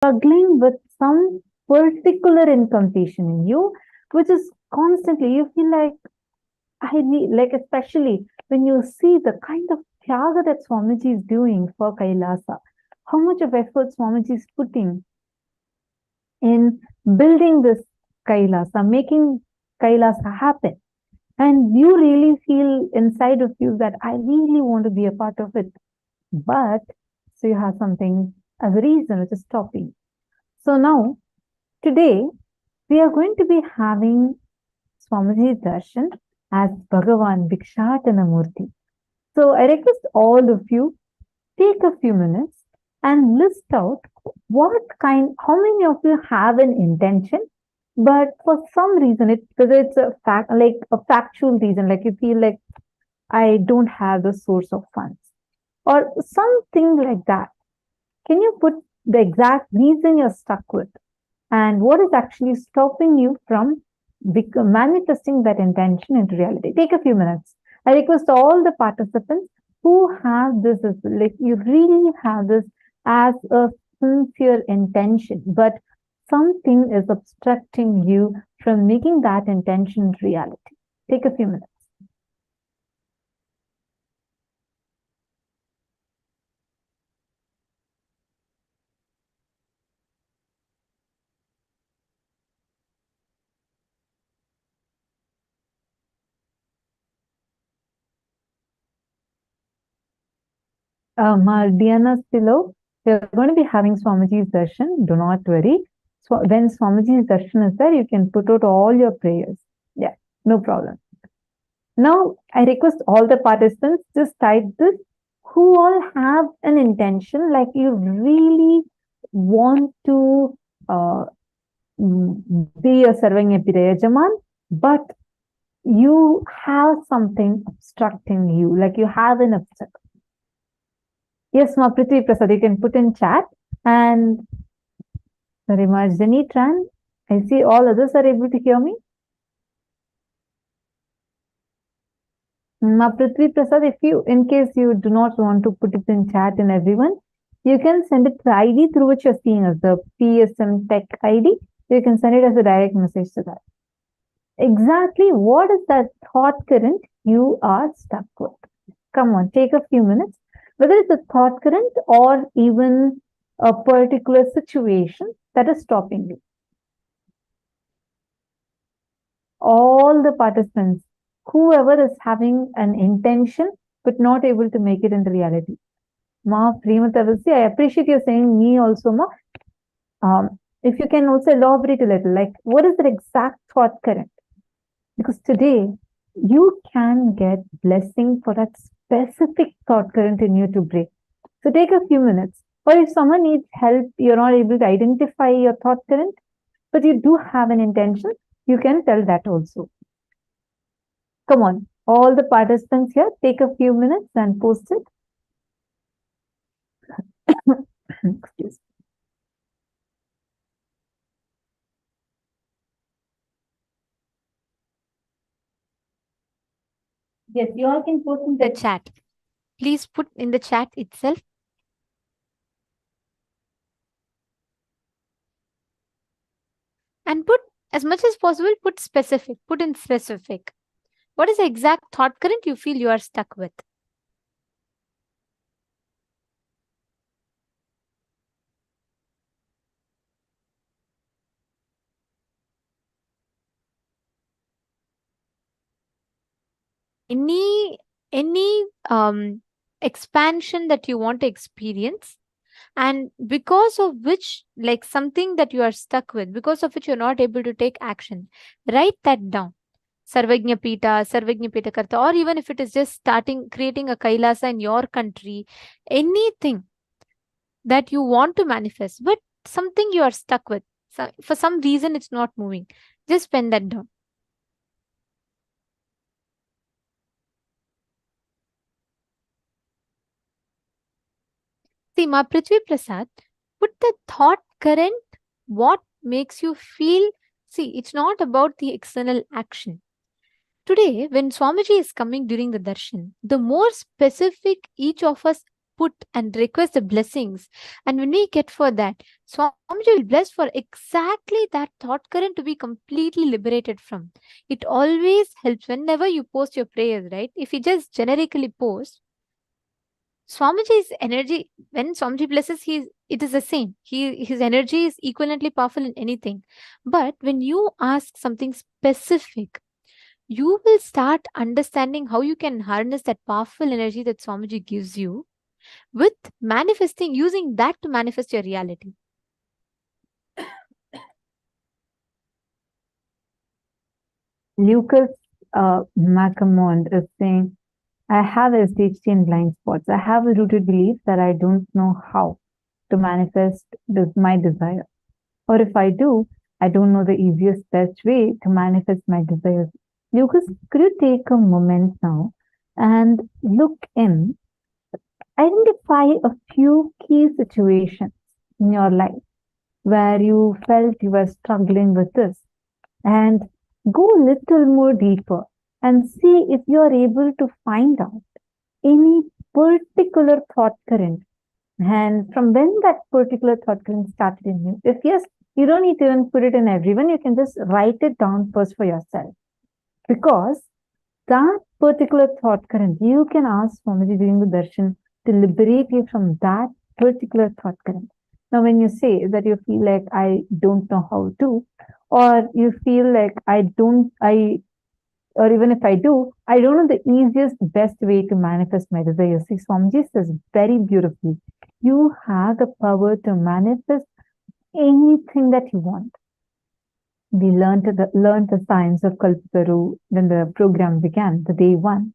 struggling with some particular incompletion in you, which is constantly, you feel like, I need, like, especially when you see the kind of tyaga that Swamiji is doing for Kailasa, how much of effort Swamiji is putting in building this Kailasa, making Kailasa happen. And you really feel inside of you that I really want to be a part of it. But so you have something as a reason which is stopping. So now, today, we are going to be having Swamiji's Darshan as Bhagavan Bhikshadana Murty. So I request all of you, take a few minutes and list out how many of you have an intention, but for some reason, whether it's a factual reason, like you feel like I don't have the source of funds or something like that. Can you put the exact reason you're stuck with and what is actually stopping you from manifesting that intention into reality? Take a few minutes. I request all the participants who have this, like you really have this as a sincere intention, but something is obstructing you from making that intention reality. Take a few minutes. Diana's below. We're going to be having Swamiji's darshan. Do not worry. So when Swamiji's darshan is there, you can put out all your prayers. Yeah, no problem. Now, I request all the participants just type this. Who all have an intention, like you really want to be a serving Yajaman, but you have something obstructing you, like you have an obstacle. Yes, Ma Prithvi Prasad, you can put in chat. And very much, Jenny Tran. I see all others are able to hear me. Ma Prithvi Prasad, in case you do not want to put it in chat in everyone, you can send it to the ID through which you're seeing as the PSM Tech ID. You can send it as a direct message to that. Exactly what is that thought current you are stuck with? Come on, take a few minutes. Whether it's a thought current or even a particular situation that is stopping you. All the participants, whoever is having an intention but not able to make it into reality. Ma Prematavasi, I appreciate you saying me also, Ma. If you can also elaborate a little, like what is the exact thought current? Because today you can get blessing for that specific thought current in you to break. So take a few minutes. Or if someone needs help, you're not able to identify your thought current, but you do have an intention, you can tell that also. Come on, all the participants here, take a few minutes and post it. Excuse me. Yes, you all can post in the chat. Please put in the chat itself. And put as much as possible, put in specific. What is the exact thought current you feel you are stuck with? Any expansion that you want to experience, and because of which, like something that you are stuck with, because of which you're not able to take action, write that down. Sarvagnya Pita Karta, or even if it is just creating a Kailasa in your country, anything that you want to manifest, but something you are stuck with. So for some reason, it's not moving. Just pen that down. See, Ma Prithvi Prasad, put the thought current, what makes you feel. See, it's not about the external action. Today, when Swamiji is coming during the darshan, the more specific each of us put and request the blessings. And when we get for that, Swamiji will bless for exactly that thought current to be completely liberated from. It always helps whenever you post your prayers, right? If you just generically post, Swamiji's energy, when Swamiji blesses, it is the same. His energy is equivalently powerful in anything. But when you ask something specific, you will start understanding how you can harness that powerful energy that Swamiji gives you with manifesting, using that to manifest your reality. Lucas Macamond is saying, I have SDHD and blind spots. I have a rooted belief that I don't know how to manifest my desire. Or if I do, I don't know the easiest, best way to manifest my desires. Lucas, could you take a moment now and look in, identify a few key situations in your life where you felt you were struggling with this, and go a little more deeper and see if you are able to find out any particular thought current, and from when that particular thought current started in you. If yes, you don't need to even put it in everyone, you can just write it down first for yourself, because that particular thought current, you can ask Swamiji during the darshan to liberate you from that particular thought current. Now, when you say that you feel like I don't know how to, or you feel like or even if I do, I don't know the easiest, best way to manifest my desires. See, Swamiji says very beautifully, you have the power to manifest anything that you want. We learned the science of Kalpataru when the program began, the day one.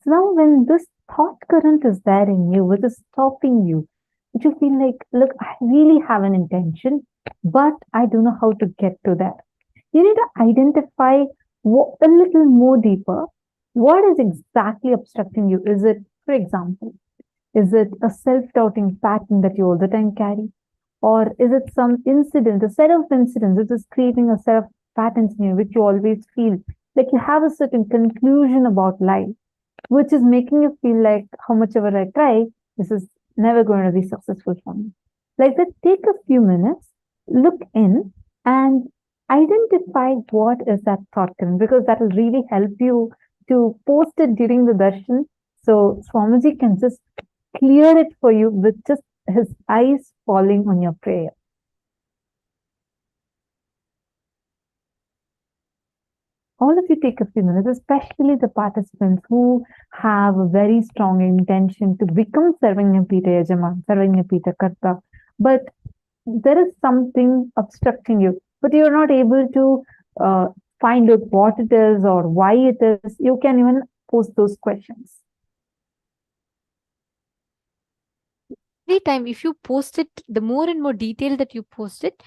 So now when this thought current is there in you, which is stopping you, which you feel like, look, I really have an intention, but I don't know how to get to that. You need to identify a little more deeper. What is exactly obstructing you? Is it, for example, is it a self-doubting pattern that you all the time carry? Or is it some incident, a set of incidents which is creating a set of patterns in you, which you always feel like you have a certain conclusion about life, which is making you feel like how much ever I try, this is never going to be successful for me. Like that, take a few minutes, look in and identify what is that thought current, because that will really help you to post it during the darshan. So Swamiji can just clear it for you with just his eyes falling on your prayer. All of you take a few minutes, especially the participants who have a very strong intention to become Sarvanyapita Yajaman, Sarvanyapita Karta, but there is something obstructing you, but you're not able to find out what it is or why it is. You can even post those questions. Every time if you post it, the more and more detail that you post it,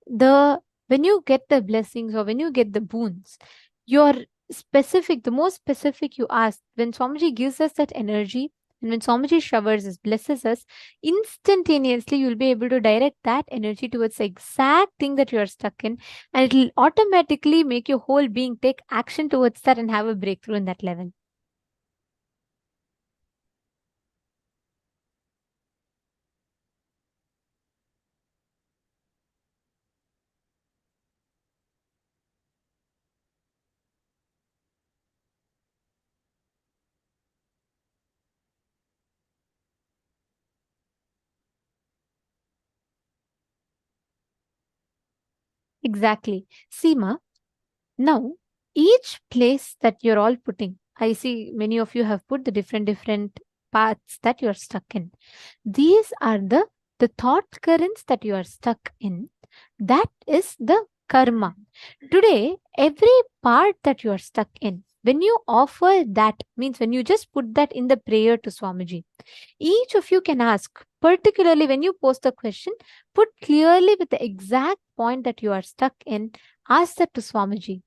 when you get the blessings or when you get the boons, you're specific, the more specific you ask, when Swamiji gives us that energy, and when Swamiji showers us, blesses us, instantaneously you'll be able to direct that energy towards the exact thing that you're stuck in, and it'll automatically make your whole being take action towards that and have a breakthrough in that level. Exactly. Seema, now each place that you're all putting, I see many of you have put the different paths that you're stuck in. These are the thought currents that you are stuck in. That is the karma. Today, every part that you are stuck in, when you offer that, means when you just put that in the prayer to Swamiji, each of you can ask, particularly when you post the question, put clearly with the exact point that you are stuck in, ask that to Swamiji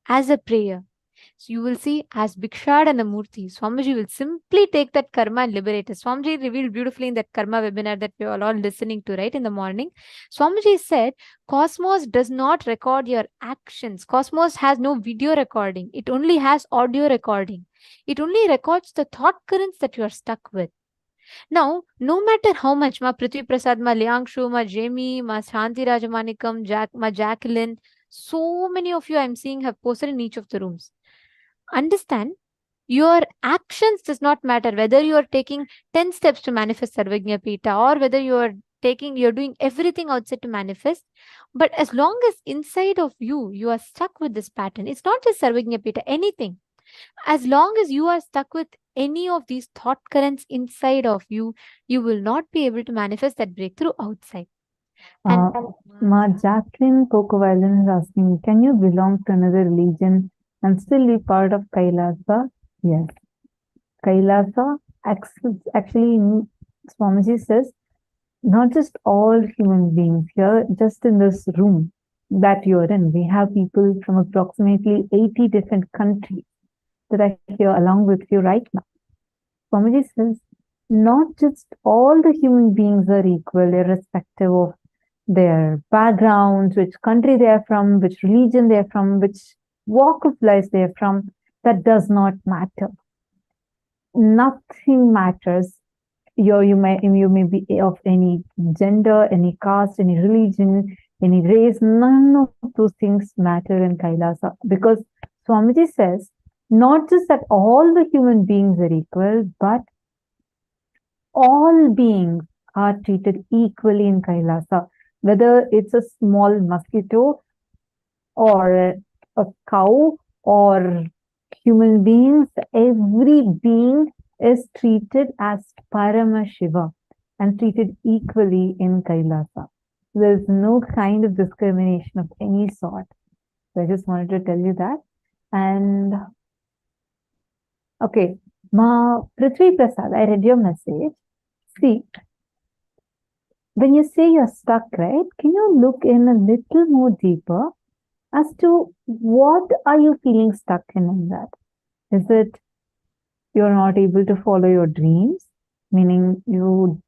as a prayer. So you will see, as Bhikshadana Murty, Swamiji will simply take that karma and liberate us. Swamiji revealed beautifully in that karma webinar that we are all listening to, right, in the morning. Swamiji said, Cosmos does not record your actions. Cosmos has no video recording. It only has audio recording. It only records the thought currents that you are stuck with. Now, no matter how much, ma Prithvi Prasad, ma Liangshu, ma Jamie, ma Shanti Rajamanikam, ma Jacqueline, so many of you I'm seeing have posted in each of the rooms. Understand, your actions does not matter whether you are taking 10 steps to manifest Sarvagnya Pita or whether you're doing everything outside to manifest. But as long as inside of you are stuck with this pattern, it's not just Sarvagnya Pita, anything. As long as you are stuck with any of these thought currents inside of you, you will not be able to manifest that breakthrough outside. And Ma Jacqueline Cocoviolin is asking, can you belong to another religion and still be part of Kailasa? Yes. Kailasa, actually, Swamiji says, not just all human beings here, just in this room that you're in. We have people from approximately 80 different countries that are here along with you right now. Swamiji says, not just all the human beings are equal, irrespective of their backgrounds, which country they are from, which religion they are from, which walk of life they are from. That does not matter. Nothing matters. You may be of any gender, any caste, any religion, any race. None of those things matter in Kailasa, because Swamiji says not just that all the human beings are equal, but all beings are treated equally in Kailasa, whether it's a small mosquito or a cow or human beings. Every being is treated as Paramashiva and treated equally in Kailasa. There's no kind of discrimination of any sort. So I just wanted to tell you that. And okay, Ma Prithvi Prasad, I read your message. See, when you say you're stuck, right? Can you look in a little more deeper as to what are you feeling stuck in that? Is it you're not able to follow your dreams, meaning you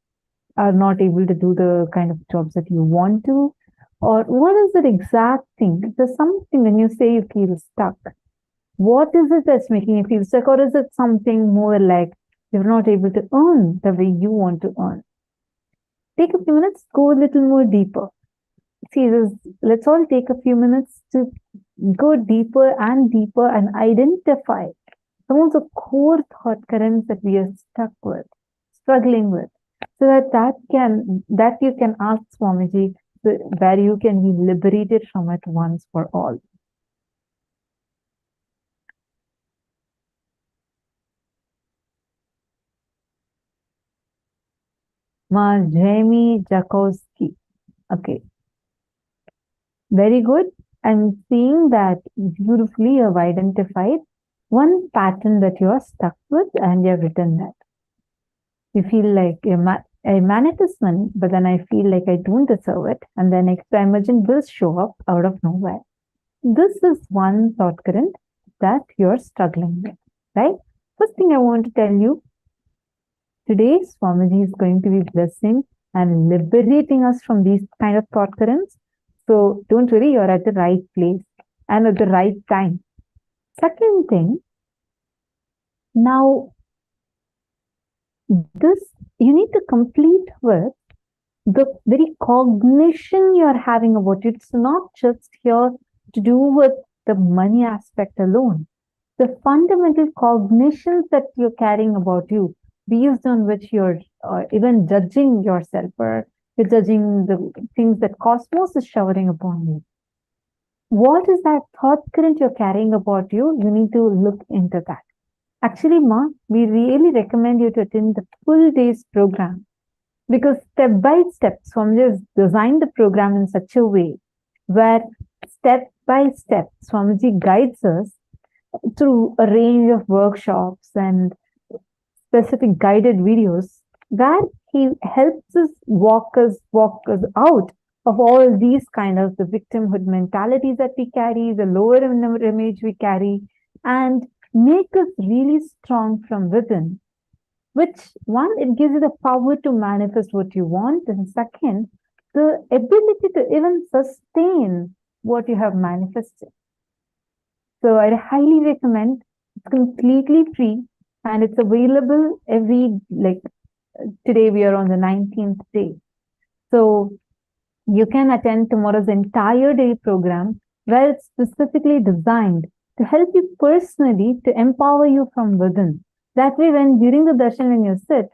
are not able to do the kind of jobs that you want to? Or what is the exact thing? There's something when you say you feel stuck. What is it that's making you feel stuck? Or is it something more like you're not able to earn the way you want to earn? Take a few minutes, go a little more deeper. See, let's all take a few minutes to go deeper and identify some of the core thought currents that we are stuck with, struggling with, so that you can ask Swamiji, where you can be liberated from it once for all. Ma Jamie Jakowski. Okay. Very good. I'm seeing that beautifully you have identified one pattern that you are stuck with and you have written that. You feel like I manifest money, but then I feel like I don't deserve it. And then extra emergent bills show up out of nowhere. This is one thought current that you're struggling with, right? First thing I want to tell you, today Swamiji is going to be blessing and liberating us from these kind of thought currents. So don't worry, you're at the right place and at the right time. Second thing, now this you need to complete with the very cognition you're having about it. It's not just here to do with the money aspect alone. The fundamental cognitions that you're carrying about you, based on which you're even judging yourself, or you're judging the things that cosmos is showering upon you. What is that thought current you're carrying about you? You need to look into that. Actually, Ma, we really recommend you to attend the full day's program, because step by step, Swamiji has designed the program in such a way where step by step, Swamiji guides us through a range of workshops and specific guided videos where he helps us walk us out of all these kind of the victimhood mentalities that we carry, the lower image we carry, and make us really strong from within. Which one, it gives you the power to manifest what you want, and second, the ability to even sustain what you have manifested. So I highly recommend. It's completely free and it's available every today we are on the 19th day. So you can attend tomorrow's entire day program where it's specifically designed to help you personally, to empower you from within. That way, when during the darshan, when you sit,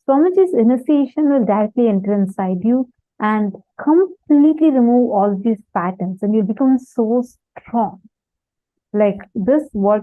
Swamiji's initiation will directly enter inside you and completely remove all these patterns, and you become so strong. Like this, what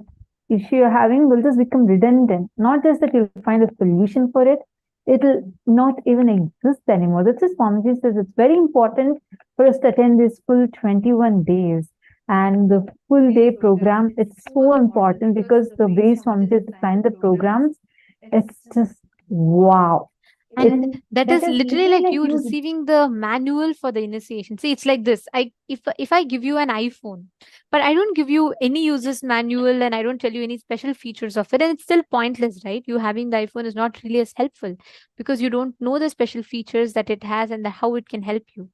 issue you're having will just become redundant. Not just that you'll find a solution for it, it'll not even exist anymore. That's why Swamiji says it's very important for us to attend this full 21 days. And the full day program, it's so important because the way Swamiji designed the programs, it's just wow. And that is literally literally like like you you. receiving the manual for the initiation. See, it's like this. If I give you an iPhone, but I don't give you any user's manual and I don't tell you any special features of it, and it's still pointless, right? You having the iPhone is not really as helpful because you don't know the special features that it has and how it can help you.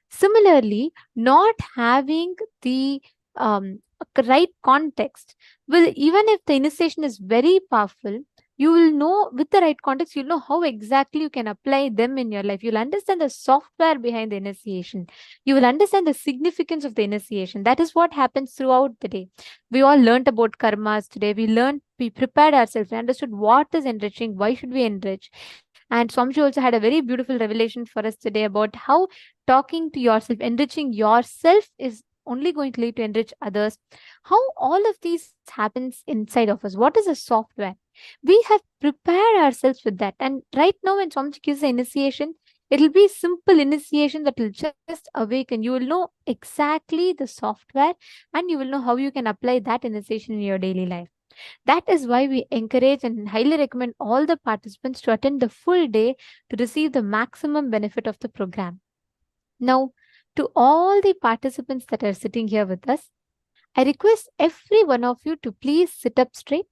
Similarly, not having the right context will, even if the initiation is very powerful, you will know with the right context, you'll know how exactly you can apply them in your life. You'll understand the software behind the initiation. You will understand the significance of the initiation. That is what happens throughout the day. We all learned about karmas today. We prepared ourselves. We understood what is enriching, why should we enrich. And Swamiji also had a very beautiful revelation for us today about how talking to yourself, enriching yourself is only going to lead to enrich others. How all of these happens inside of us. What is a software? We have prepared ourselves with that. And right now, when Swamiji gives the initiation, it'll be simple initiation that will just awaken. You will know exactly the software and you will know how you can apply that initiation in your daily life. That is why we encourage and highly recommend all the participants to attend the full day to receive the maximum benefit of the program. Now, to all the participants that are sitting here with us, I request every one of you to please sit up straight,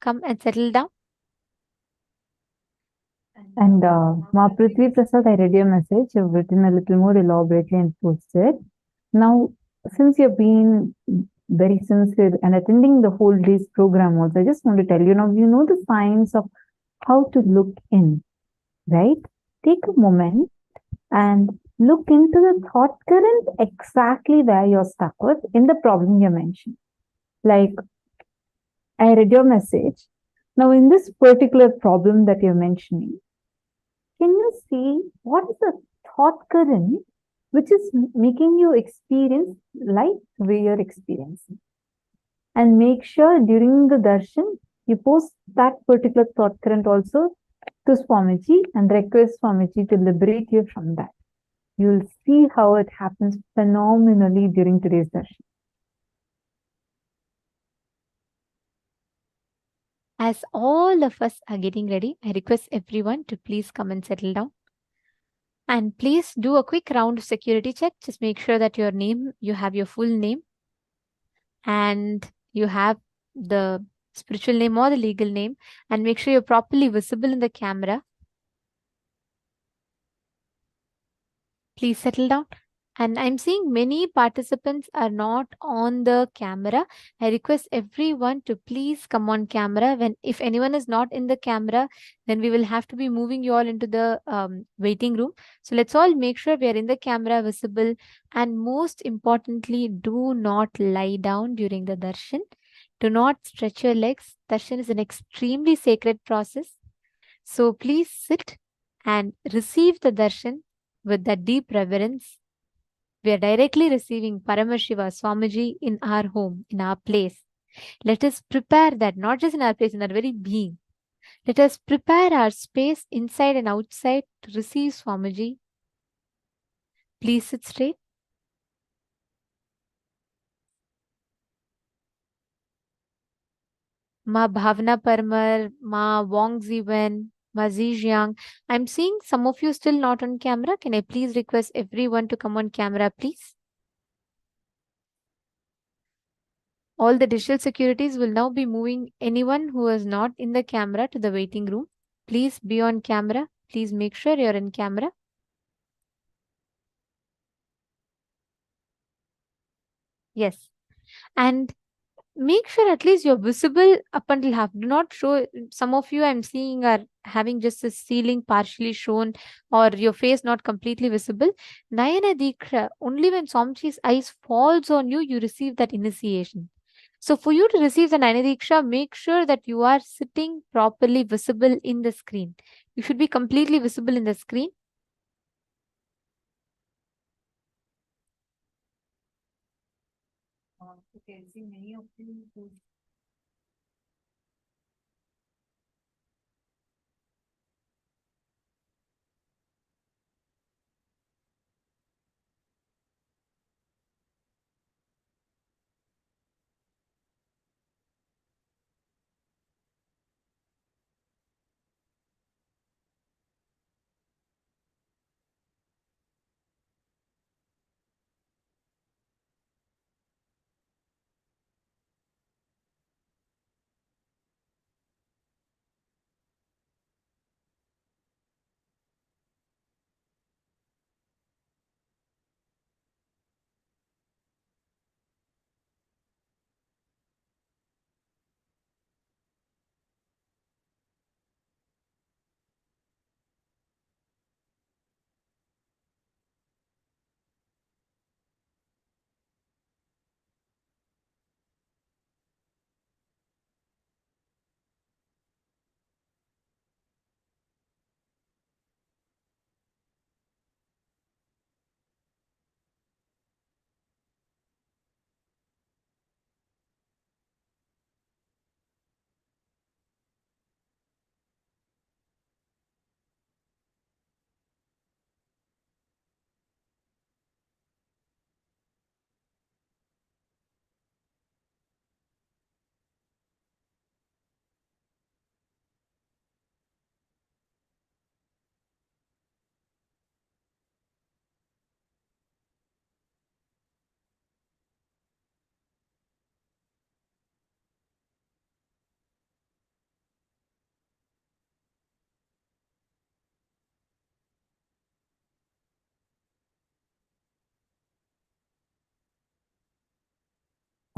come and settle down. And Ma Prithvi Prasad, I read your message. You've written a little more elaborately and posted. Now, since you've been very sincere and attending the whole day's program also, I just want to tell you now, you know the signs of how to look in, right? Take a moment and look into the thought current exactly where you're stuck with in the problem you mentioned. Like, I read your message. Now, in this particular problem that you're mentioning, can you see what is the thought current which is making you experience life the way you're experiencing? And make sure during the darshan, you post that particular thought current also to Swamiji and request Swamiji to liberate you from that. You'll see how it happens phenomenally during today's darshan. As all of us are getting ready, I request everyone to please come and settle down. And please do a quick round of security check. Just make sure that you have your full name and you have the spiritual name or the legal name, and make sure you're properly visible in the camera. Please settle down. And I'm seeing many participants are not on the camera. I request everyone to please come on camera. If anyone is not in the camera, then we will have to be moving you all into the waiting room. So let's all make sure we are in the camera visible. And most importantly, do not lie down during the darshan. Do not stretch your legs. Darshan is an extremely sacred process. So please sit and receive the darshan with that deep reverence. We are directly receiving Paramashiva Swamiji in our home, in our place. Let us prepare that, not just in our place, in our very being. Let us prepare our space inside and outside to receive Swamiji. Please sit straight. Ma Bhavna Parmar, Ma Wong Ziwen, Ma Zijiang. I'm seeing some of you still not on camera. Can I please request everyone to come on camera, please? All the digital securities will now be moving anyone who is not in the camera to the waiting room. Please be on camera. Please make sure you're in camera. Yes. And make sure at least you're visible up until half. Do not show. Some of you I'm seeing are having just the ceiling partially shown or your face not completely visible. Nayana Diksha, only when Swamiji's eyes falls on you, you receive that initiation. So for you to receive the Nayana Diksha, make sure that you are sitting properly visible in the screen. You should be completely visible in the screen. Okay, I see many of you who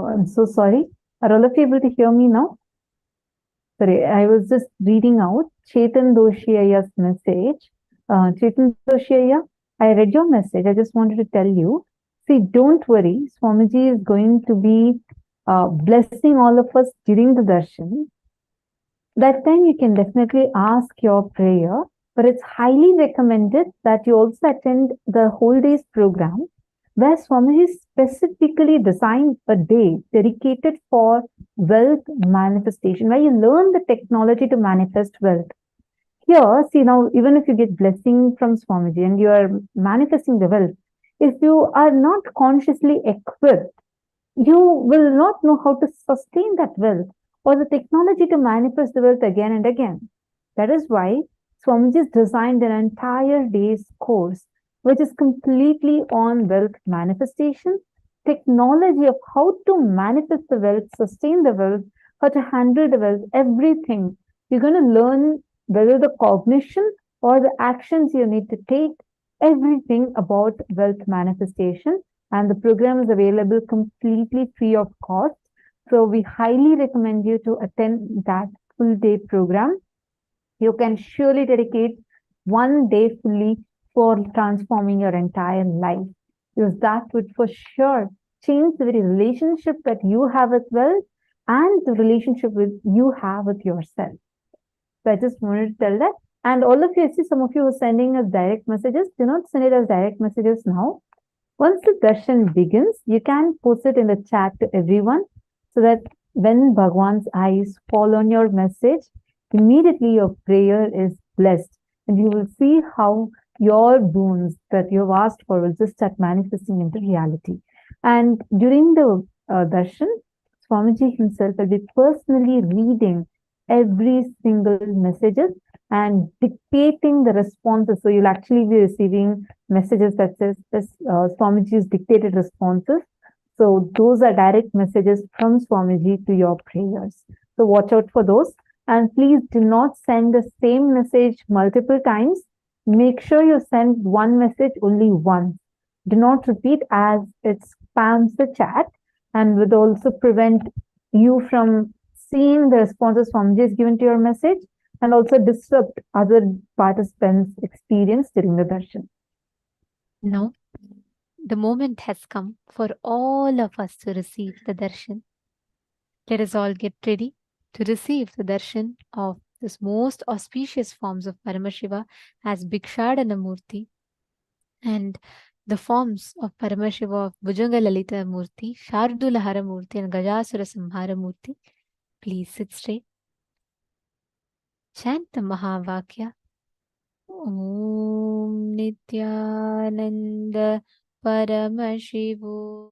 Oh, I'm so sorry. Are all of you able to hear me now? Sorry, I was just reading out Chetan Doshiya's message. Chetan Doshiyaya, I read your message. I just wanted to tell you. See, don't worry. Swamiji is going to be blessing all of us during the darshan. That time you can definitely ask your prayer, but it's highly recommended that you also attend the whole day's program where Swamiji specifically designed a day dedicated for wealth manifestation, where you learn the technology to manifest wealth. Here, see now, even if you get blessing from Swamiji and you are manifesting the wealth, if you are not consciously equipped, you will not know how to sustain that wealth or the technology to manifest the wealth again and again. That is why Swamiji designed an entire day's course, which is completely on wealth manifestation, technology of how to manifest the wealth, sustain the wealth, how to handle the wealth, everything. You're going to learn whether the cognition or the actions you need to take, everything about wealth manifestation, and the program is available completely free of cost. So we highly recommend you to attend that full day program. You can surely dedicate one day fully for transforming your entire life, because that would for sure change the very relationship that you have with wealth and the relationship with you have with yourself. So I just wanted to tell that. And all of you, I see some of you are sending us direct messages. Do not send it as direct messages now. Once the darshan begins, you can post it in the chat to everyone so that when Bhagwan's eyes fall on your message, immediately your prayer is blessed and you will see how your boons that you've asked for will just start manifesting into reality. And during the darshan, Swamiji himself will be personally reading every single messages and dictating the responses. So you'll actually be receiving messages that says Swamiji's dictated responses. So those are direct messages from Swamiji to your prayers. So watch out for those. And please do not send the same message multiple times. Make sure you send one message only once. Do not repeat as it spams the chat and would also prevent you from seeing the responses Swamiji has given to your message and also disrupt other participants' experience during the darshan. Now, the moment has come for all of us to receive the darshan. Let us all get ready to receive the darshan of this most auspicious forms of Paramashiva as Bhikshadana Murty and the forms of Paramashiva of Bhujanga Lalita Murty, Shardulahara Murty, and Gajasura Samhara Murty. Please sit straight. Chant the Mahavakya. Om Nithyananda Paramashivo.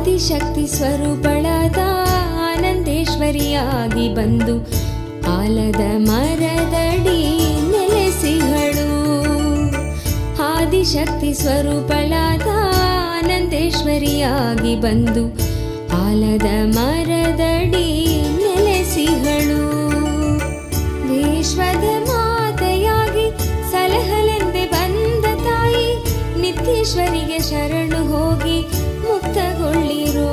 Adishakti ಸ್ವರೂಪಳಾದ ಆನಂದೇಶ್ವರಿಯಾಗಿ ಬಂದು ಆಲದ ಮರದಡಿ ನೆಲೆಸಿಹಳು. ಆದಿಶಕ್ತಿ ಸ್ವರೂಪಳಾದ ಆನಂದೇಶ್ವರಿಯಾಗಿ ಬಂದು ಆಲದ ಮರದಡಿ ನೆಲೆಸಿಹಳು. ವಿಶ್ವದ ಮಾತೆಯಾಗಿ ಸಲಹಲೆಂದೆ ಬಂದ ತಾಯಿ ನಿತ್ಯೇಶ್ವರಿಗೆ ಶರಣು ಹೋಗಿ ಮುಕ್ತಗೊಳ್ಳಿರೋ.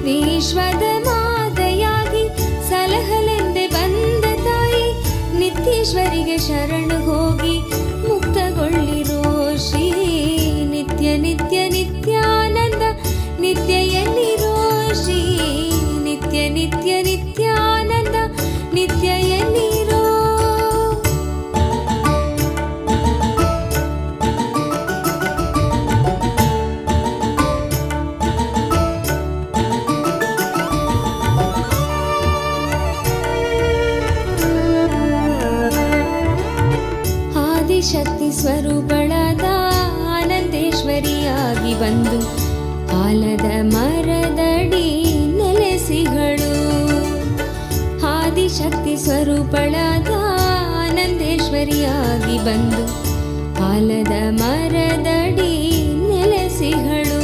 ವಿಶ್ವದ ಮಾತೆಯಾಗಿ ಸಲಹಲೆಂದೆ ಬಂದ ತಾಯಿ ನಿತ್ಯೇಶ್ವರಿಗೆ ಶರಣು ಹೋಗಿ ಮುಕ್ತಗೊಳ್ಳಿರೋ. ಶ್ರೀ ನಿತ್ಯ ನಿತ್ಯ ನಿತ್ಯಾನಂದ ನಿತ್ಯ ಎನ್ನಿರೋ. ಶ್ರೀ ನಿತ್ಯ ನಿತ್ಯ ನಿತ್ಯಾನಂದ ನಿತ್ಯ ಎನ್ನಿರೋ. ಆದಿಶಕ್ತಿ ಸ್ವರೂಪಳಾದ ಆನಂದೇಶ್ವರಿಯಾಗಿ ಬಂದು ಆಲದ ಮರದಡಿ ನೆಲೆಸಿಹಳು. ಆದಿಶಕ್ತಿ ಸ್ವರೂಪಳಾದ ಆನಂದೇಶ್ವರಿಯಾಗಿ ಬಂದು ಆಲದ ಮರದಡಿ ನೆಲೆಸಿಹಳು.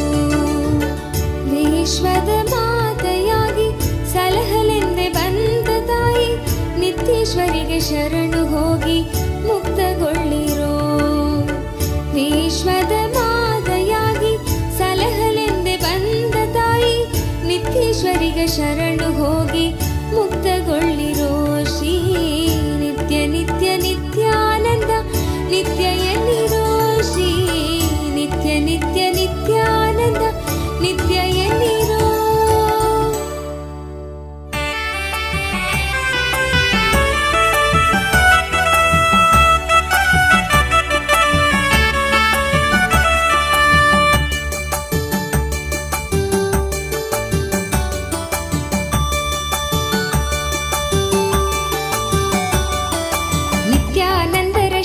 ವಿಶ್ವದ ಮಾತೆಯಾಗಿ ಸಲಹಲೆಂದೆ ಬಂದ ತಾಯಿ ನಿತ್ಯೇಶ್ವರಿಗೆ ಶರಣು ಹೋಗಿ ಮುಕ್ತಗೊಳ್ಳಿರೋ. ವಿಶ್ವದ ಮಾತೆಯಾಗಿ ಸಲಹಲೆಂದೆ ಬಂದ ತಾಯಿ ನಿತ್ಯೇಶ್ವರಿಗೆ ಶರಣು ಹೋಗಿ ಮುಕ್ತಗೊಳ್ಳಿರೋ. ಶ್ರೀ ನಿತ್ಯ ನಿತ್ಯ ನಿತ್ಯಾನಂದ ನಿತ್ಯ ಎನ್ನಿರೋ. ಶ್ರೀ ನಿತ್ಯ ನಿತ್ಯ ನಿತ್ಯಾನಂದ ನಿತ್ಯ ಎನ್ನಿರೋ.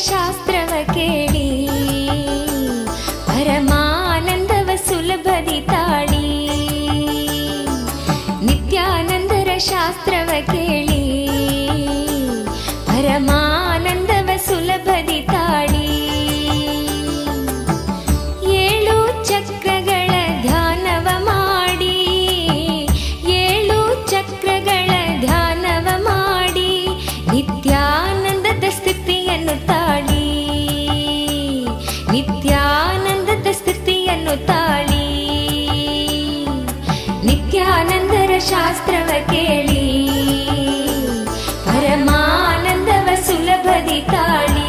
ಶಾಸ್ತ್ರವ ಕೇಳಿ ಪರಮಾನಂದವ ಸುಲಭದಿ ತಾಳಿ. ನಿತ್ಯಾನಂದರ ಶಾಸ್ತ್ರವ ಕೇಳಿ ಪರಮಾನಂದವ ಸುಲಭದಿ ತಾಳಿ. 7 ಚಕ್ರಗಳ ಧ್ಯಾನವ ಮಾಡಿ 7 ಚಕ್ರಗಳ ಧ್ಯಾನವ ಮಾಡಿ ನಿತ್ಯಾನಂದದ ಸ್ಥಿತಿಯನ್ನು ತಾಳಿ. ನಿತ್ಯಾನಂದದ ಸ್ಥಿತಿಯನ್ನು ತಾಳಿ. ನಿತ್ಯಾನಂದರ ಶಾಸ್ತ್ರವ ಕೇಳಿ ಪರಮಾನಂದವ ಸುಲಭದಿ ತಾಳಿ.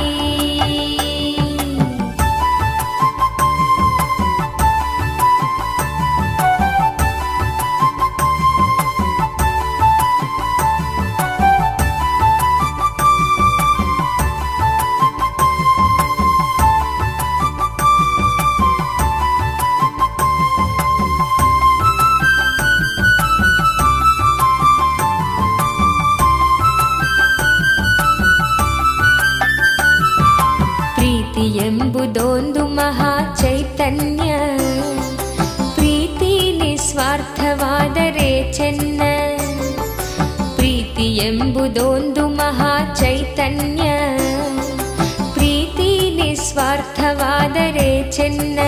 ಎಂಬುದೊಂದು ಮಹಾ ಚೈತನ್ಯ. ಪ್ರೀತಿ ನಿಸ್ವಾರ್ಥವಾದರೆ ಚೆನ್ನ. ಪ್ರೀತಿ ಎಂಬುದೊಂದು ಮಹಾ ಚೈತನ್ಯ. ಪ್ರೀತಿ ನಿಸ್ವಾರ್ಥವಾದರೆ ಚೆನ್ನ.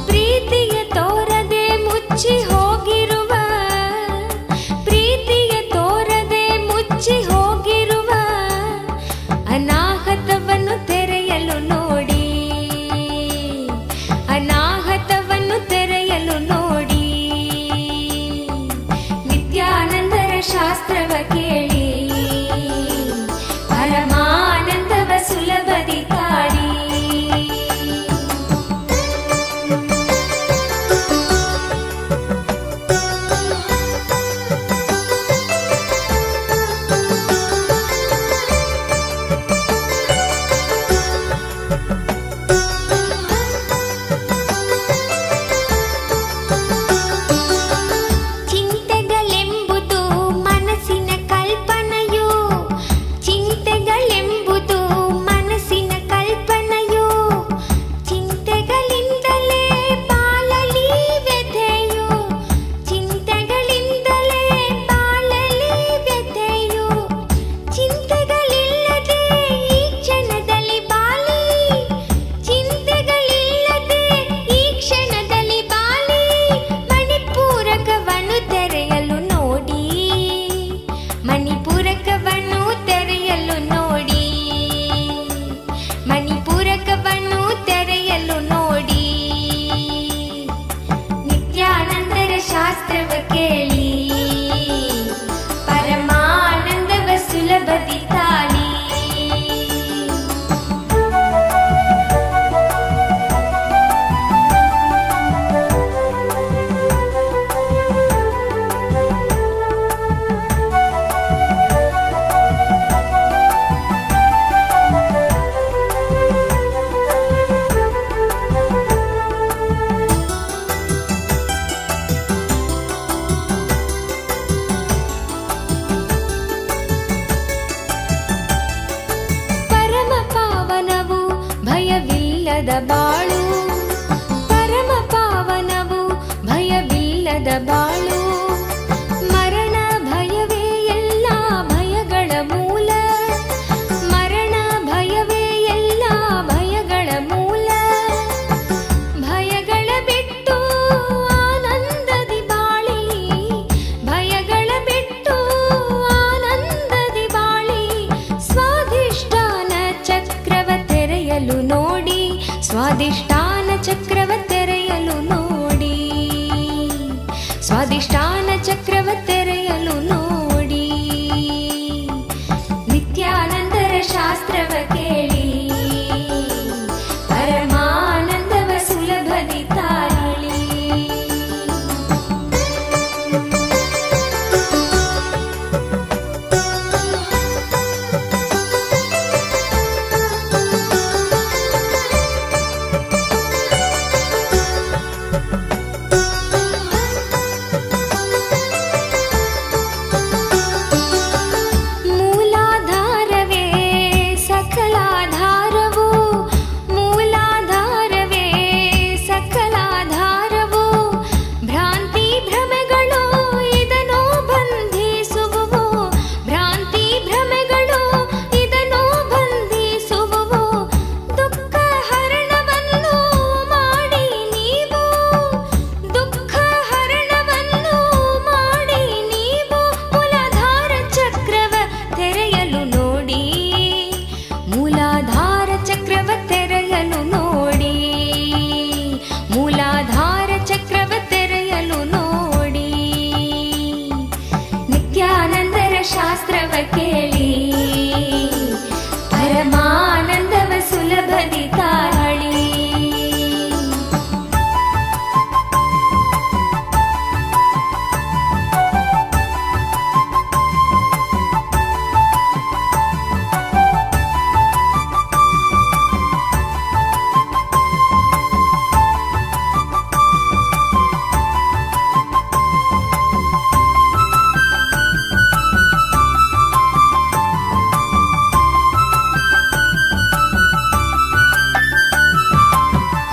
ಪ್ರೀತಿಯ ತೋರದೆ ಮುಚ್ಚಿ ಹೋಗಿರುವ ಪ್ರೀತಿಯ ತೋರದೆ ಮುಚ್ಚಿ ಹೋಗಿರುವ ಅನಾಹತವನ್ನು ತೆರೆಯಲು ನೋಡಿ. ಅನಾಹತವನ್ನು ತೆರೆಯಲು ನೋಡಿ. ನಿತ್ಯಾನಂದರ ಶಾಸ್ತ್ರವ ಕೇಳಿ ಪರಮಾನಂದವ ಸುಲಭದಿ ತಾಳಿ. ಸ್ವಾಧಿಷ್ಠಾನ ಚಕ್ರವ ತೆರೆಯಲು ನೋಡಿ, ಸ್ವಾಧಿಷ್ಠಾನ ಚಕ್ರವ ತೆರೆಯಲು ನೋಡಿ. ನಿತ್ಯಾನಂದರ ಶಾಸ್ತ್ರವ ಕೇಳಿ ಪರಮಾನಂದವ ಸುಲಭದಿ ತಾಳಿ. ಮೂಲಾಧಾರವೇ ಸಕಲಾಧಾರವು, ಮೂಲಾಧಾರವೇ ಸಕಲಾಧಾರವು. ಭ್ರಾಂತಿ ಭ್ರಮೆಗಳು ಇದನ್ನು ಬಂಧಿಸುವುವು, ಭ್ರಾಂತಿ ಭ್ರಮೆಗಳು ಇದನ್ನು ಬಂಧಿಸುವುವು. ದುಃಖ ಹರಣವನ್ನು ಮಾಡಿ ನೀವು, ದುಃಖ ಹರಣವನ್ನು ಮಾಡಿ ನೀವು. ಮೂಲಾಧಾರ ಚಕ್ರವ ತೆರೆಯಲು ನೋಡಿ, ಮೂಲಾಧಾರ ಚಕ್ರವ ತೆರೆಯಲು ನೋಡಿ, ಮೂಲಾಧಾರ ಚಕ್ರವ ತೆರೆಯಲು ನೋಡಿ. ನಿತ್ಯಾನಂದರ ಶಾಸ್ತ್ರವ ಕೇಳಿ ಪರಮಾನಂದವ ಸುಲಭದಿ ತಾಳಿ.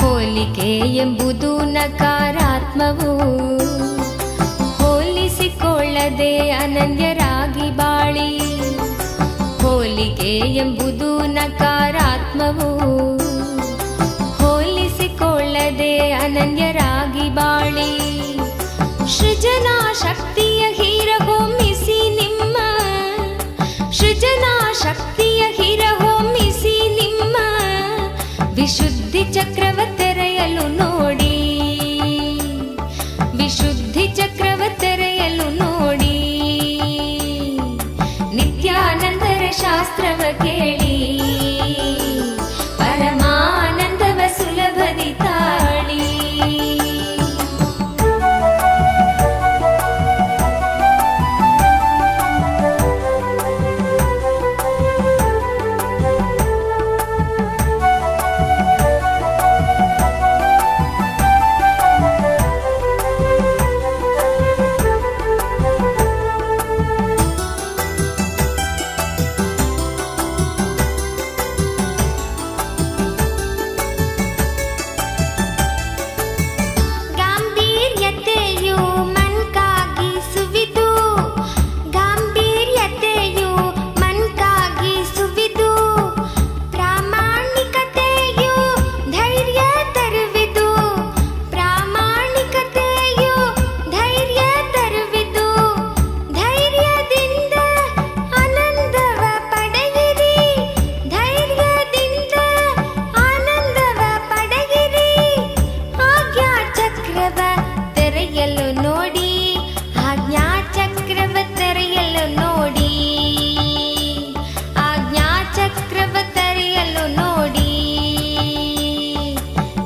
ಹೋಲಿಕೆ ಎಂಬುದು ನಕಾರಾತ್ಮವು, ಹೋಲಿಸಿಕೊಳ್ಳದೆ ಅನನ್ಯರಾಗಿ ಬಾಳಿ. ಹೋಲಿಕೆ ಎಂಬುದು ನಕಾರಾತ್ಮವು, ಹೋಲಿಸಿಕೊಳ್ಳದೆ ಅನನ್ಯರಾಗಿ ಬಾಳಿ. ಸೃಜನಾ ಶಕ್ತಿಯ ಹೀರಹೊಮ್ಮಿಸಿ ನಿಮ್ಮ, ಸೃಜನಾ ಶಕ್ತಿಯ ಹೀರಹೊಮ್ಮಿಸಿ ನಿಮ್ಮ ವಿಶುದ್ಧಿ ಚಕ್ರವ ತೆರೆಯಲು ನೋಡಿ, ವಿಶುದ್ಧಿ ಚಕ್ರವ ತೆರೆಯಲು ನೋಡಿ. ನಿತ್ಯಾನಂದರ ಶಾಸ್ತ್ರವ ಕೇಳಿ ಪರಮಾನಂದವ ಸುಲಭದಿ ತಾಳಿ. ಗಾಂಭೀರ್ಯತೆಯು ಮನ್ಕಾಗಿ ಸುವಿದು, ಗಾಂಭೀರ್ಯತೆಯು ಮನ್ಕಾಗಿ ಸುವಿದು. ಪ್ರಾಮಾಣಿಕತೆಯು ಧೈರ್ಯ ತರುವಿದು, ಪ್ರಾಮಾಣಿಕತೆಯು ಧೈರ್ಯ ತರುವಿದು. ಧೈರ್ಯದಿಂದ ಆನಂದವ ಪಡೆಯಿರಿ, ಧೈರ್ಯದಿಂದ ಆನಂದವ ಪಡೆಯಿರಿ. ಆಜ್ಞಾ ಚಕ್ರವ ತೆರೆಯಲು ನೋಡಿ, ಆಜ್ಞಾ ಚಕ್ರವ ತೆರೆಯಲು ನೋಡಿ, ಆಜ್ಞಾ ಚಕ್ರವ ತೆರೆಯಲು ನೋಡಿ.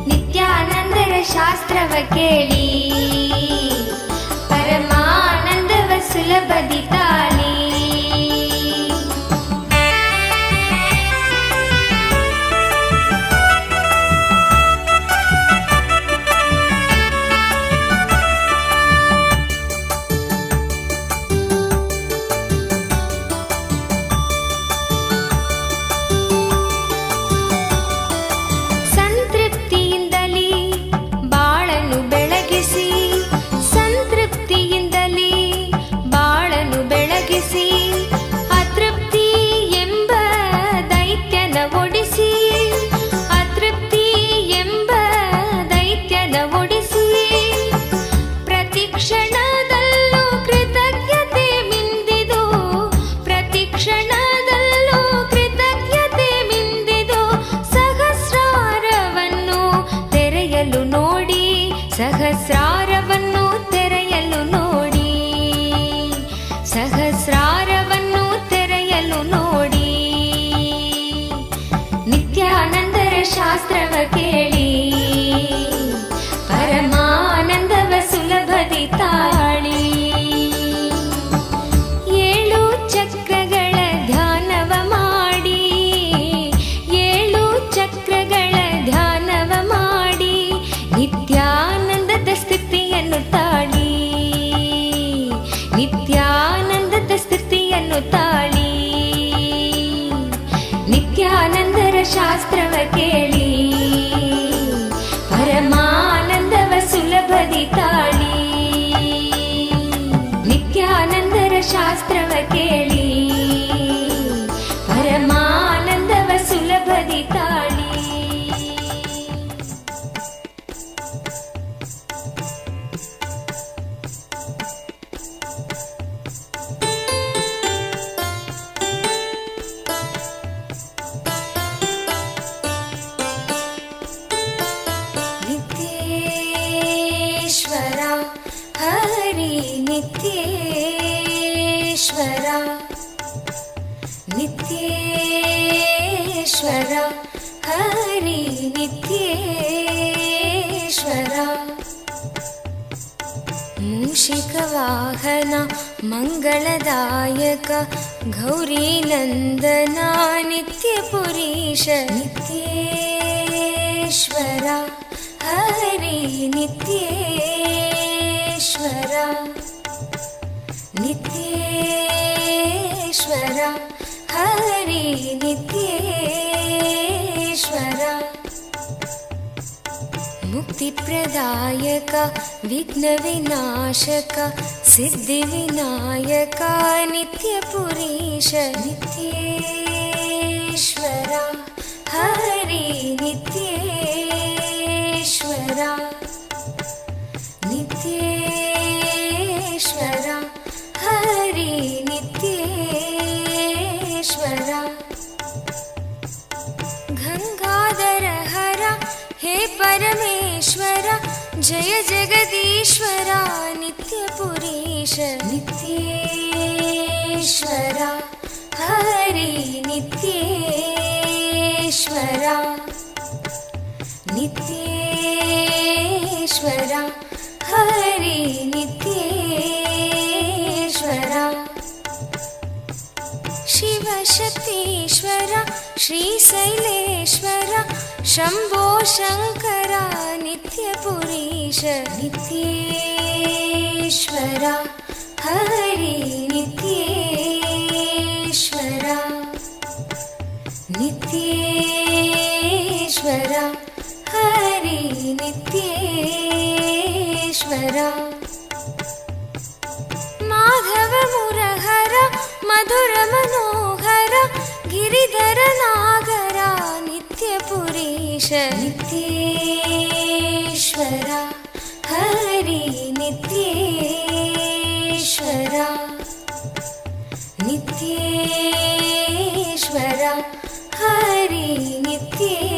ನಿತ್ಯಾನಂದರ ಶಾಸ್ತ್ರವ ಕೇಳಿ ಪರಮಾನಂದವ ಸುಲಭದಿ ತಾಳಿ. ಸಂತೃಪ್ತಿಯಿಂದಲೇ ಬಾಳನ್ನು ಬೆಳಗಿಸಿ, ಸಂತೃಪ್ತಿಯಿಂದಲೇ ಬಾಳನ್ನು ಬೆಳಗಿಸಿ. ಸಹಸ್ರಾರವನ್ನು ತೆರೆಯಲು ನೋಡಿ, ಸಹಸ್ರಾರವನ್ನು ತೆರೆಯಲು ನೋಡಿ. ನಿತ್ಯಾನಂದರ ಶಾಸ್ತ್ರವ ಕೇಳಿ, ಪರಮಾನಂದವ ಸುಲಭದಿ ತಾಳಿ. ಏಳು ಚಕ್ರಗಳ ಧ್ಯಾನವ ಮಾಡಿ, ಏಳು ಚಕ್ರಗಳ ಧ್ಯಾನವ ಮಾಡಿ, ನಿತ್ಯಾನಂದದ ಸ್ಥಿತಿಯನ್ನು ತಾಳಿ, ನಿತ್ಯಾನಂದದ ಸ್ಥಿತಿಯನ್ನು ತಾಳಿ. ನಿತ್ಯಾನಂದರ ಶಾಸ್ತ್ರವ ಕೇಳಿ, ಪರಮಾನಂದವ ಸುಲಭದಿ ತಾಳಿ. ನಿತ್ಯಾನಂದರ ಶಾಸ್ತ್ರವ ಕೇಳಿ, ಪರಮಾನಂದವ ಸುಲಭದಿ ತಾಳಿ. ನಿತ್ಯೇಶ್ವರ ಹರಿ ನಿತ್ಯೇಶ್ವರ, ನಿತ್ಯೇಶ್ವರ ಹರಿ ನಿತ್ಯೇಶ್ವರ. ಮೂಷಿಕ ವಾಹನ ಮಂಗಳದಾಯಕ ಗೌರಿ ನಂದನ ನಿತ್ಯ ಪುರೀಶ, ನಿತ್ಯೇಶ್ವರ ಹರಿ ನಿತ್ಯೇಶ್ವರ, ನಿತ್ಯೇಶ್ವರ ಹರಿ ನಿತ್ಯೇಶ್ವರ. ಮುಕ್ತಿ ಪ್ರದಾಯಕ ವಿಘ್ನ ವಿನಾಶಕ ಸಿದ್ಧಿ ವಿನಾಯಕ ನಿತ್ಯ ಪುರೀಶ, ನಿತ್ಯೇಶ್ವರ ಹರಿ ನಿತ್ಯೇಶ್ವರ, ನಿತ್ಯೇಶ್ವರ ಹರಿ ನಿತ್ಯೇಶ್ವರ. ಗಂಗಾಧರ ಹರ ಹೇ ಪರಮೇಶ್ವರ, ಜಯ ಜಗದೀಶ್ವರ ನಿತ್ಯ ಪುರೀಶ, ನಿತ್ಯೇಶ್ವರ ಹರಿ ನಿತ್ಯೇಶ್ವರ, ನಿತ್ಯೇಶ್ವರ ಹರಿ ನಿತ್ಯೇಶ್ವರ. ಶಿವಶಕ್ತೀಶ್ವರ ಶ್ರೀಶೈಲೇಶ್ವರ ಶಂಭೋ ಶಂಕರ ನಿತ್ಯ ಪುರೀಶ, ನಿತ್ಯೇಶ್ವರ ಹರಿ ನಿತ್ಯೇಶ್ವರ, ನಿತ್ಯೇಶ್ವರ ಹರಿ ನಿತ್ಯೇಶ್ವರ. ಮಾಧವ ಮುರಹರ ಮಧುರ ಮನೋಹರ ಗಿರಿಧರ ನಾಗರ ನಿತ್ಯ ಪುರೀಶ, ನಿತ್ಯೇಶ್ವರ ಹರಿ ನಿತ್ಯೇಶ್ವರ, ನಿತ್ಯೇಶ್ವರ ಹರಿ ನಿತ್ಯೇಶ್ವರ.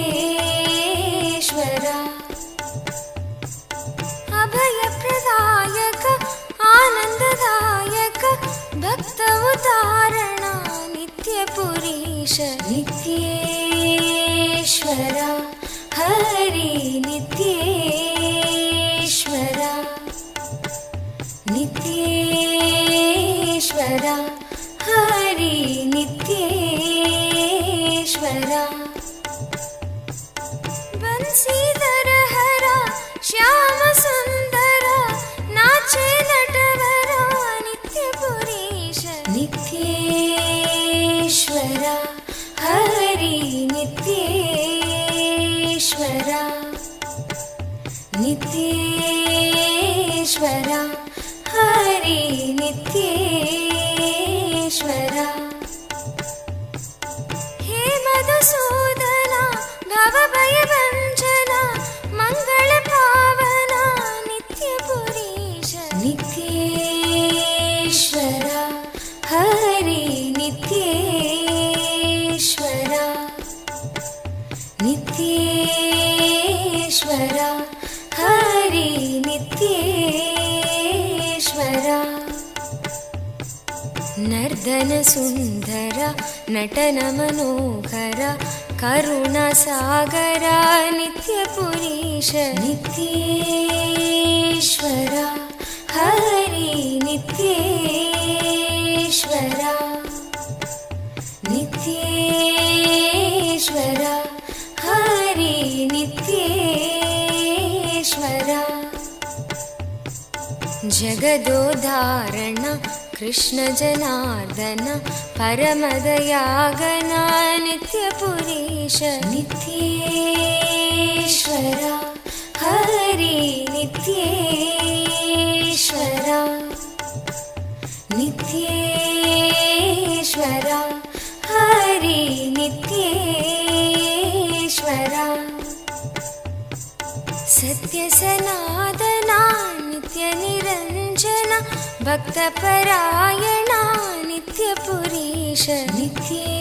ಅಭಯ ಪ್ರದಾಯಕ ಆನಂದದಾಯಕ ಭಕ್ತ ಉದಾಹರಣ ನಿತ್ಯ ಪುರೀಶ, ನಿತ್ಯೇಶ್ವರ ಹರಿ ನಿತ್ಯೇಶ್ವರ, ನಿತ್ಯೇಶ್ವರ ಹರಿ ನಿತ್ಯೇಶ್ವರ. ಬನ್ಸಿಧರ ಹರ ಶ್ಯಾಮ ಸುಂದರ ನಾಚೆ ನಟವರ ನಿತ್ಯ ಪುರೀಶ, ನಿತ್ಯೇಶ್ವರ ಹರಿ ನಿತ್ಯೇಶ್ವರ, ನಿತ್ಯೇಶ್ವರ ಹರಿ ನಿತ್ಯೇಶ್ವರ. ಹೇ ಮಧುಸೂದನ ಭವಭಯ ಭಂಜನ ಮಂಗಳ ಪಾವನ ನಿತ್ಯ ಪುರೀಶ, ನಿತ್ಯೇಶ್ವರ ಹರಿ ನಿತ್ಯೇಶ್ವರ, ನಿತ್ಯೇಶ್ವರ हरि नित्येश्वरा नर्दन सुंदर नटन मनोहर करुणासागर नित्यपुरीश नित्येश्वरा हरि नित्येश्वरा नित्येश्वरा हरि नित्येश्वरा जगदोधारण कृष्ण जनार्दन परमदयागन नित्यपुरीश नित्येश्वरा हरि नित्येश्वरा नित्येश्वरा हरि नित्येश्वरा सत्य सनातना नित्य निरंजन भक्तपरायणा नित्यपुरीश नित्येश्वरा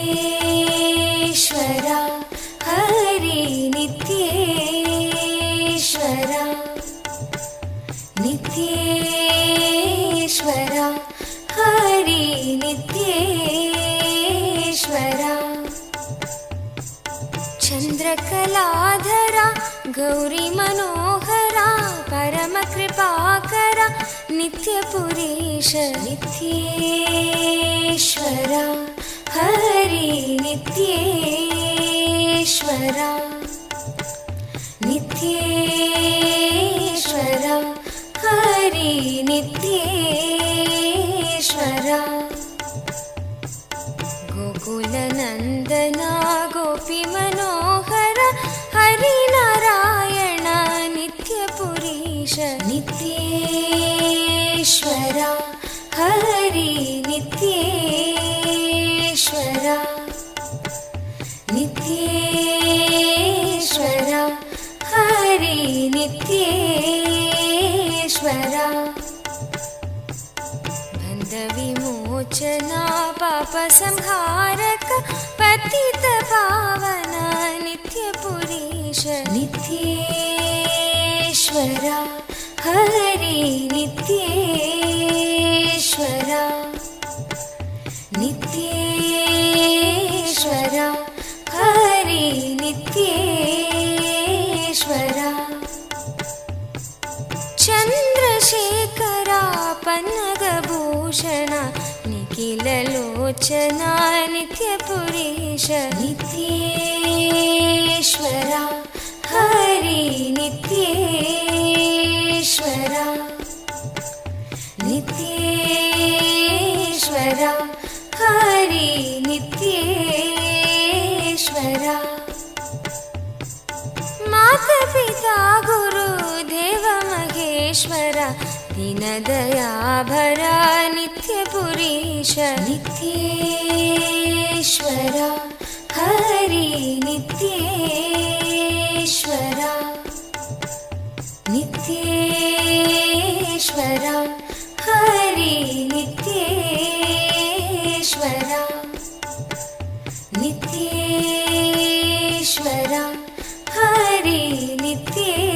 हरि नित्येश्वरा नित्येश्वरा हरि नित्येश्वरा चंद्रकलाधरा गौरी मनोहरा परम कृपाकरा नित्यपुरीश नित्येश्वरा हरि नित्येश्वरा नित्येश्वरा हरि नित्येश्वरा गोकुलनन्दना गोपी मनोहर हरिनारायण नित्यपुरीश नित्येश्वरा हरि नित्येश्वरा नित्येश्वरा हरि नित्येश्वरा बन्धविमोचना पापसंहारक पतित पावन नित्यपुरीश नित्येश्वरा हरि नित्येश्वरा नित्येश्वरा हरि नित्येश्वरा चंद्रशेखरा पन्नगभूषण निखिललोचना नित्यपुरीश नित्येश्वरा हरि नित्येश्वरा नित्येश्वरा हरि नित्येश्वरा माता पिता गुरु देव महेश्वर दीनदयाभरा नित्यपुरीश नित्येश्वरा हरि नित्येश्वरा नित्येश्वरा हरि नित्येश्वरा नित्येश्वरा हरि नित्येश्वरा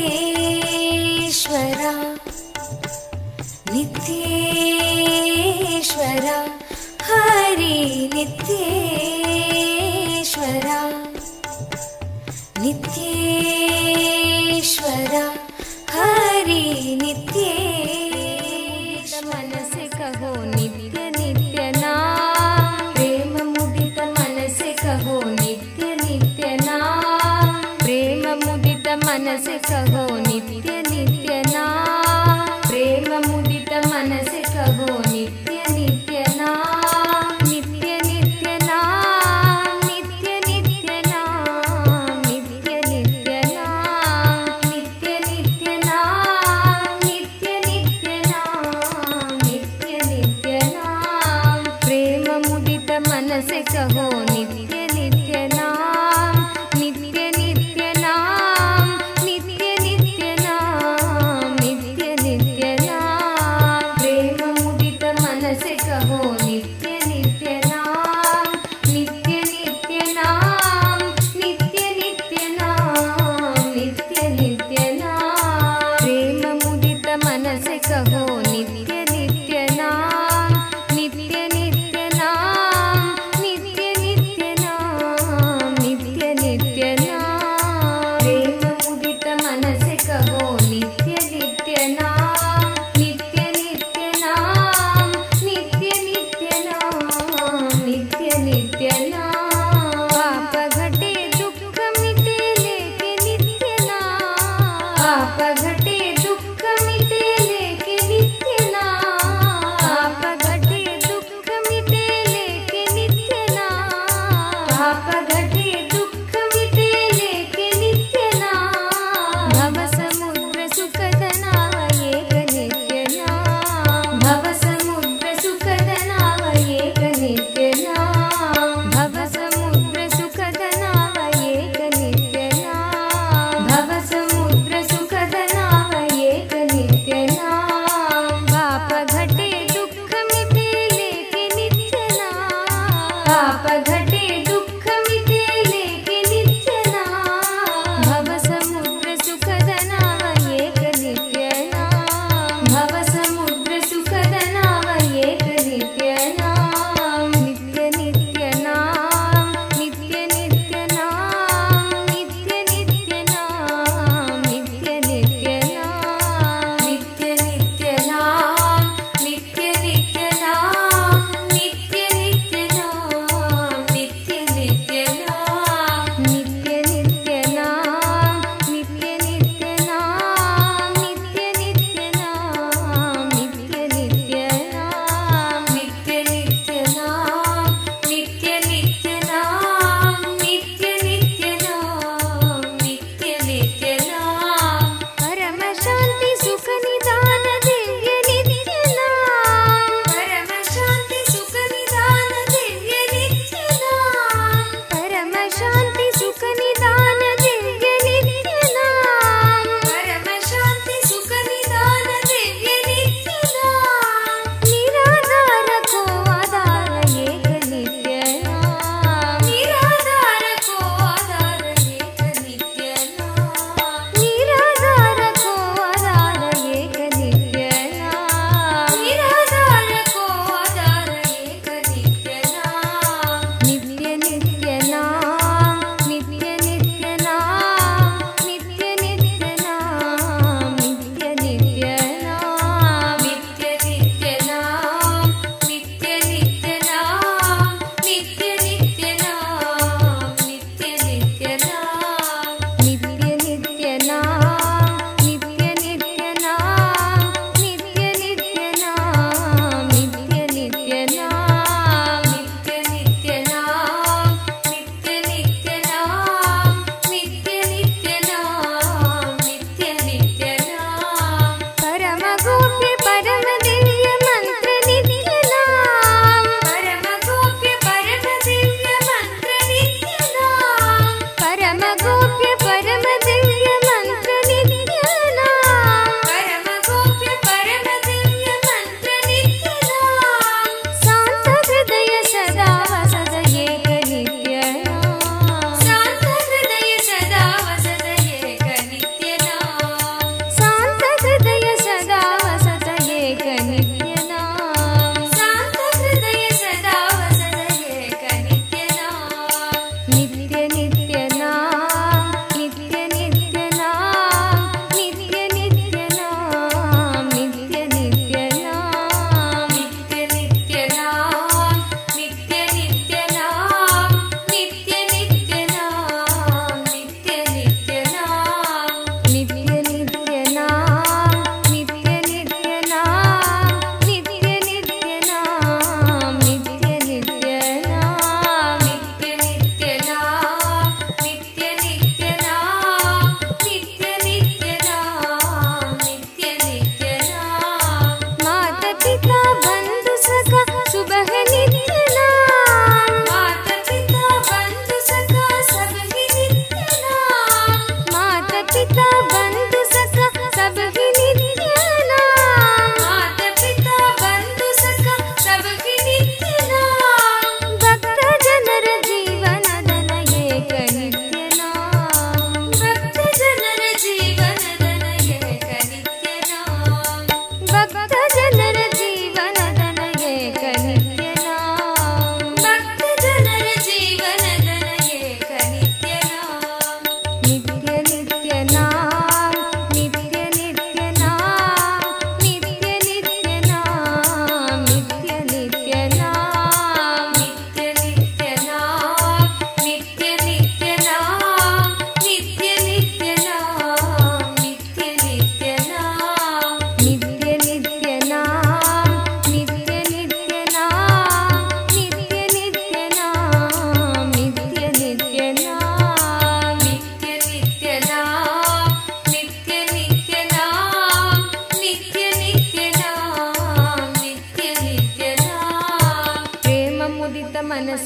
नित्येश्वरा हरि नित्येश्वरा नित्येश्वरा हरि नित्येश्वरा मनसे कहो नित्य नित्य नाम प्रेम मुदित मनसे कहो नित्य नित्य नाम प्रेम मुदित मनसे कहो नित्य नित्य नाम प्रेम मुदित मनसे कहो नित्य नित्य नाम नित्य नित्य नाम नित्य नित्य नाम नित्य नित्य नाम नित्य नित्य नाम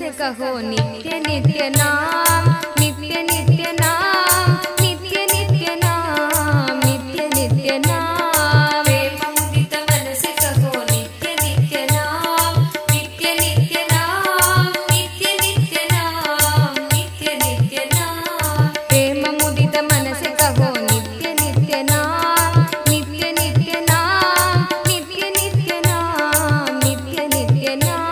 से कहो नित्य नित्य नाम, नित्य नित्य नाम, नित्य नित्य नाम, नित्य नित्य नाम। प्रेम मुदित मन से कहो नित्य नित्य नाम, नित्य नित्य नाम, नित्य नित्य नाम, नित्य नित्य नाम। प्रेम मुदित मन से कहो नित्य नित्य नाम, नित्य नित्य नाम, नित्य नित्य नाम, नित्य नित्य नाम।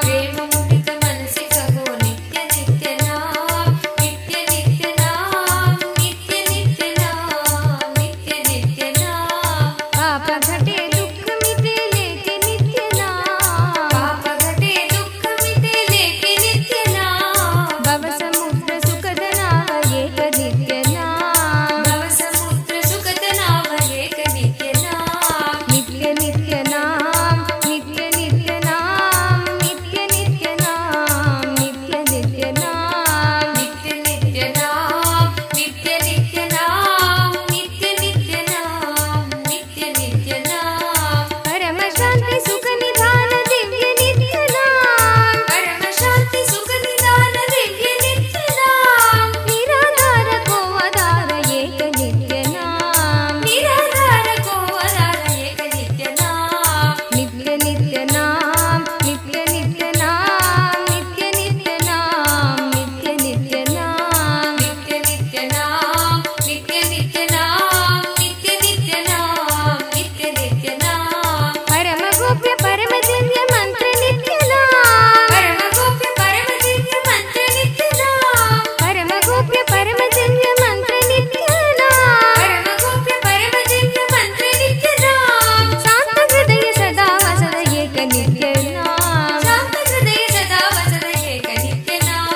प्रेम मुदित मन से कहो नित्य नित्य नाम, नित्य नित्य नाम, नित्य नित्य नाम, नित्य नित्य नाम। पाप घटे दुख मिटे लेके नित्य नाम, पाप घटे दुख मिटे लेके नित्य नाम। भव समुद्र सुखद नाव एक नित्य नाम, भव समुद्र सुखद नाव एक नित्य नाम। नित्य नित्य नाम, नित्य नित्य नाम, नित्य नित्य नाम, नित्य नित्य नाम, नित्य नित्य नाम, नित्य नित्य नाम, नित्य नित्य नाम, नित्य नित्य नाम। परम शांति सुख निधान दिव्य नित्य नाम, परम शांति सुख निधान दिव्य नित्य नाम। निराधार को आधार एक नित्य नाम, निराधार को आधार एक नित्य नाम। नित्य नित्य नाम, नित्य नित्य नाम, नित्य नित्य नाम, नित्य नित्य नाम, नित्य नित्य नाम, नित्य नित्य नाम, नित्य नित्य नाम, नित्य नित्य नाम। परम गोप्य परम दिव्य मंत्र नित्य नाम, परम गोप्य परम दिव्य मंत्र नित्य नाम। परम गोप्य परम दिव्य मंत्र नित्य नाम, परम गोप्य परम दिव्य मंत्र नित्य नाम। शांत हृदय सदा वसद एक नित्य नाम, शांत हृदय सदा वसद एक नित्य नाम।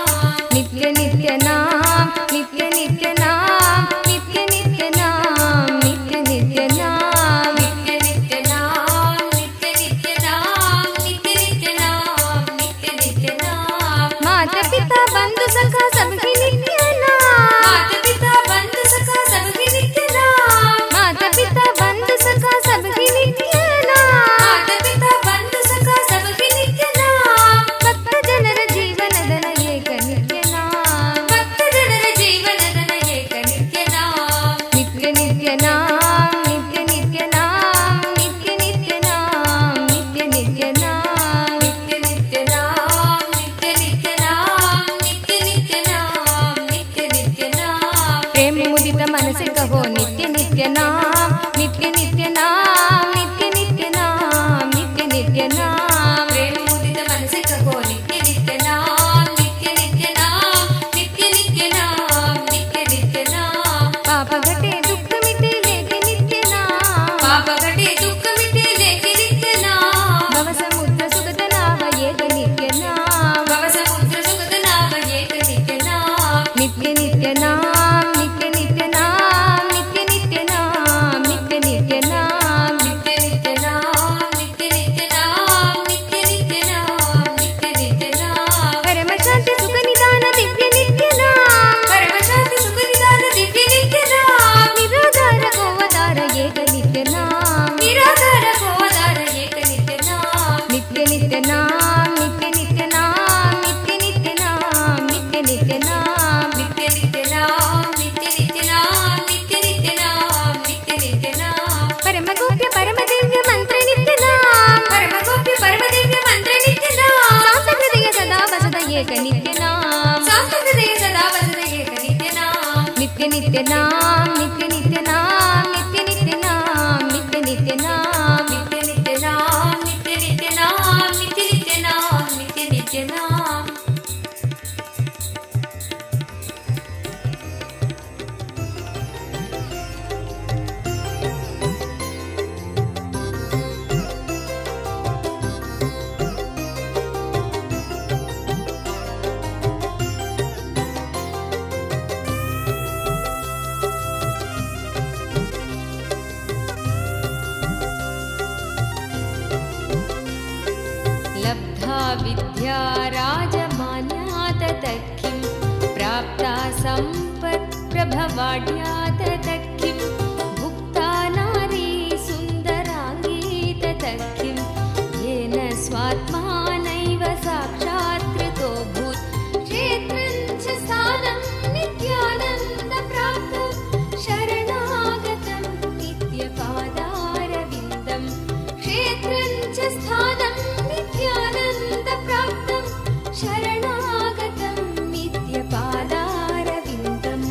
नित्य नित्य नाम, नित्य नित्य नाम, नित्य नित्य नाम, नित्य नित्य नाम, नित्य नित्य नाम, नित्य नित्य नाम, नित्य नित्य नाम, नित्य नित्य नाम। माता पिता बंधु सखा सबकी नित्य नाम, माता पिता बंधु सखा सबकी नित्य नाम। माता पिता बंधु सखा सबकी नित्य नाम, माता पिता बंधु सखा सबकी नित्य नाम। भक्त जनर जीवन धन एक नित्य नाम, भक्त जनर जीवन धन एक नित्य नाम। नित्य नित्य नाम, नित्य नित्य नाम, नित्य नित्य नाम, नित्य नित्य नाम, नित्य नित्य नाम, नित्य नित्य नाम, नित्य नित्य नाम, नित्य नित्य नाम। प्रेम मुदित मन से कहो नित्य नित्य नाम, नित्य नित्य नाम, नित्य नित्य नाम, नित्य नित्य नाम। प्रेम मुदित मन से कहो नित्य नित्य नाम, नित्य नित्य नाम, नित्य नित्य नाम, नित्य नित्य नाम। पाप घटे दुख मिटे लेके नित्य नाम, पाप घटे दुख मिटे लेके नित्य नाम। भव समुद्र सुखद नाव एक नित्य नाम, भव समुद्र सुखद नाव एक नित्य नाम। नित्य नित्य नाम, नित्य नित्य नाम, नित्य नित्य नाम, नित्य नित्य नाम, नित्य नित्य नाम, नित्य नित्य नाम, नित्य नित्य नाम, नित्य नित्य नाम। परम शांति सुख निधान दिव्य नित्य नाम, परम शांति सुख निधान दिव्य नित्य नाम। निराधार को आधार एक नित्य नाम, निराधार को आधार एक नित्य नाम। नित्य नित्य नाम, नित्य नित्य नाम, नित्य नित्य नाम, नित्य नित्य नाम, नित्य नित्य नाम, नित्य नित्य नाम, नित्य नित्य नाम, नित्य नित्य नाम। परम गोप्य परम दिव्य मंत्र नित्य नाम, परम गोप्य परम दिव्य मंत्र नित्य नाम। शांत हृदय सदा वसद एक नित्य नाम, शांत हृदय सदा वसद एक नित्य नाम। नित्य नित्य नाम, नित्य नित्य नाम, नित्य नित्य नाम, नित्य नित्य नाम, नित्य नित्य नाम, नित्य नित्य नाम, नित्य नित्य नाम, नित्य नित्य नाम। विद्या राजमान्या ततः प्राप्ता सम्पत् प्रभवाढ्या ततः भुक्ता नारी सुन्दराङ्गी ततः येन स्वात्मानैव साक्षात्कृतो नित्यपादारविन्दम् क्षेत्रं च स्थानं नित्यानन्दप्राप्तं शरणागतं नित्यपादारविन्दम्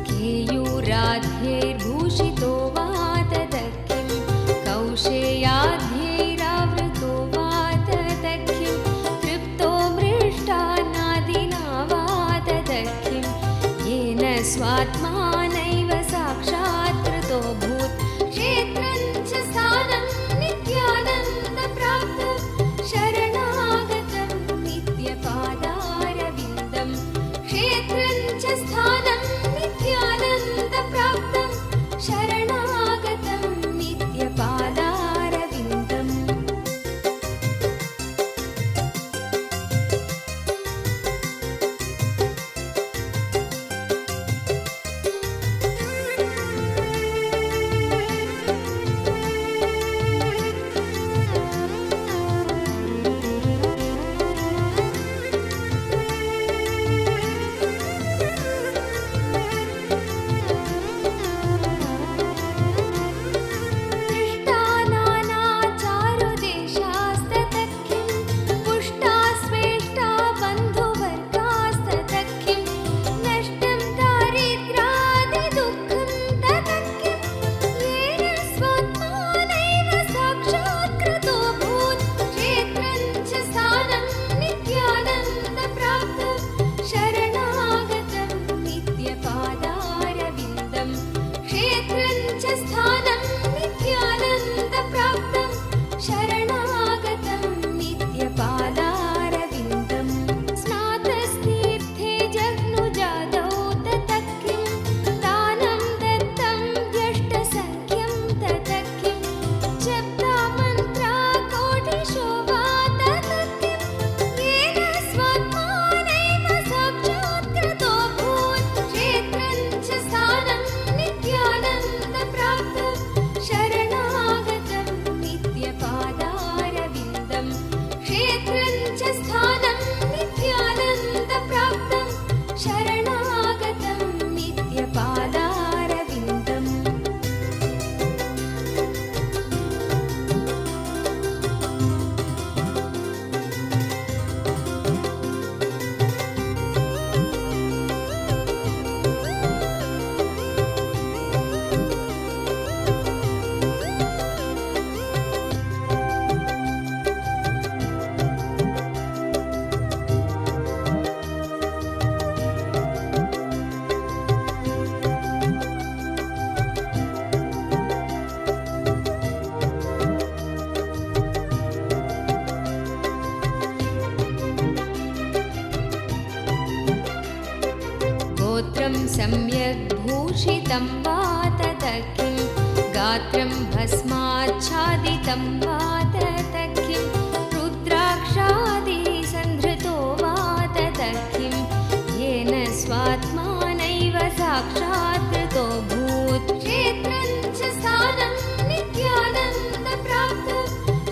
केयूराध्यैर्भूषितो वा तदख्यं कौशेयाध्यैरावृतो वा तदख्यं तृप्तो मृष्टान्नादिना वा तदख्यं येन स्वात्मानैव साक्षात् कृतोऽभूत् क्षेत्रं च स्थानं नित्यानन्दप्राप्तं शरणागतं नित्यपादारविन्दम् क्षेत्रं च स्थानं नित्यानन्दप्राप्तं शरणागतं नित्यपादारविन्दम् गोत्रं सम्यक् भूषितं वा तदख्यं गात्रं भस्माच्छादितं वा तदख्यं रुद्राक्षादिसन्धृतो वा तदख्यं येन स्वात्मानैव साक्षात् कृतोऽभूत् क्षेत्रं च स्थानं नित्यानन्दप्राप्तं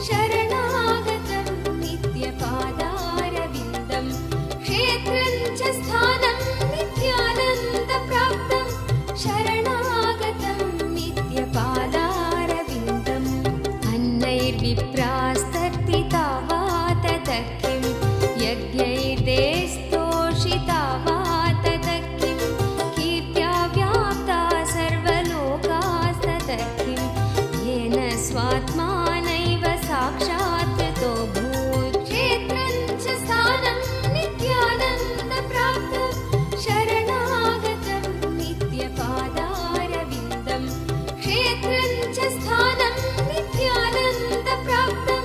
शरणागतं नित्यपादारविन्दम् क्षेत्रं च स्थानं नित्यानन्दप्राप्तं शरणागतं नित्यपादारविन्दम् अन्नैर्विप्रास्तर्पिता वा तदख्यं यज्ञैर्देस्तोषिता वा तदख्यं कीर्त्या व्याप्ता सर्वलोकास्तदख्यं येन स्वात्मानैव साक्षात् कृतोऽभूत् क्षेत्रं च स्थानं नित्यानन्दप्राप्तं शरणागतं नित्यपादारविन्दम् क्षेत्रं च स्थानं नित्यानन्दप्राप्तं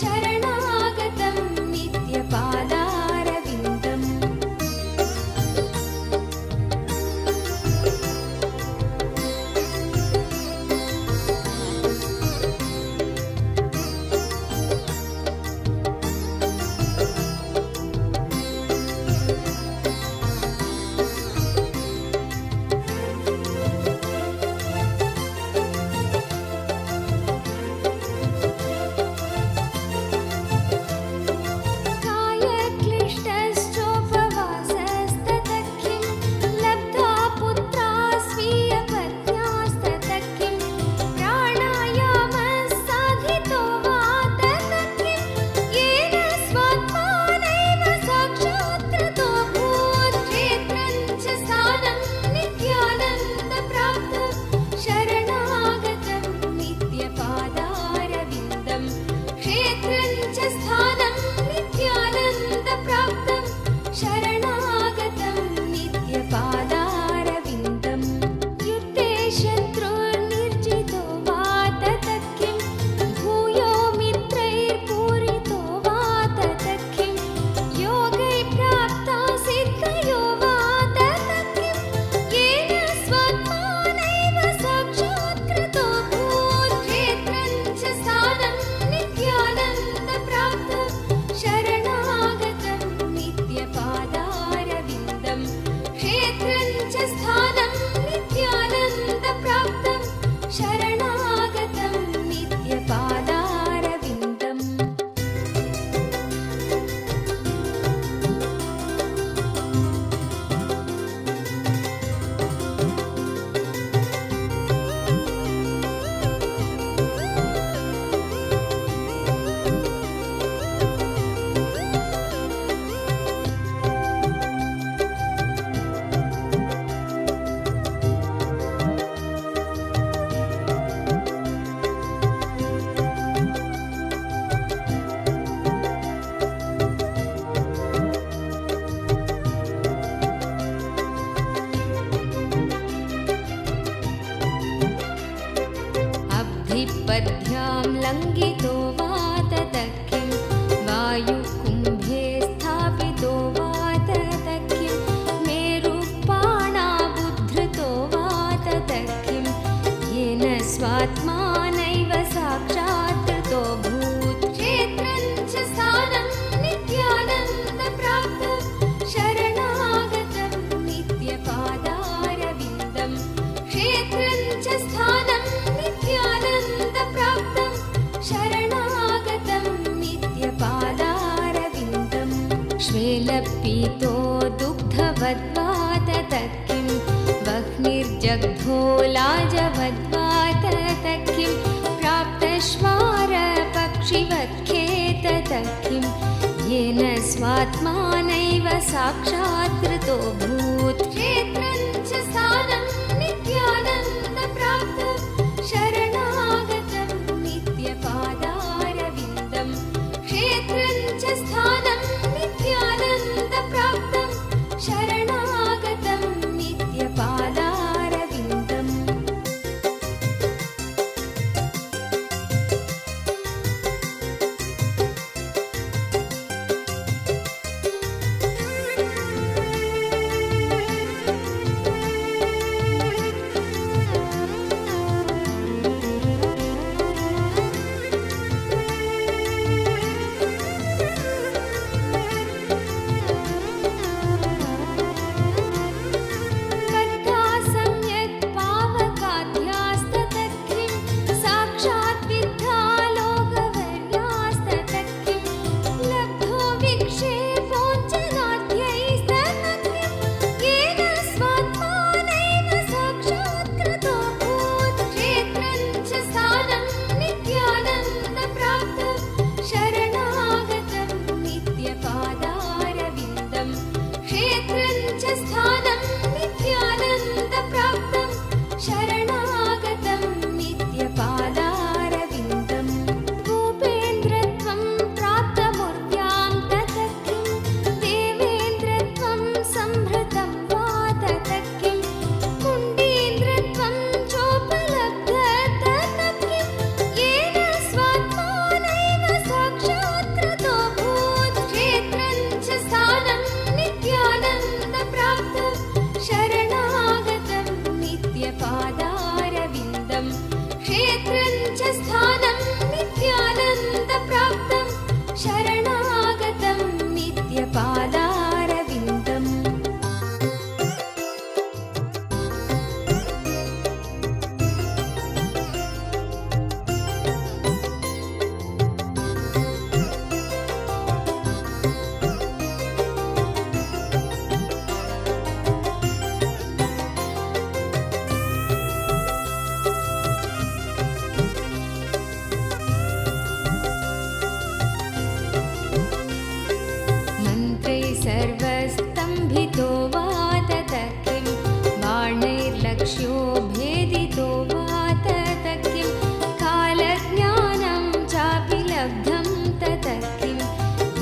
शरणागतं नित्यपादारविन्दम् पद्भ्यां लङ्घितो वा ततः किं वायुकुम्भे स्थापितो वा ततः किं मेरुपाणाबुद्धृतो वा ततः किं येन स्वात्मानैव साक्षात् कृतो भूत् क्षेत्रं च स्थानं नित्यानन्दप्राप्तं शरणागतं नित्यपादारविन्दं क्षेत्रं च स्थानं नित्यानन्दप्राप्तं शरणागतं नित्यपादारविन्दं श्वेलपीतो दुग्धवद्वा ततः किं वह्निर्जग्धो लाजवद्वा ततः किं प्राप्तश्वारपक्षिवत्खे ततः किं येन स्वात्मानैव साक्षात् कृतो भूत् क्षेत्रं च स्थानं नित्यानन्दप्राप्तं शरणागतं नित्यपादारविन्दं क्षेत्रं च स्थानं नित्यानन्दप्राप्तं शरणागतं नित्यपादारविन्दम् बद्धा सम्यक् पावकाध्यास्ततः किं साक्षात् विद्धा लोकवर्यास्ततः किं लब्धो विक्षेपोञ्चनाद्यैस्ततः किं येन स्वात्मानैव साक्षात् कृतो भूत् क्षेत्रं च स्थानं नित्यानन्दप्राप्तं शरणागतं नित्यपादारविन्दं क्षेत्रं च स्थानं नित्यानन्दप्राप्तं शरणागतं नित्यपादारविन्दम् गोपेन्द्रत्वं प्राप्तमूर्त्यां ततः किं देवेन्द्रत्वं संभृतं वा ततः किं कुण्डीन्द्रत्वं चोपलब्ध ततः किं येन स्वात्मानैव साक्षात् कृतो भूत् क्षेत्रं च स्थानं नित्यानन्दप्राप्तं शरणागतं नित्यपादारविन्दं क्षेत्रं च स्थानं नित्यानन्दप्राप्तं शरणागतं नित्यपादारविन्दम् मन्त्रै सर्वस्तम्भितो वा ततः किं बाणैर्लक्ष्यो भेदितो वा ततः किं कालज्ञानं चापि लब्धं ततः किं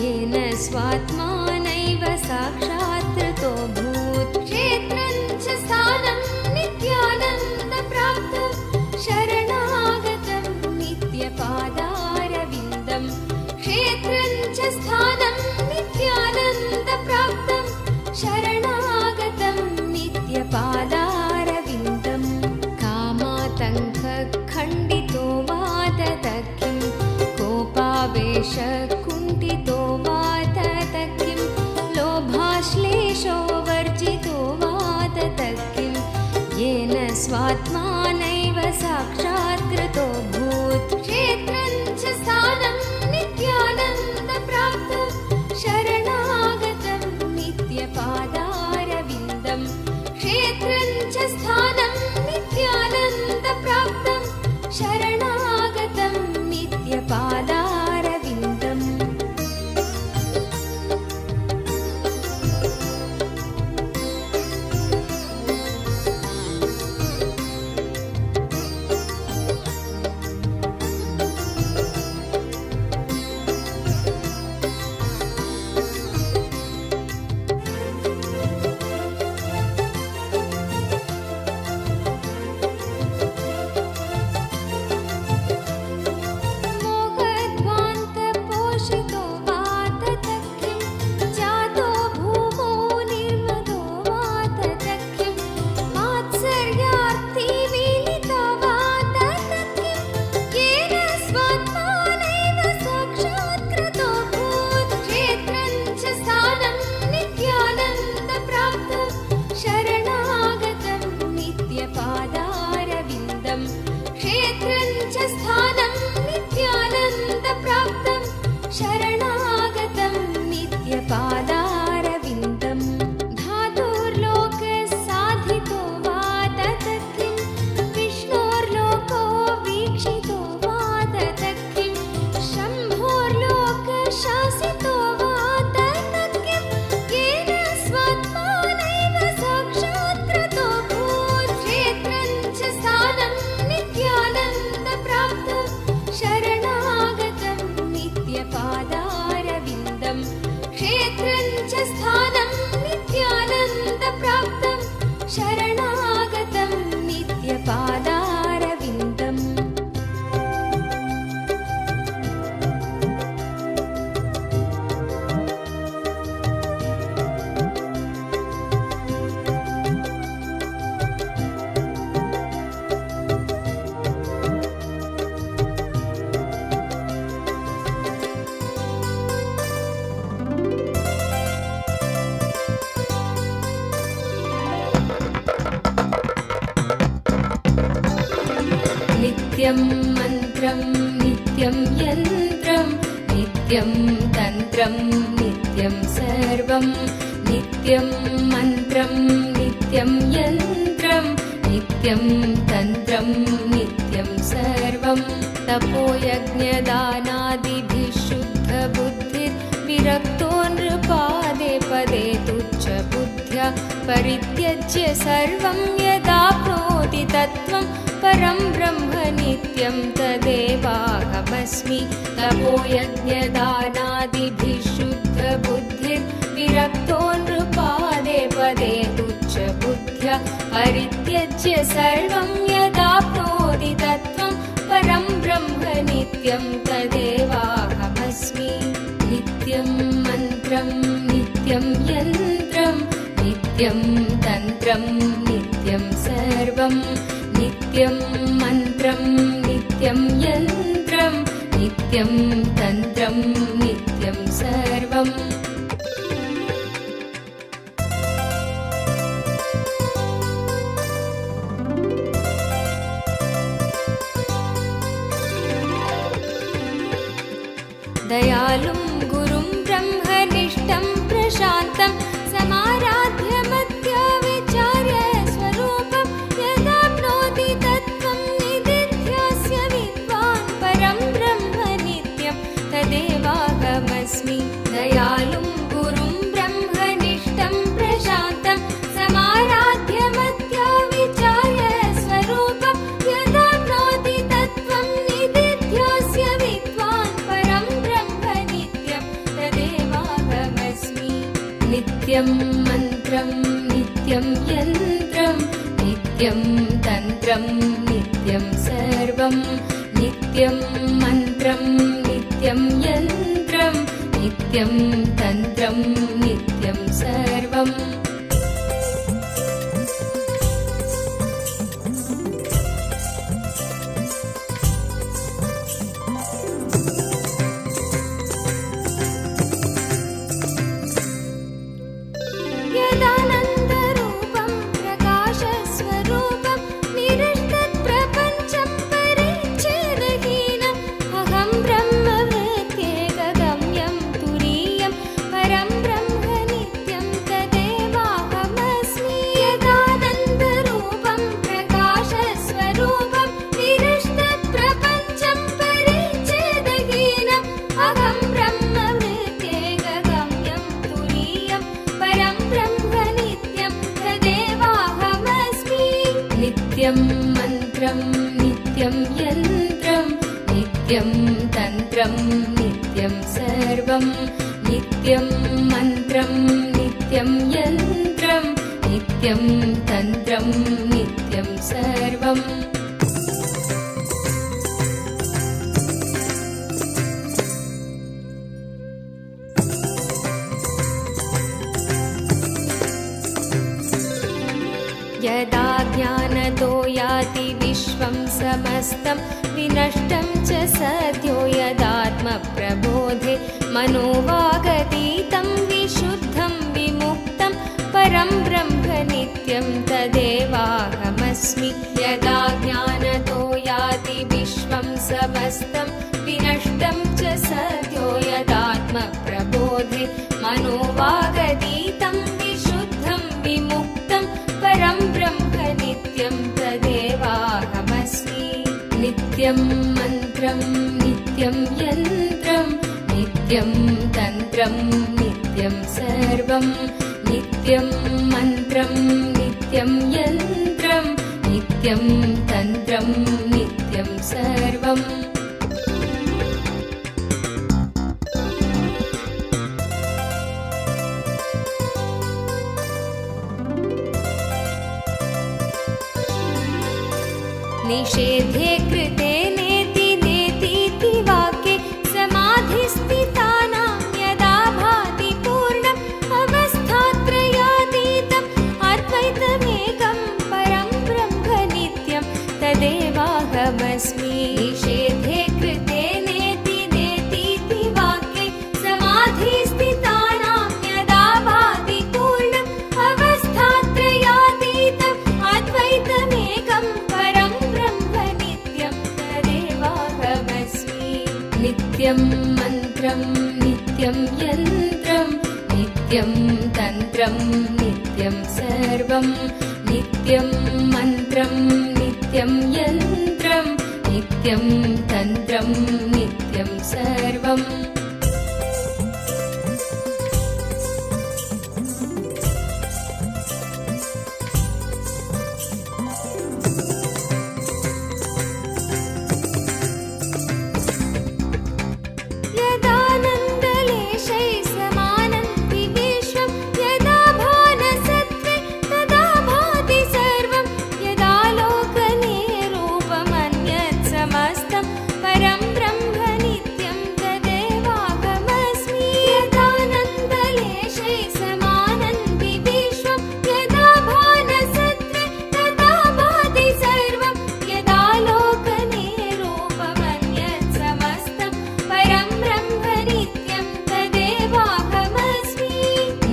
येन स्वात्मानैव साक्षात् कृतो भूत् क्षेत्रं च स्थानं नित्यानन्दप्राप्तं शरणागतं नित्यपादारविन्दं क्षेत्रं च स्थानं नित्यानन्दप्राप्तं शरणागतं नित्यपादारविन्दम् कामातङ्कखण्डितो वा ततः किं कोपावेशकुण्ठितो वा ततः किं लोभाश्लेषो वर्जितो वा ततः किं येन स्वात्मानैव साक्षात् कृतो भूत् क्षेत्रं च स्थानं नित्यानन्दप्राप्तं शरणागतं नित्यपादारविन्दं क्षेत्रं च स्थानं नित्यानन्दप्राप्तं शरणागतं नित्यपादारविन्दम् नित्यं मन्त्रं नित्यं यन्त्रं नित्यं तन्त्रं नित्यं सर्वं नित्यं मन्त्रं नित्यं यन्त्रं नित्यं तन्त्रं नित्यं सर्वं तपोयज्ञदानादिभिः शुद्धबुद्धिर्विरक्तो नृपादे पदे तुच्छबुद्ध्या परित्यज्य सर्वं यदाप्नोति तत्त्वं परं ब्रह्म नित्यं तदेवाहमस्मि तपोयज्ञदानादिभिः शुद्धबुद्धिर्विरक्तो नृपादे पदे तुच्छबुद्ध्या परित्यज्य सर्वं यदाप्नोति तत्त्वं परं ब्रह्म नित्यं तदेवाहमस्मि नित्यं मन्त्रं नित्यं यन्त्रं नित्यं तन्त्रं नित्यं सर्वं नित्यं मन्त्रं नित्यं यन्त्रं नित्यं तन्त्रं नित्यं सर्वम् दयालुं गुरुं ब्रह्मनिष्ठं प्रशान्तं समाराध्य मत्या विचार्य स्वरूपं यदाप्नोति तत्त्वं निदिध्यास्य विद्वान् परं ब्रह्म नित्यं तदेवाहमस्मि दयालुं गुरुं ब्रह्मनिष्ठं प्रशान्तं समाराध्य मत्या विचार्य स्वरूपं यदाप्नोति तत्त्वं निदिध्यास्य विद्वान् नित्यं मन्त्रं नित्यं यन्त्रं नित्यं तन्त्रं नित्यं सर्वं नित्यं मन्त्रं नित्यं यन्त्रं नित्यं तन्त्रं नित्यं सर्वम् नित्यं मन्त्रं नित्यं यन्त्रं नित्यं तन्त्रं नित्यं सर्वं नित्यं मन्त्रं नित्यं यन्त्रं नित्यं तन्त्रं नित्यं सर्वम् यदा ज्ञानतो याति विश्वं समस्तं विनष्टं च सद्यो यदात्मप्रबोधे मनोवागतीतं विशुद्धं विमुक्तं परं ब्रह्म नित्यं तदेवाहमस्मि यदा ज्ञानतो याति विश्वं समस्तं विनष्टं च सद्यो यदात्मप्रबोधे मनोवागतीतं विशुद्धं विमुक्तं परं ब्रह्म नित्यं तदेवाहमस्मि नित्यं मन्त्रं नित्यं यन्त्रं नित्यं तन्त्रं नित्यं सर्वं नित्यं मन्त्रं नित्यं यन्त्रं नित्यं तन्त्रं नित्यं सर्वम् निषेधे कृते नेति नेतीति वाक्ये समाधिस्थितानां यदा भाति पूर्णम् अवस्थात्रयातीतम् अद्वैतमेकं परं ब्रह्म नित्यं तदेवाहमस्मि निषेधे कृते नेति नेतीति वाक्ये समाधिस्थितानां यदा भाति पूर्णम् अवस्थात्रयातीतम् अद्वैतमेकं परं ब्रह्म नित्यं नित्यं मन्त्रं नित्यं यन्त्रं नित्यं तन्त्रं नित्यं सर्वं नित्यं मन्त्रं नित्यं यन्त्रं नित्यं तन्त्रं नित्यं सर्वम्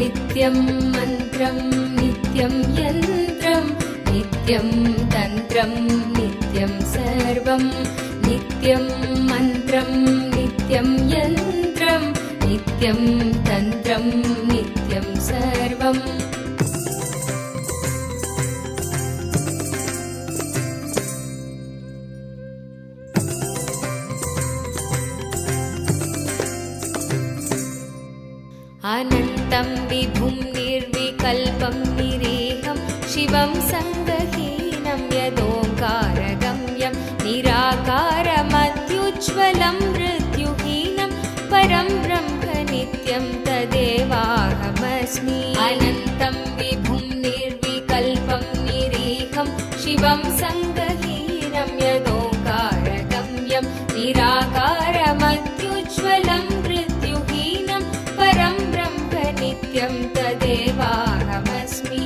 नित्यं मन्त्रं नित्यं यन्त्रं नित्यं तन्त्रं नित्यं सर्वं नित्यं मन्त्रं नित्यं यन्त्रं नित्यं तन्त्रं नित्यं सर्वम् अनन्तं विभुं निर्विकल्पं निरेहं शिवं सङ्गहीनं यदोङ्कारगम्यं निराकारमत्युज्ज्वलं मृत्युहीनं परं ब्रह्म नित्यं तदेवाहमस्मि अनन्तं विभुं निर्विकल्पं निरेहं शिवं सङ्गहीनं यदोङ्कारगम्यं निराकारमत्युज्ज्वलं मृत्युहीनं परं नित्यं तदेवाहमस्मि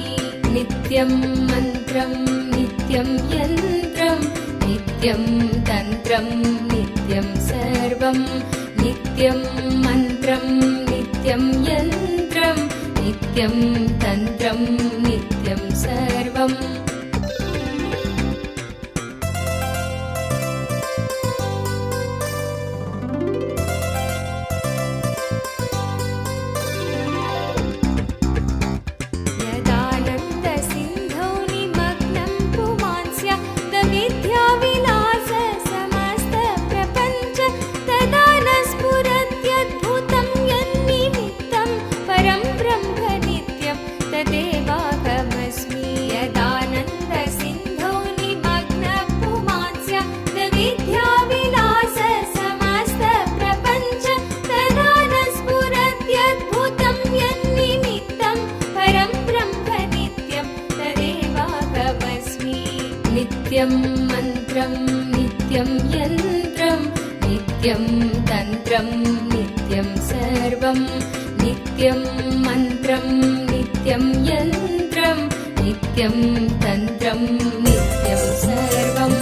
नित्यं मन्त्रं नित्यं यन्त्रं नित्यं तन्त्रं नित्यं सर्वं नित्यं मन्त्रं नित्यं यन्त्रं नित्यं तन्त्रं नित्यं सर्वम् नित्यं मन्त्रं नित्यं यन्त्रं नित्यं तन्त्रं नित्यं सर्वं नित्यं मन्त्रं नित्यं यन्त्रं नित्यं तन्त्रं नित्यं सर्वम्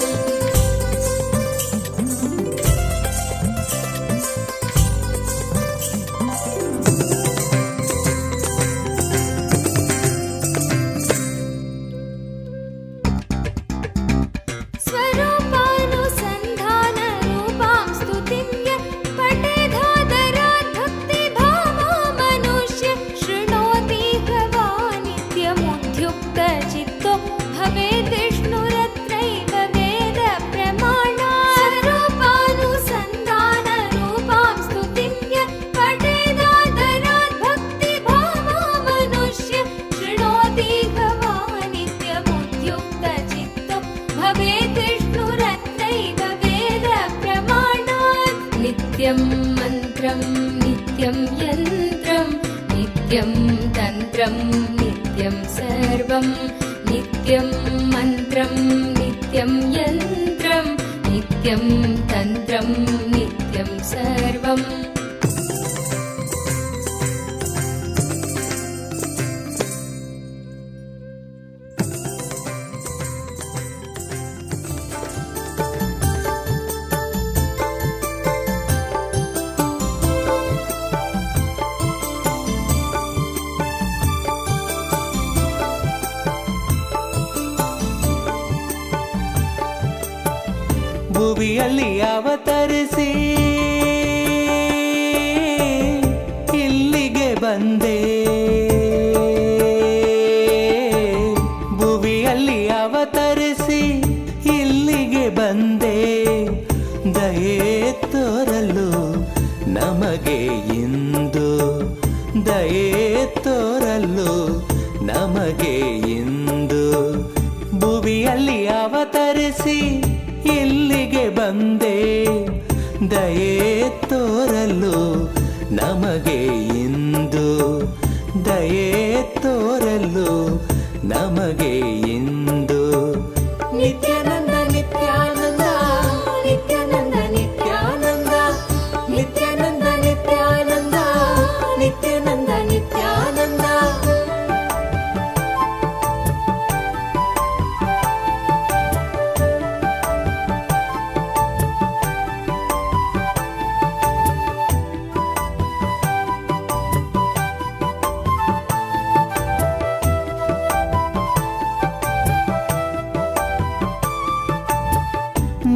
नित्यं मन्त्रं नित्यं यन्त्रं नित्यं तन्त्रं नित्यं सर्वं नित्यं मन्त्रं नित्यं यन्त्रं नित्यं तन्त्रं नित्यं सर्वम् ಭುವಿಯಲ್ಲಿ ಅವತರಿಸಿ ಬಂದೆ ದಯೆ ತೋರಲು ನಮಗೆ ಇಂದು ದಯೆ ತೋರಲು ನಮಗೆ ಇಂದು ನಿತ್ಯಾನಂದ ನಿತ್ಯಾನಂದ ನಿತ್ಯಾನಂದ ನಿತ್ಯಾನಂದ ನಿತ್ಯಾನಂದ ನಿತ್ಯಾನಂದ ನಿತ್ಯಾನಂದ ನಿತ್ಯಾನಂದ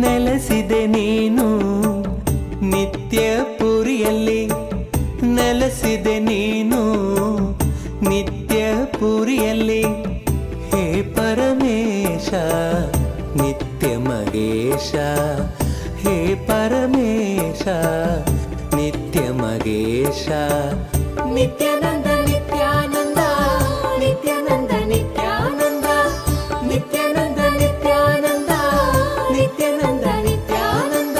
ನೆಲೆಸಿದೆ ನೀನು ನಿತ್ಯ ಪುರಿಯಲ್ಲಿ ನೆಲೆಸಿದೆ ನೀನು ನಿತ್ಯ ಪುರಿಯಲ್ಲಿ ಹೇ ಪರಮೇಶ ನಿತ್ಯ ಮಗೇಶ ಹೇ ಪರಮೇಶ ನಿತ್ಯ ಮಗೇಶ ನಿತ್ಯಾನಂದ ನಿತ್ಯಾನಂದ ನಿತ್ಯಾನಂದ ನಿತ್ಯಾನಂದ ನಿತ್ಯಾನಂದ ನಿತ್ಯಾನಂದ ನಿತ್ಯಾನಂದ ನಿತ್ಯಾನಂದ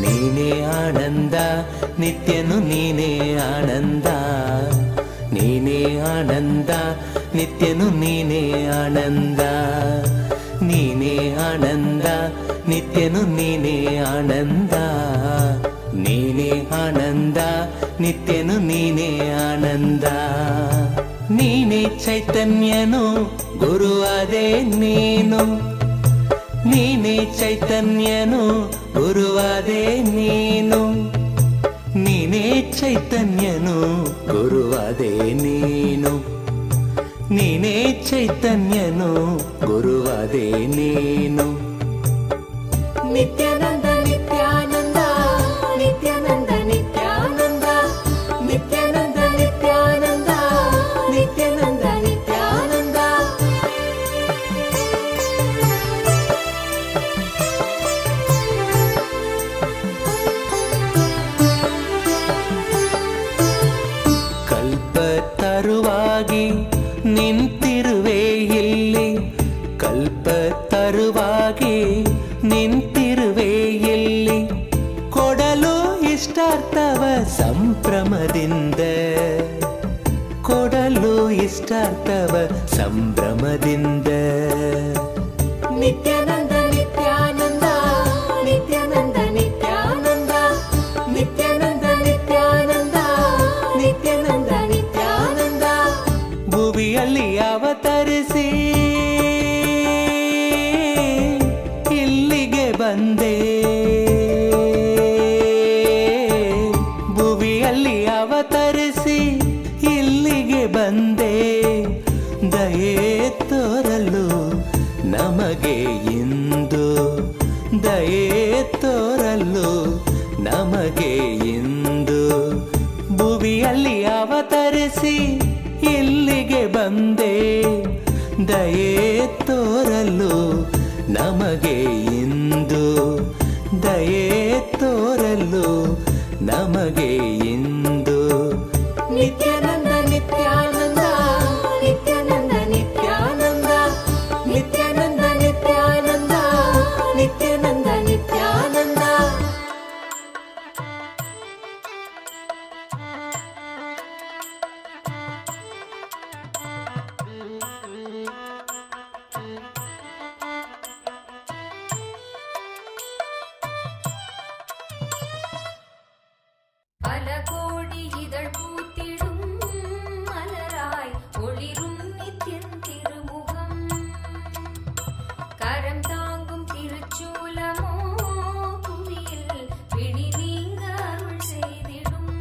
ನೀನೇ ಆನಂದ ನಿತ್ಯನು ನೀನೇ ಆನಂದ ನೀನೇ ಆನಂದ ನಿತ್ಯನು ನೀನೇ ಆನಂದ ನೀನೇ ಆನಂದ ನಿತ್ಯನು ನೀನೇ ಆನಂದ ನೀನೇ ಆನಂದ ನಿತ್ಯನು ನೀನೇ ಆನಂದ ನೀನೇ ಚೈತನ್ಯನು ಗುರುವಾದೆ ನೀನು ನೀನೇ ಚೈತನ್ಯನು ಗುರುವಾದೆ ನೀನು ನೀನೇ ಚೈತನ್ಯನು ಗುರುವಾದೆ ನೀನು ನೀನೇ ಚೈತನ್ಯನು ಗುರುವಾದೆ ನೀನು ನಿತ್ಯಾನಂದ ನಿತ್ಯಾನಂದ ನಿತ್ಯಾನಂದ ನಿತ್ಯಾನಂದ ನಿತ್ಯಾನಂದ ನಿತ್ಯಾನಂದ ನಿತ್ಯಾನಂದ ನಿತ್ಯಾನಂದ ಕಲ್ಪತರುವಾಗಿ ನಿಂತಿರುವೆ ಇಲ್ಲಿ ಕಲ್ಪತರುವಾಗಿ ನಿಂತಿರುವೆ ಇಲ್ಲಿ ಕೊಡಲು ಇಷ್ಟಾರ್ಥವ ಸಂಭ್ರಮದಿಂದ ಕೊಡಲು ಇಷ್ಟಾರ್ಥವ ಸಂಭ್ರಮದಿಂದ ನಿತ್ಯಾನಂದ ನಿತ್ಯಾನಂದ ನಿತ್ಯಾನಂದ ನಿತ್ಯಾನಂದ ನಿತ್ಯಾನಂದ ನಿತ್ಯಾನಂದ ನಿತ್ಯಾನಂದ ನಿತ್ಯಾನಂದ ಭುವಿಯಲ್ಲಿ ಅವತರಿಸಿ ಇಲ್ಲಿಗೆ ಬಂದೆ ಭುವಿಯಲ್ಲಿ ಅವತರಿಸಿ ಇಲ್ಲಿಗೆ ಬಂದೆ ದಯೆ ತೋರಲು ನಮಗೆ ಇಂದು ದಯೆ ತೋರಲು ನಮಗೆ ಇಂದು ಭುವಿಯಲ್ಲಿ ಅವತರಿಸಿ ಇಲ್ಲಿಗೆ ಬಂದೆ ದಯೆ ತೋರಲು ನಮಗೆ ಇಂದು ದಯೆ ತೋರಲು ನಮಗೆ ಇಂದು ನಿತ್ಯಾನಂದ ನಿತ್ಯಾನಂದ ನಿತ್ಯಾನಂದ ನಿತ್ಯಾನಂದ ನಿತ್ಯಾನಂದ ನಿತ್ಯಾನಂದ ನಿತ್ಯಾನಂದ ನಿತ್ಯಾನಂದ பல கோடி இதழ் பூத்திடும் மலராய் ஒளிரும் நித்தியன் திருமுகம் கரம் தாங்கும் திருச்சூலமோ புவியில் பிடி நீங்க அருள் செய்திடும்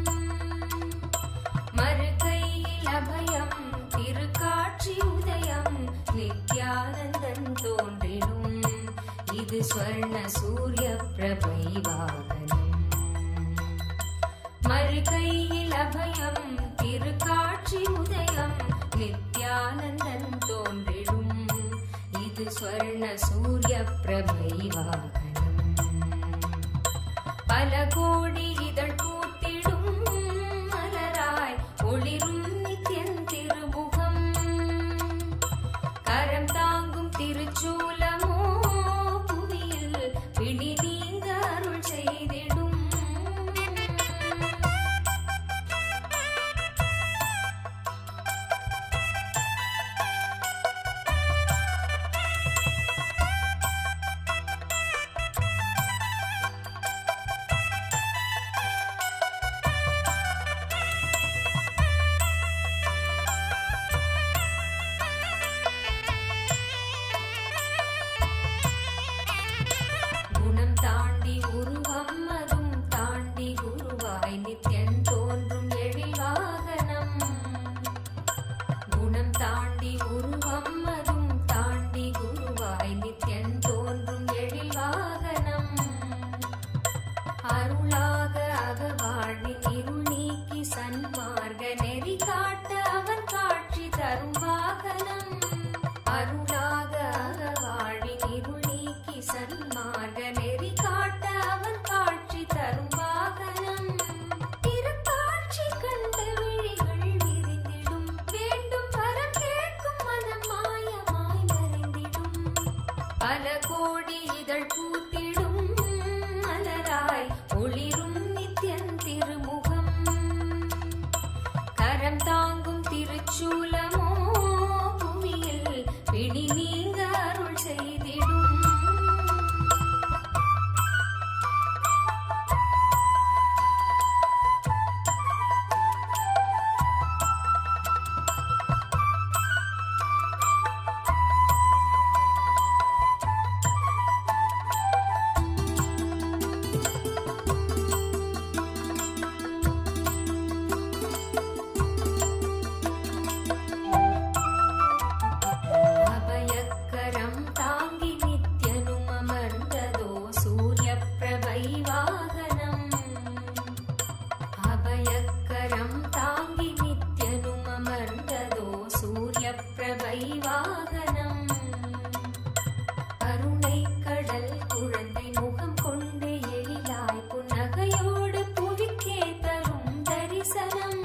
மறுகையில் அபயம் திருக்காட்சி உதயம் நித்யானந்தன் தோன்றிடும் இது ஸ்வர்ண சூரிய பிரபை வாகனம் மறுகையில் அபயம் திருக்காட்சி உதயம் நித்ய நித்யானந்தன் தோன்றிடும் இது ஸ்வர்ண சூரிய பிரபை வாகனம். பல கோடி இதழ் பூத்திடும் மலராய் ஒளிரும் நித்யன் திருமுகம். கரம் தாங்கும் திருச்சூலமோ புவியில் பிணி நீங்க அருள் செய்திடும். குணம் தாண்டி உருவம் அதும் தாண்டி குருவாய் நித்யன் தோன்றும் எழில் வாகனம். குணம் தாண்டி உருவம் அதும் தாண்டி குருவாய் நித்யன் தோன்றும் எழில் வாகனம். அருளாக அகவாழ்வின் இருள் நீக்கி சன்மார்க்க நெறி காட்ட அவன் காட்சி தரும் வாகனம். அருளாக அகவாழ்வின் இருள் நீக்கி சன்மார்க்க நெறி காட்ட அவன் காட்சி தரும் வாகனம். திருக்காட்சி கண்ட விழிகள் விரிந்திடும் வேண்டும் வரம் கேட்கும் மனம் மாயமாய் மறைந்திடும். பல கோடி இதழ் பூத்திடும் மலராய் ஒளிரும் நித்யன் திருமுகம். கரம் தாங்கும் திருச்சூலமோ புவியில் பிணி நீங்க அருள் செய்திடும். அபயக்கரம் தாங்கி நித்யனும் அமர்ந்ததோ சூரிய பிரபை வாகனம். அபயக்கரம் தாங்கி நித்யனும் அமர்ந்ததோ சூரிய பிரபை வாகனம். கருணை கடல் குழந்தை முகம் கொண்டு எழிலாய் புன்னகையோடு புவிக்கே தரும் தரிசனம்.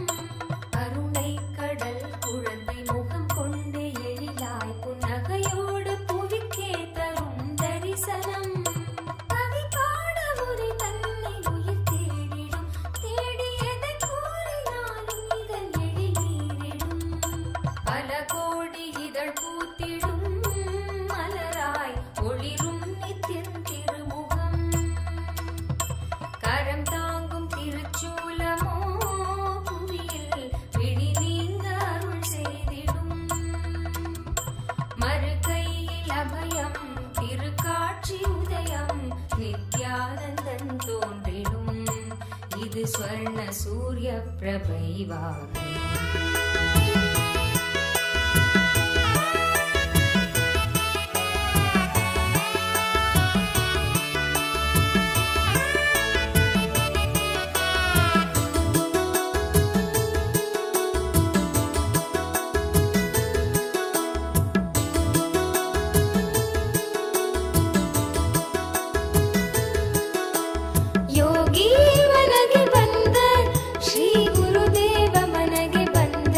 கருணை கடல் குழந்தை முகம் கொண்டு எழிலாய் புன்னகையோடு புவிக்கே தரும் தரிசனம். கவி பாட உரை தன்னை உயிர் தேடிடும் தேடியதை கூறினாலும் இதன் எழில் மீறிடும். பல கோடி இதழ் பூத்திடும் மலராய் ஒளிரும் நித்யன் திருமுகம். கரம் தாங்கும் திருச்சூலமோ புவியில் பிணி நீங்க அருள் செய்திடும். மறுகையில் அபயம் திருக்காட்சி உதயம் நித்யானந்தன் தோன்றிடும் இது ஸ்வர்ண சூரிய பிரபை வாகனம். ಯೋಗಿ ಮನಗೆ ಬಂದ ಶ್ರೀ ಗುರುದೇವ ಮನಗೆ ಬಂದ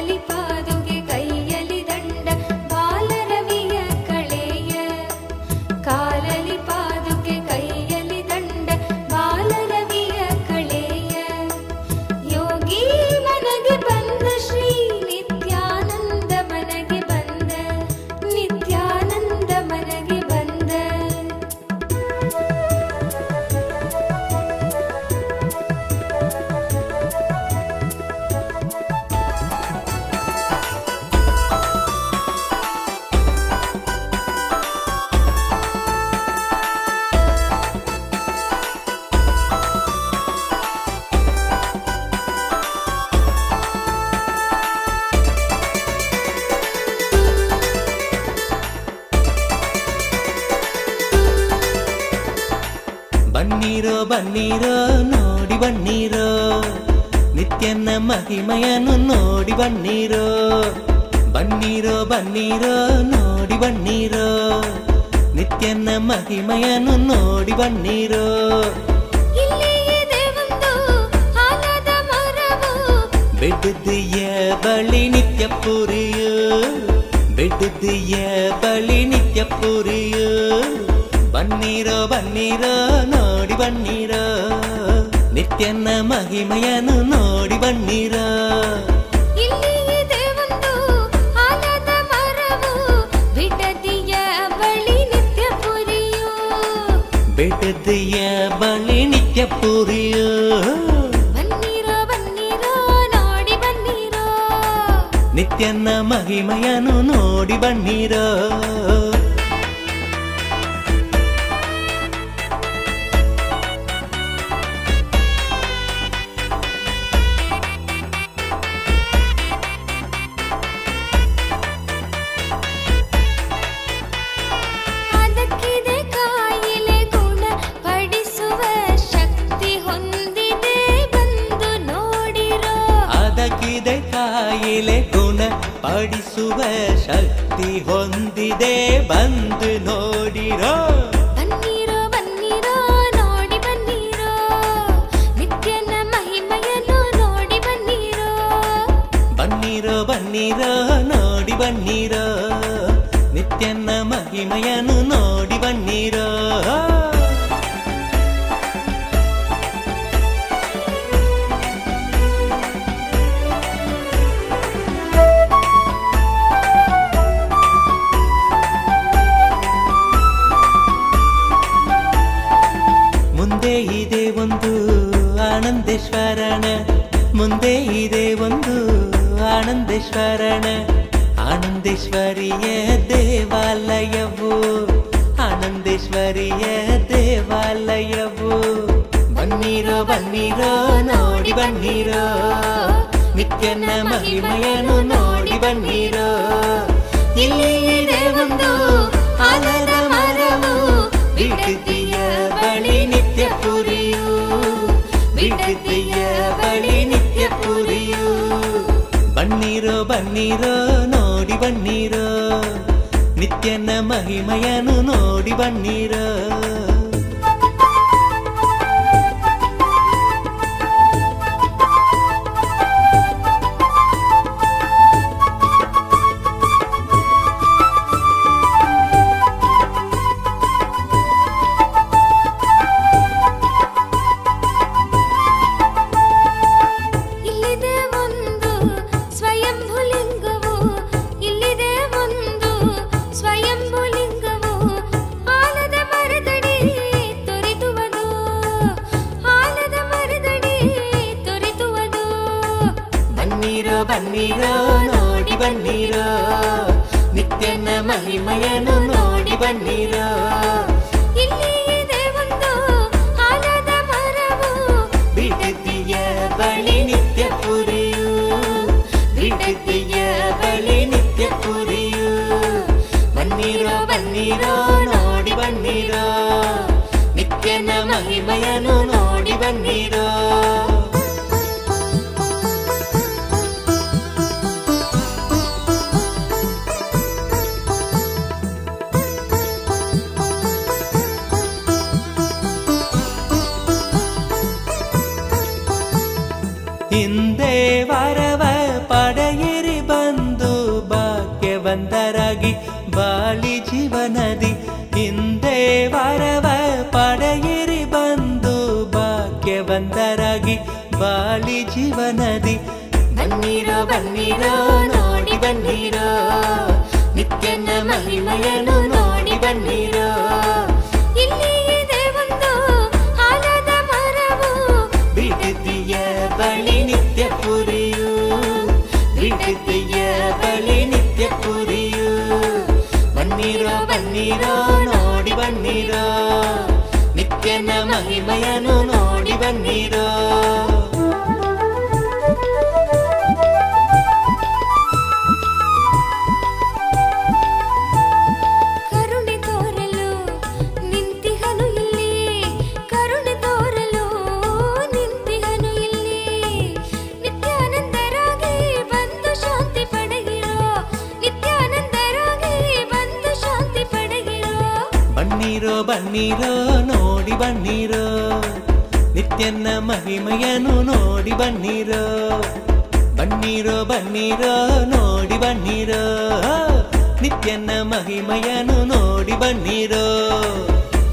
ಕಾಲಲಿ ಪಾದುಗೆ ಕೈಯಲಿ ದಂಡ ಬಾಲರವಿಯ ಕಳೆಯ ಕಾಲಲಿ ಪಾದುಗೆ ಕೈಯಲಿ ದಂಡ ಬಾಲರವಿಯ ಕಳೆಯ ಯೋಗಿ ಮನಗೆ ಬಂದ ಶ್ರೀ ನಿತ್ಯಾನಂದ ಮನಗೆ ಬಂದ ನಿತ್ಯಾನಂದ ಮನಗೆ ಬಂದ ಬನ್ನೀರೋ ಬನ್ನೀರೋ ನೋಡಿ ಬನ್ನೀರೋ ನಿತ್ಯನ ಮಹಿಮೆಯನ್ನು ನೋಡಿ ಬನ್ನೀರೋ ಬನ್ನೀರೋ ಬನ್ನೀರೋ ನೋಡಿ ಬನ್ನೀರೋ ನಿತ್ಯನ ಮಹಿಮೆಯನ್ನು ನೋಡಿ ಬನ್ನೀರೋ ಇಲ್ಲಿ ಇದೆ ಒಂದು ಆಲದ ಮರವು ಬೆಟ್ಟದೆಯ ಬಳಿ ನಿತ್ಯ ಪುರಿಯು ಬೆಟ್ಟದೆಯ ಬಳಿ ನಿತ್ಯ ಪುರಿಯು ಬನ್ನೀರೋ ಬನ್ನೀರೋ ನೋಡಿ ಬನ್ನೀರೋ ನಿತ್ಯನ ಮಹಿಮೆಯನ್ನು ನೋಡಿ ಬನ್ನೀರೋ ಇಲ್ಲಿ ಇದೆ ಒಂದು ಆಲದ ಮರವು ಬಿಡದಿಯ ಬಳಿ ನಿತ್ಯ ಪುರಿಯು ಬೆಟ್ಟದೆಯ ಬಳಿ ನಿತ್ಯ ಪುರಿಯು ಬನ್ನೀರೋ ಬನ್ನೀರೋ ನೋಡಿ ಬನ್ನೀರೋ ನಿತ್ಯನ ಮಹಿಮೆಯನ್ನು ನೋಡಿ ಬನ್ನೀರೋ ಅದಕ್ಕಿದೆ ಕಾಯಿಲೆ ಗುಣ ಪಡಿಸುವ ಶಕ್ತಿ ಹೊಂದಿದೆ ಬಂದು ನೋಡಿರೋ ಅದಕ್ಕಿದೆ ಕಾಯಿಲೆ ಗುಣ ಪಡಿಸುವ ಶಕ್ತಿ ಹೊಂದಿದೆ ಬಂದು ನೋಡಿರೋ ಬನ್ನೀರೋ ಬನ್ನೀರೋ ನೋಡಿ ಬನ್ನೀರೋ ನಿತ್ಯನ ಮಹಿಮೆಯನ್ನು ನೋಡಿ ಬನ್ನೀರೋ ಬನ್ನೀರೋ ಬನ್ನೀರೋ ನೋಡಿ ಬನ್ನೀರೋ ನಿತ್ಯನ ಮಹಿಮೆಯನ್ನು ನೋಡಿ ಬನ್ನೀರೋ ಮುಂದೆ ಇದೆ ಒಂದು ಆನಂದೇಶ್ವರನ ಮುಂದೆ ಇದೆ ಒಂದು ಆನಂದೇಶ್ವರನ ಆನಂದೇಶ್ವರಿಯ ದೇವಾಲಯವು ಆನಂದೇಶ್ವರಿಯ ದೇವಾಲಯವು ಬನ್ನೀರೋ ಬನ್ನೀರೋ ನೋಡಿ ಬನ್ನೀರೋ ನಿತ್ಯನ ಮಹಿಮೆಯನ್ನು ನೋಡಿ ಬನ್ನೀರೋ ಇಲ್ಲಿ ಇದೆ ಒಂದು ಆಲದ ಮರವು ಬಿಡದಿಯ ಬಳಿ ನಿತ್ಯ ಪುರಿಯು ಬಿಡದಿಯ ಬಳಿ ನಿತ್ಯ ಪುರಿಯು ಬನ್ನೀರೋ ಬನ್ನೀರೋ ನೋಡಿ ಬನ್ನೀರೋ ನಿತ್ಯನ ಮಹಿಮೆಯನ್ನು ನೋಡಿ ಬನ್ನೀರೋ ಇಲ್ಲಿದೆ ಒಂದು ಸ್ವಯಂಭುಲಿಂಗವು ಇಲ್ಲಿದೆ ಒಂದು ಸ್ವಯಂಭುಲಿಂಗವು ಆಲದ ಮರದಡಿ ತೊರೆದುವುದು ಆಲದ ಮರದಡಿ ತೊರೆದುವುದು ಬನ್ನೀರೋ ಬನ್ನೀರೋ ನೋಡಿ ಬನ್ನೀರೋ ನಿತ್ಯನ ಮಹಿಮೆಯನ್ನು ನೋಡಿ ಬನ್ನೀರೋ ಇಲ್ಲಿ ಇದೆ ಒಂದು ಆಲದ ಮರವು ಬಿಡದಿಯ ಬಳಿ ನಿತ್ಯ ಪುರಿಯು ಬಿಡದಿಯ ಬಳಿ ನಿತ್ಯ ಪುರಿಯು ಬನ್ನೀರೋ ಬನ್ನೀರೋ ನೋಡಿ ಬನ್ನೀರೋ ನಿತ್ಯನ ಮಹಿಮೆಯನ್ನು ನೋಡಿ ಬನ್ನೀರೋ ಹಿಂದೆ ವರವ ಪಡೆಯಿರಿ ಬಂದರಾಗಿ ಬಾಳಿ ಜೀವನದಿ ಹಿಂದೆ ವರವ ಪಡೆಯಿರಿ ಬಂದು ಭಾಗ್ಯವಂತರಾಗಿ ಬಾಳಿ ಜೀವನದಿ. ಬನ್ನಿರೋ ಬನ್ನಿರೋ ನೋಡಿ ಬನ್ನಿರೋ ನಿತ್ಯನ ಮಹಿಮೆಯನ್ನು ನೋಡಿ ಬನ್ನಿರೋ. ಇಲ್ಲಿ ಇದೆ ಒಂದು ಆಲದ ಮರವು ಬಿಡದಿಯ ಬಳಿ ನಿತ್ಯ ಪುರಿಯು, ಬಿಡದಿಯ ಬಳಿ ನಿತ್ಯ ಪುರಿಯು. ಬನ್ನಿರೋ ಬನ್ನಿರೋ ನೋಡಿ ಬನ್ನಿರೋ ನಿತ್ಯನ ಮಹಿಮೆಯನ್ನು ನೋಡಿ ಬನ್ನಿರೋ. ಕರುಣೆ ತೋರಲು ನಿಂತಿಹನು ಇಲ್ಲಿ, ಕರುಣೆ ತೋರಲು ನಿಂತಿಹನು ಇಲ್ಲಿ. ನಿತ್ಯಾನಂದರಾಗಿ ಬಂದು ಶಾಂತಿ ಪಡೆಗಿರೋ, ನಿತ್ಯಾನಂದರಾಗಿ ಬಂದು ಶಾಂತಿ ಪಡೆಗಿರೋ. ಬನ್ನಿರೋ ಬನ್ನಿರೋ ನೋಡಿ ಬನ್ನಿರೋ ನಿತ್ಯನ ಮಹಿಮೆಯನ್ನು ನೋಡಿ ಬನ್ನಿರೋ. ಬನ್ನಿರೋ ಬನ್ನಿರೋ ನೋಡಿ ಬನ್ನಿರೋ ನಿತ್ಯನ ಮಹಿಮೆಯನ್ನು ನೋಡಿ ಬನ್ನಿರೋ.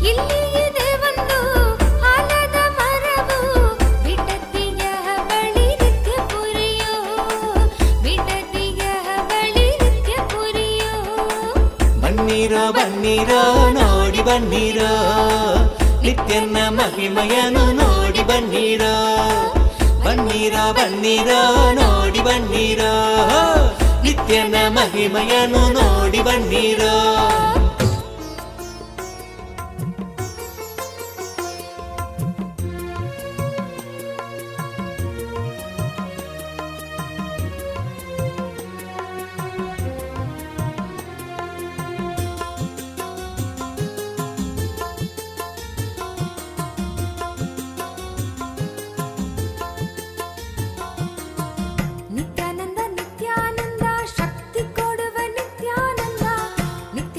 ಇಲ್ಲಿ ಇದೆ ಒಂದು ಆಲದ ಮರವು ಬಿಡದಿಯ ಬಳಿ ನಿತ್ಯ ಪುರಿಯೋ, ಬಿಡದಿಯ ಬಳಿ ನಿತ್ಯ ಪುರಿಯೋ. ಬನ್ನಿರೋ ಬನ್ನಿರೋ ನೋಡಿ ಬನ್ನಿರೋ ನಿತ್ಯನ ಮಹಿಮೆಯನ್ನು ನೋಡಿ ಬನ್ನಿರೋ. ಬನ್ನಿರೋ ಬನ್ನಿರೋ ನೋಡಿ ಬನ್ನಿರೋ ನಿತ್ಯನ ಮಹಿಮೆಯನ್ನು ನೋಡಿ ಬನ್ನಿರೋ. ನಿತ್ಯಾನಂದ ನಿತ್ಯಾನಂದ ಶಕ್ತಿ ಕೊಡುವ ನಿತ್ಯಾನಂದ, ನಿತ್ಯಾನಂದ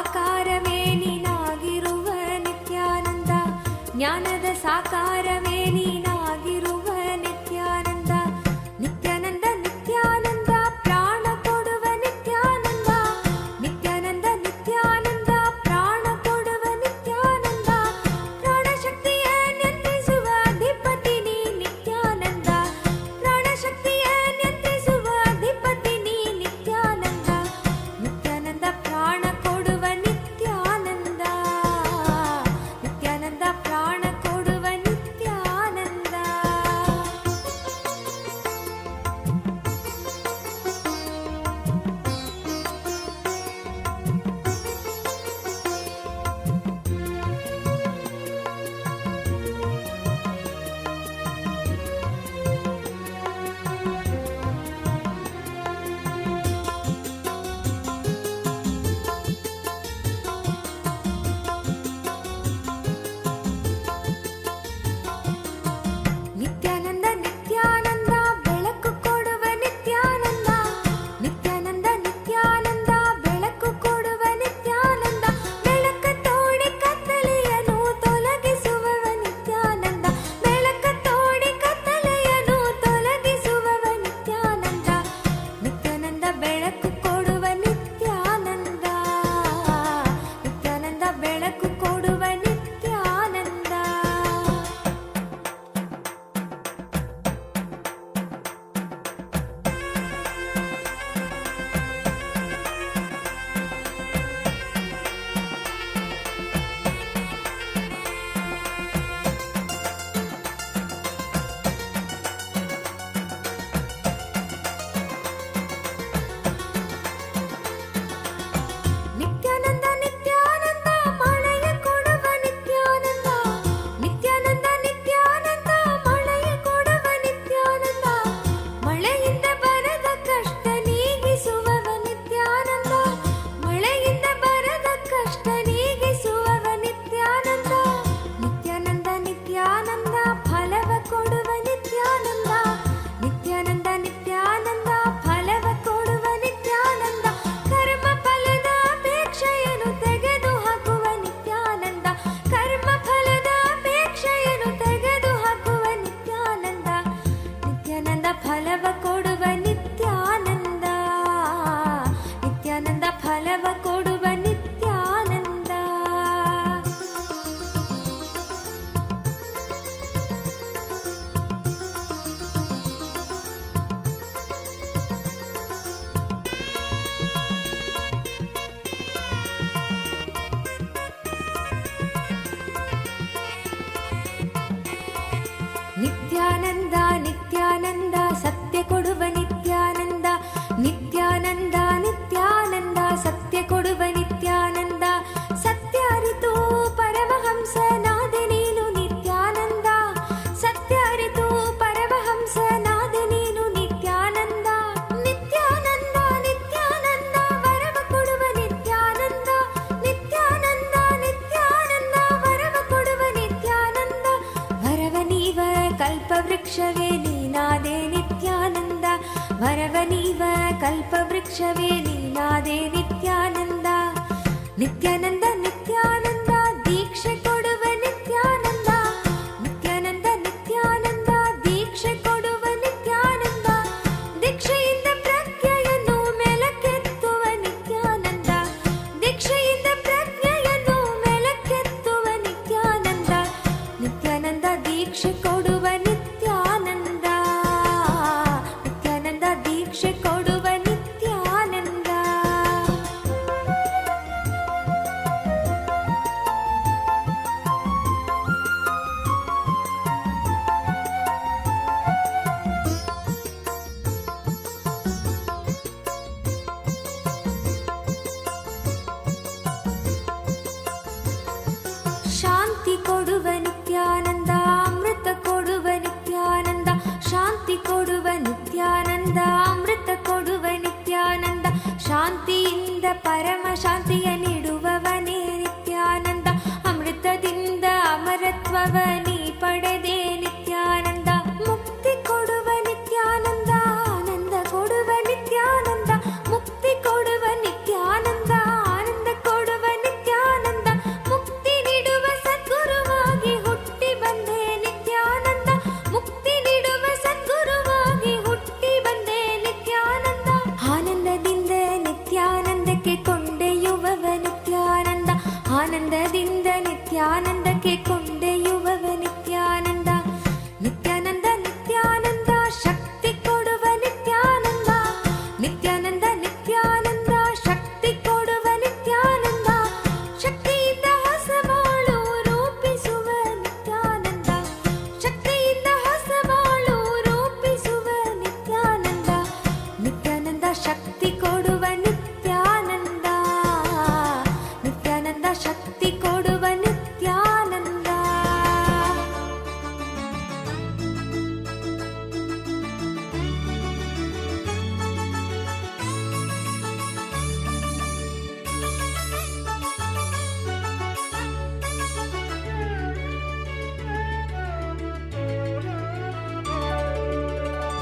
ಸಾಕಾರವೇ ನೀನಾಗಿರುವ ನಿತ್ಯಾನಂದ, ಜ್ಞಾನದ ಸಾಕಾರವೇ ನೀನಾಗಿರುವ ನಿತ್ಯಾನಂದ. ನಿತ್ಯಾನಂದ ನಿತ್ಯಾನಂದ ಪ್ರಾಣ ಕೊಡುವ ನಿತ್ಯಾನಂದ, ನಿತ್ಯಾನಂದ ನಿತ್ಯಾನಂದ ಪ್ರಾಣ ಕೊಡುವ ನಿತ್ಯಾನಂದ. ಪ್ರಾಣಶಕ್ತಿಯ ನಿಯಂತ್ರಿಸುವ ಅಧಿಪತಿ ನೀ ನಿತ್ಯಾನಂದ, ಪ್ರಾಣಶಕ್ತಿಯ ನಿಯಂತ್ರಿಸುವ ಅಧಿಪತಿ ನೀ ನಿತ್ಯಾನಂದ. ನಿತ್ಯಾನಂದ ಪ್ರಾಣ ಕೊಡುವ ನಿತ್ಯಾನಂದ, ನಿತ್ಯಾನಂದ ಪ್ರಾಣ ಕೊಡುವ ನಿತ್ಯಾನಂದ. ನಿತ್ಯಾನಂದ ನಿತ್ಯಾನಂದ ಬೆಳಕು ಕೊಡುವ ನಿತ್ಯಾನಂದ, ನಿತ್ಯಾನಂದ ನಿತ್ಯಾನಂದ ಬೆಳಕು ಕೊಡುವ ನಿತ್ಯಾನಂದ. ಬೆಳಕ ತೋಡಿ ಕತ್ತಲೆಯನ್ನು ತೊಲಗಿಸುವವ ನಿತ್ಯಾನಂದ, ಬೆಳಕ ತೋಡಿ ಕತ್ತಲೆಯನ್ನು ತೊಲಗಿಸುವವ ನಿತ್ಯಾನಂದ. ನಿತ್ಯಾನಂದ ಬೆಳಕು ಕೊಡುವ ನಿತ್ಯಾನಂದ, ನಿತ್ಯಾನಂದ ಬೆಳಕು ಕೊಡುವ ನಿತ್ಯಾನಂದ. ನಿತ್ಯಾನಂದ ನಿತ್ಯಾನಂದ ಮಳೆಯ ಕೊಡುವ ನಿತ್ಯಾನಂದ, ನಿತ್ಯಾನಂದ ನಿತ್ಯಾನಂದ ಮಳೆಯ ಕೊಡುವ ನಿತ್ಯಾನಂದ. ಮಳೆಯಿಂದ ಬರದ ಕಷ್ಟ ನೀಗಿಸುವವ ನಿತ್ಯಾನಂದ, ಮಳೆಯಿಂದ ಬರದ ಕಷ್ಟ ನೀಗಿಸುವವ ನಿತ್ಯಾನಂದ. ನಿತ್ಯಾನಂದ ನಿತ್ಯಾನಂದ ಫಲವ ಕೊಡುವ ನಿತ್ಯಾನಂದ, ನಿತ್ಯಾನಂದ ನಿತ್ಯಾನಂದ ಫಲವ ಕೊಡುವ ನಿತ್ಯಾನಂದ. ಕರ್ಮ ಫಲದ ಅಪೇಕ್ಷೆಯನ್ನು ತೆಗೆದು ಹಾಕುವ ನಿತ್ಯಾನಂದ, ಕರ್ಮ ಫಲದ ಅಪೇಕ್ಷೆಯನ್ನು ತೆಗೆದು ಹಾಕುವ ನಿತ್ಯಾನಂದ. ನಿತ್ಯಾನಂದ ಫಲವ ಕೊಡುವ ನಿತ್ಯಾನಂದ, ನಿತ್ಯಾನಂದ ಫಲವ ಕೊಡುವ ನಿತ್ಯಾನಂದ. ನಿತ್ಯಾನಂದ ನಿತ್ಯಾನಂದ ಸತ್ಯ ಕೊಡುವ ನಿತ್ಯಾನಂದ, ನಿತ್ಯಾನಂದ ನಿತ್ಯಾನಂದ ಸತ್ಯ ಕೊಡುವ ನಿತ್ಯಾನಂದ. ಸತ್ಯ ಅರಿತು ಪರಮಹಂಸನಾದೆ ನೀನು ನಿತ್ಯಾನಂದ, ಸತ್ಯ ಅರಿತು ಪರಮಹಂಸನಾದೆ ನೀನು ನಿತ್ಯಾನಂದ. ನಿತ್ಯಾನಂದ ನಿತ್ಯಾನಂದ ವರವ ಕೊಡುವ ನಿತ್ಯಾನಂದ, ನಿತ್ಯಾನಂದ ನಿತ್ಯಾನಂದ ವರವ ಕೊಡುವ ನಿತ್ಯಾನಂದ. ವರವ ನೀವ ಕಲ್ಪವೃಕ್ಷವೇ ನೀನಾದೆ ನಿತ್ಯಾನಂದ, ವರವ ನೀವ ಕಲ್ಪವೃಕ್ಷವೇ ನೀನಾದೆ ನಿತ್ಯಾನಂದ. ನಿತ್ಯಾನಂದ ನಿತ್ಯಾನಂದ ದೀಕ್ಷೆ ಕೊಡುವ ನಿತ್ಯಾನಂದ, ನಿತ್ಯಾನಂದ ನಿತ್ಯಾನಂದ ದೀಕ್ಷೆ ಕೊಡುವ ನಿತ್ಯಾನಂದ. ದೀಕ್ಷೆಯಿಂದ ಪ್ರಜ್ಞೆಯನ್ನು ಮೆಲಕೆತ್ತುವ ನಿತ್ಯಾನಂದ, ದೀಕ್ಷೆಯಿಂದ ಪ್ರಜ್ಞೆಯನ್ನು ಮೆಲಕೆತ್ತುವ ನಿತ್ಯಾನಂದ. ನಿತ್ಯಾನಂದ ದೀಕ್ಷೆ ಕೊಡುವ ನಿತ್ಯಾನಂದ, ನಿತ್ಯಾನಂದ ದೀಕ್ಷೆ ಕೊಡುವ ನಿತ್ಯಾನಂದ. ಶಾಂತಿ ಕೊಡುವ ನಿತ್ಯಾನಂದ, ಅಮೃತ ಕೊಡುವ ನಿತ್ಯಾನಂದ, ಶಾಂತಿ ಕೊಡುವ ನಿತ್ಯಾನಂದ, ಅಮೃತ ಕೊಡುವ ನಿತ್ಯಾನಂದ. ಶಾಂತಿಯಿಂದ ಪರಮ ಶಾಂತಿಯ ನೀಡುವವನೇ ನಿತ್ಯಾನಂದ, ಅಮೃತದಿಂದ ಅಮರತ್ವವ ನೀ ಪಡೆದೆ ನಿತ್ಯಾನಂದ. ಮುಕ್ತಿ ಕೊಡುವ ನಿತ್ಯಾನಂದ, ಆನಂದ ಕೊಡುವ ನಿತ್ಯಾನಂದ, ಮುಕ್ತಿ ಕೊಡುವ ನಿತ್ಯಾನಂದ, ಆನಂದ ಕೊಡುವ ನಿತ್ಯಾನಂದ ನಿತ್ಯಾನಂದ ಶಕ್ತಿ ಕೊಡುವ ನಿತ್ಯಾನಂದ ಶಕ್ತಿಯಿಂದ ಹೊಸ ಬಾಳು ರೂಪಿಸುವ ನಿತ್ಯಾನಂದ ಶಕ್ತಿಯಿಂದ ಹೊಸ ಬಾಳು ರೂಪಿಸುವ ನಿತ್ಯಾನಂದ ನಿತ್ಯಾನಂದ ಶಕ್ತಿ ಕೊಡುವ ನಿತ್ಯಾನಂದ ನಿತ್ಯಾನಂದ ಶಕ್ತಿ ಕೊಡುವ ನಿತ್ಯಾನಂದ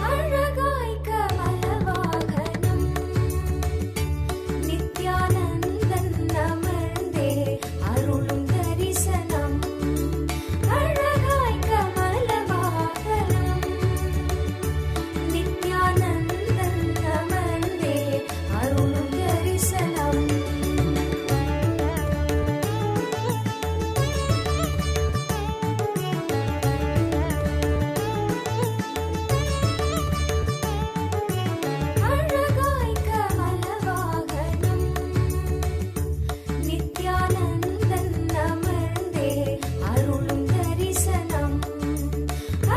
அழகாய் கமலவாகனம் நித்யானந்தன் அமர்ந்தே அருளும் தரிசனம் அழகாய் கமலவாகனம் நித்யானந்தன் அமர்ந்தே அருளும் தரிசனம் அழகாய் கமலவாகனம் நித்யானந்தன் அமர்ந்தே அருளும் தரிசனம்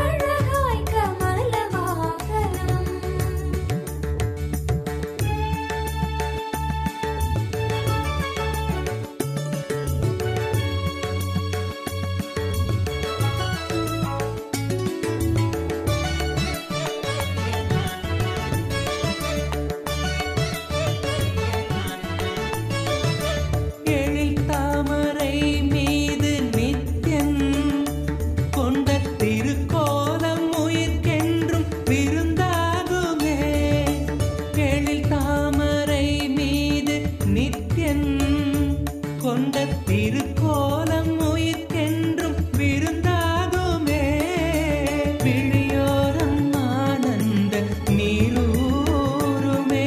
அழகாய் கமலவாகனம் எழில் தாமரை மீது நித்யன் கொண்ட திருக்கோலம் உயிர்க்கென்றும் விருந்தாகுமே. எழில் தாமரை மீது நித்யன் கொண்ட திருக்கோலம் உயிர்க்கென்றும் விருந்தாகுமே. விழியோரம் ஆனந்த நீரூருமே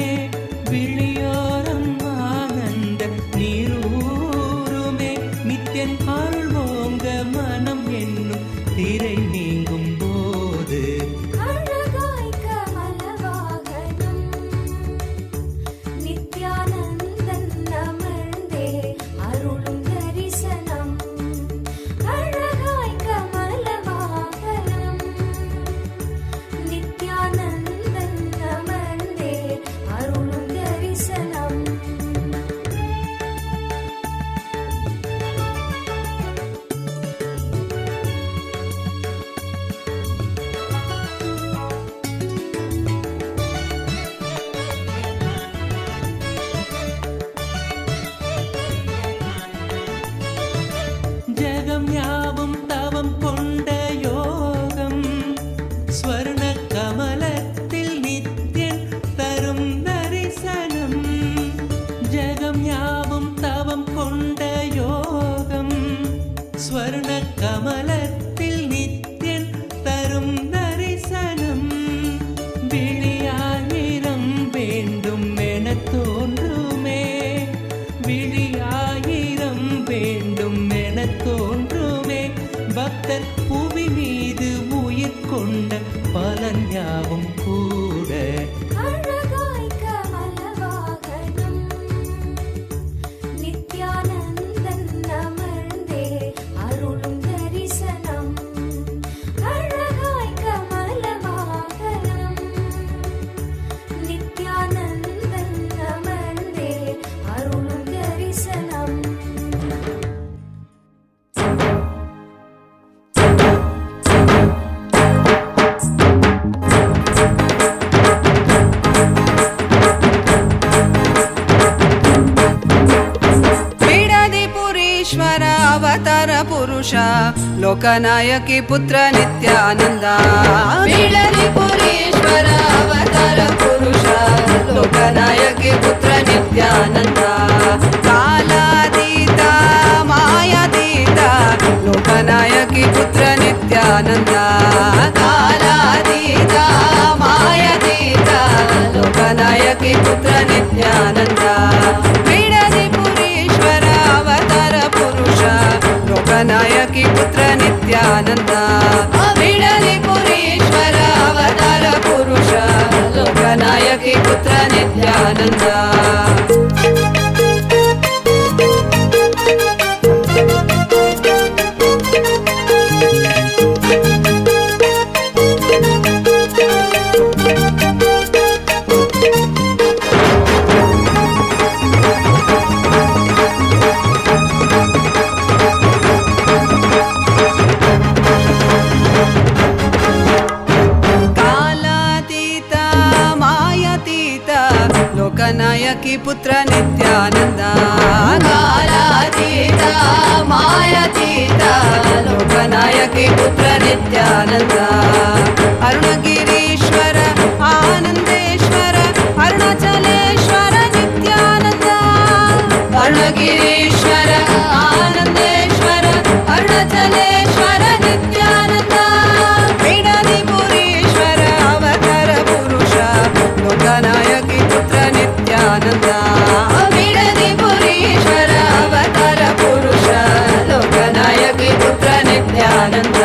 விழியோரம் ஆனந்த நீரூருமே. நித்யன் அருள்வோங்க மனம் என்னும் திரை நீங்கும் போது அழகாய் கமலவாகனம் நித்யானந்தன் அமர்ந்தே அருளும் தரிசனம் அழகாய் கமலவாகனம் நித்யானந்தன் அமர்ந்தே அருளும் தரிசனம் ஜகம் யாவும் தவம் கொண்ட யோகம் ஸ்வர்ண கமலத்தில் நித்யன் தரும் தரிசனம். ஜகம் யாவும் தவம் கொண்ட யோகம் ஸ்வர்ண கமலத்தில் நித்யன் தரும் தரிசனம். விழியாயிரம் வேண்டும் என தோன்றுமே விழியாயிரம் வேண்டும் என தோன்றுமே. பக்தர் புவி மீது உயிர் கொண்ட பலன் யாவும் கூட அழகாய் கமலவாகனம் நித்யானந்தன் அமர்ந்தே அருளும் தரிசனம் அழகாய் கமலவாகனம் நித்யானந்தன் அமர்ந்தே அருளும் தரிசனம் ईश्वर अवतार पुरुष लोकनायकी पुत्र नित्यानंद बीडलीपुरीश्वर अवतार पुरुष लोकनायकी पुत्र नित्यानंद कालातीत मायातीत लोकनायकी पुत्र नित्यानंद कालातीत मायातीत लोकनायकी पुत्र नित्यानंद बीडलीपुरीश्वर अवतार पुरुष लोकनायकी पुत्र नित्यानंद बीडलीपुरीश्वर अवतार पुरुष लोकनायकी पुत्र नित्यानंद ನಿತ್ಯಾನಂದ लोकनायकी पुत्र नित्यानंद कालातीत मायातीत लोकनायकी पुत्र नित्यानंद अरुणगिरीश्वर आनंदेश्वर अरुणाचलेश्वर नित्यानंद अरुणगिरीश्वर आनंदेश्वर अरुणाचलेश्वर नित्यानंद बिडदिपुरीश्वर अवतार पुरुष लोकनायकी पुत्र नित्यानंद बिडदिपुरीश्वर अवतार पुरुष लोकनायकी पुत्र नित्यानंद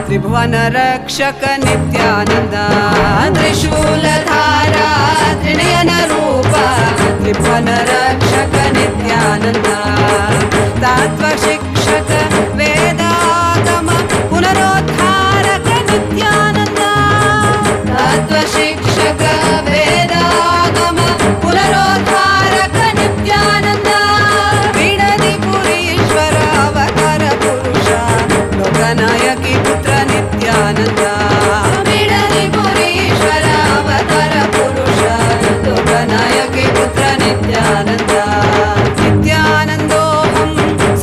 त्रिभुवन रक्षक नित्यानंद त्रिशूलधारा त्रिनयन रूप त्रिभुवन रक्षक नित्यानंद तत्व शिक्षक वेदागम पुनरोद्धारक नित्यानंद तत्व शिक्षक वेदागम पुनरोद्धारक नित्यानंद बिडदिपुरीश्वर अवतार पुरुष लोकनायकी पुत्र नित्यानंद बिडदिपुरीश्वर अवतार पुरुष लोकनायकी पुत्र नित्यानंद नित्यानन्दोऽहं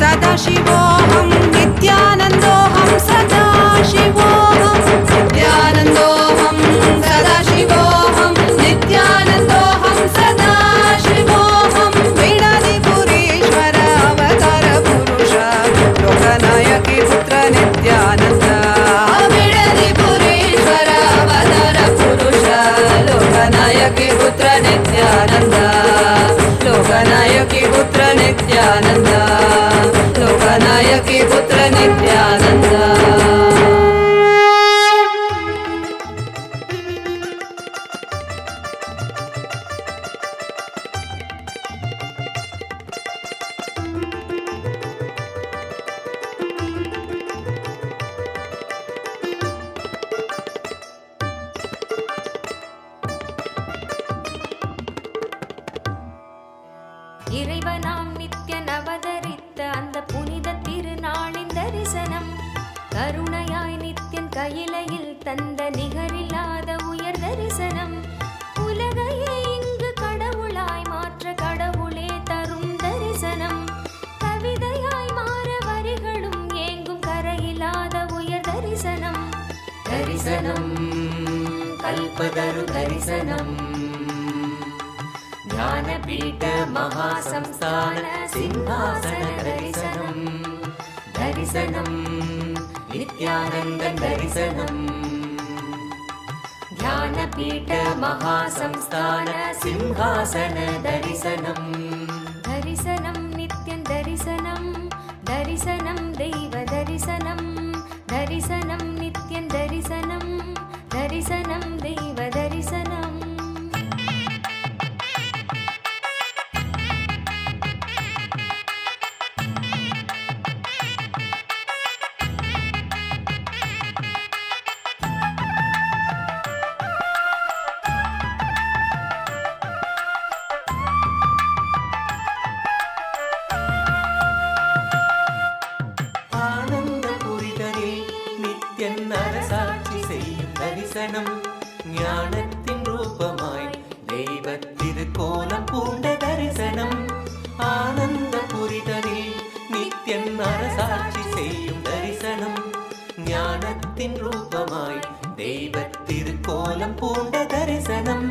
सदाशिवोऽहं नित्यानन्दोऽहं सदाशिवोऽहं नित्यानन्दोऽहं सदाशिवोऽहं नित्यानन्दोऽहं सदाशिवोऽहं बिडदिपुरीश्वर अवतार पुरुष लोकनायकी पुत्र नित्यानंद बिडदिपुरीश्वर अवतार पुरुष लोकनायकी पुत्र नित्यानंद लोकनायकी पुत्र नित्यानंद लोकनायकी पुत्र नित्यानंद இறைவனாம் நித்யன் அவதரித்த அந்த புனித திருநாளின் தரிசனம் கருணையாய் நித்யன் கையிலையில் தந்த நிகரில்லாத உயர் தரிசனம் உலகையே இங்கு கடவுளாய் மாற்ற கடவுளே தரும் தரிசனம் கவிதையாய் மாற வரிகளும் ஏங்கும் கரையில்லாத உயர் தரிசனம் தரிசனம் கல்பதரு தரிசனம் ज्ञानपीठ महासंस्थान सिंहासन दर्शनम दर्शनम नित्यानंद दर्शनम ज्ञानपीठ महासंस्थान सिंहासन दर्शनम दर्शनम नित्यं दर्शनम दर्शनम दैव दर्शनम दर्शनम नित्यं दर्शनम दर्शनम दैव दर्शनम தரிசனம் ஞானத்தின் ரூபமாய் தெய்வத்திருக்கோலம் பூண்ட தரிசனம் ஆனந்த புரிதலில் நித்யன் அரசாட்சி செய்யும் தரிசனம் ஞானத்தின் ரூபமாய் தெய்வத்திருக்கோலம் பூண்ட தரிசனம்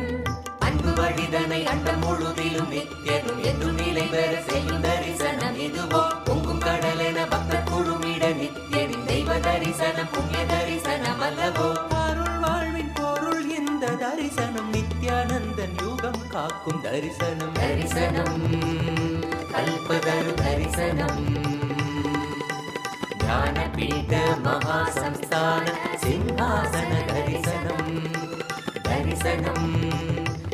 அன்பு வழிதனை அண்டம் முழுதிலும் நித்தியனும் என்றும் நிலை பெற செய்யும் தரிசனம் இதுவோ பொங்கும் கடலென பக்தர் குழுமிட நித்தியனின் தெய்வ தரிசனம் புண்ணிய தரிசனம் அல்லவோ அருள் வாழ்வின் பொருள் இந்த தரிசனம் நித்யானந்தன் யுகம் காக்கும் தரிசனம் தரிசனம் கல்பதரு தரிசனம் ஞானபீட மகாசம்ஸ்தான சிம்ஹாசன தரிசனம் தரிசனம்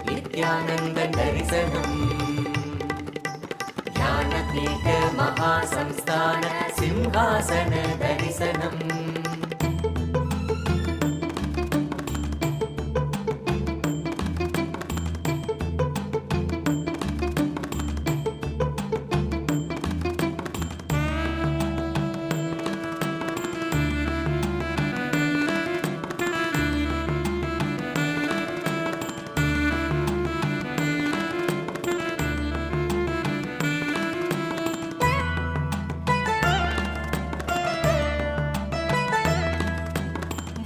நித்யானந்தன் தரிசனம் ஞானபீட மகாசம்ஸ்தான சிம்ஹாசன தரிசனம்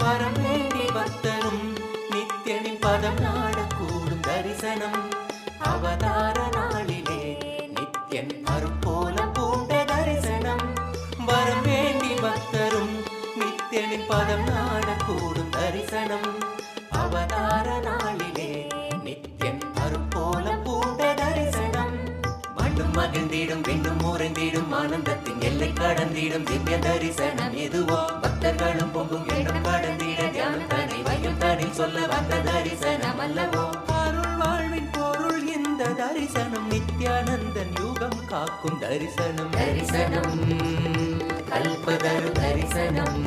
வரவேண்டி பக்தரும் நித்யனின் பதம் நாடக்கூடும் தரிசனம் அவதார நாளிலே நித்யன் அருட்கோலம் பூண்ட தரிசனம் வரவேண்டி பக்தரும் நித்யனின் பதம் நாடக்கூடும் தரிசனம் அவதார நாளிலே நித்யன் அருட்கோலம் பூண்ட தரிசனம் மண்ணும் மகிழ்ந்திடும் விண்ணும் உறைந்திடும் ஆனந்தத்தின் எல்லை கடந்திடும் திவ்ய தரிசனம் எதுவோ பக்தர்களும் பொங்கும் எண்ணம் கடந்திட தியானம் தனி வையும் தனி சொல்ல வந்த தரிசனம் அல்லவோ அருள் வாழ்வின் பொருள் இந்த தரிசனம் நித்யானந்தன் யுகம் காக்கும் தரிசனம் தரிசனம் கல்பதரு தரிசனம்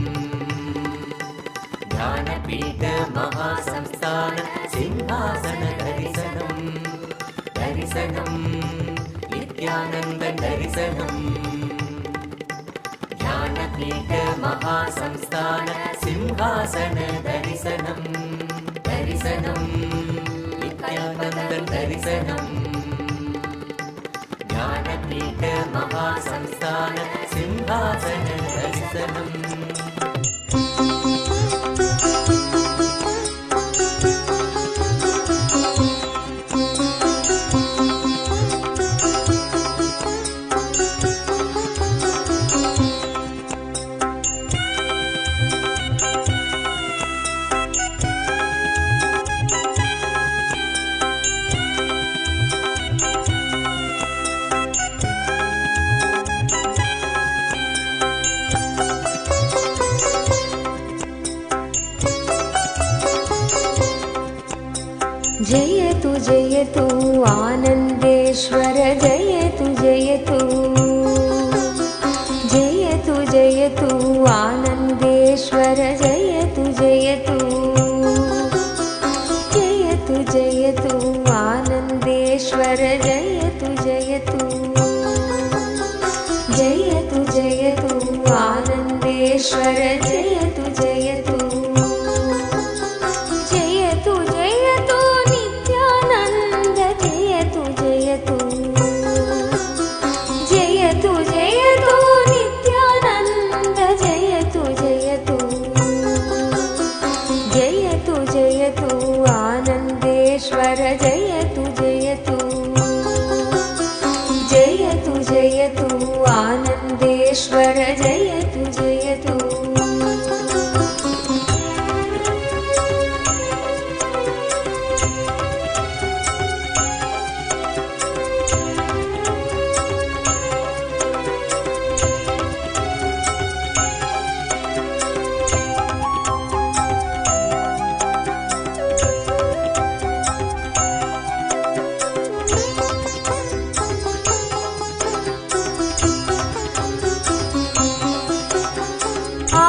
ஞானபீட மகாசம்ஸ்தான சிம்ஹாசன தரிசனம் தரிசனம் நித்யானந்தன் தரிசனம் ஞானபீட மகாசம்ஸ்தான சிம்ஹாசன தரிசனம் தரிசனம் நித்யானந்தன் தரிசனம் ஞானபீட மகாசம்ஸ்தான சிம்ஹாசன தரிசனம் जयतु जयतु आनन्देश्वर जयतु जयतु जयतु जयतु आनन्देश्वर जयतु जयतु जयतु जयतु आनन्देश्वर जयतु जयतु जयतु जयतु आनन्देश्वर जयतु जयतु जयतु जयतु नित्यानन्द जयतु जयतु जयतु जयतु नित्यानन्द जयतु जयतु जयतु जयतु आनन्देश्वर जयतु जयतु जयतु जयतु आनन्देश्वर जयतु जयतु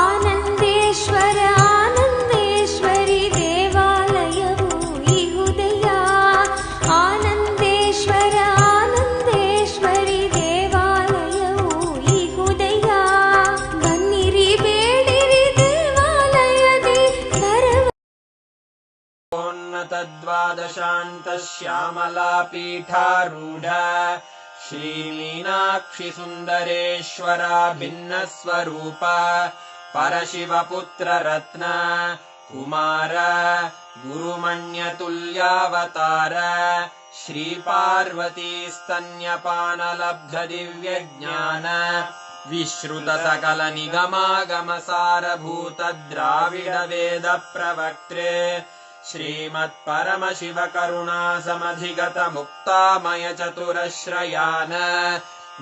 आनन्देश्वर आनन्देश्वरि देवालयवु इहुदय आनन्देश्वर आनन्देश्वरि देवालयवु इहुदय बन्निरि बेडिरि देवालयदि उन्नतद्वादशान्तश्यामला पीठारूढ श्रीमीनाक्षि सुन्दरेश्वरा भिन्नस्वरूप परशिवपुत्र रत्न कुमार गुरुमण्यतुल्यावतार श्रीपार्वतीस्तन्यपानलब्ध दिव्यज्ञान विश्रुत सकल निगमागमसारभूत द्राविड वेद प्रवक्त्रे श्रीमत्परमशिव करुणा समधिगत मुक्तामय चतुरश्रयान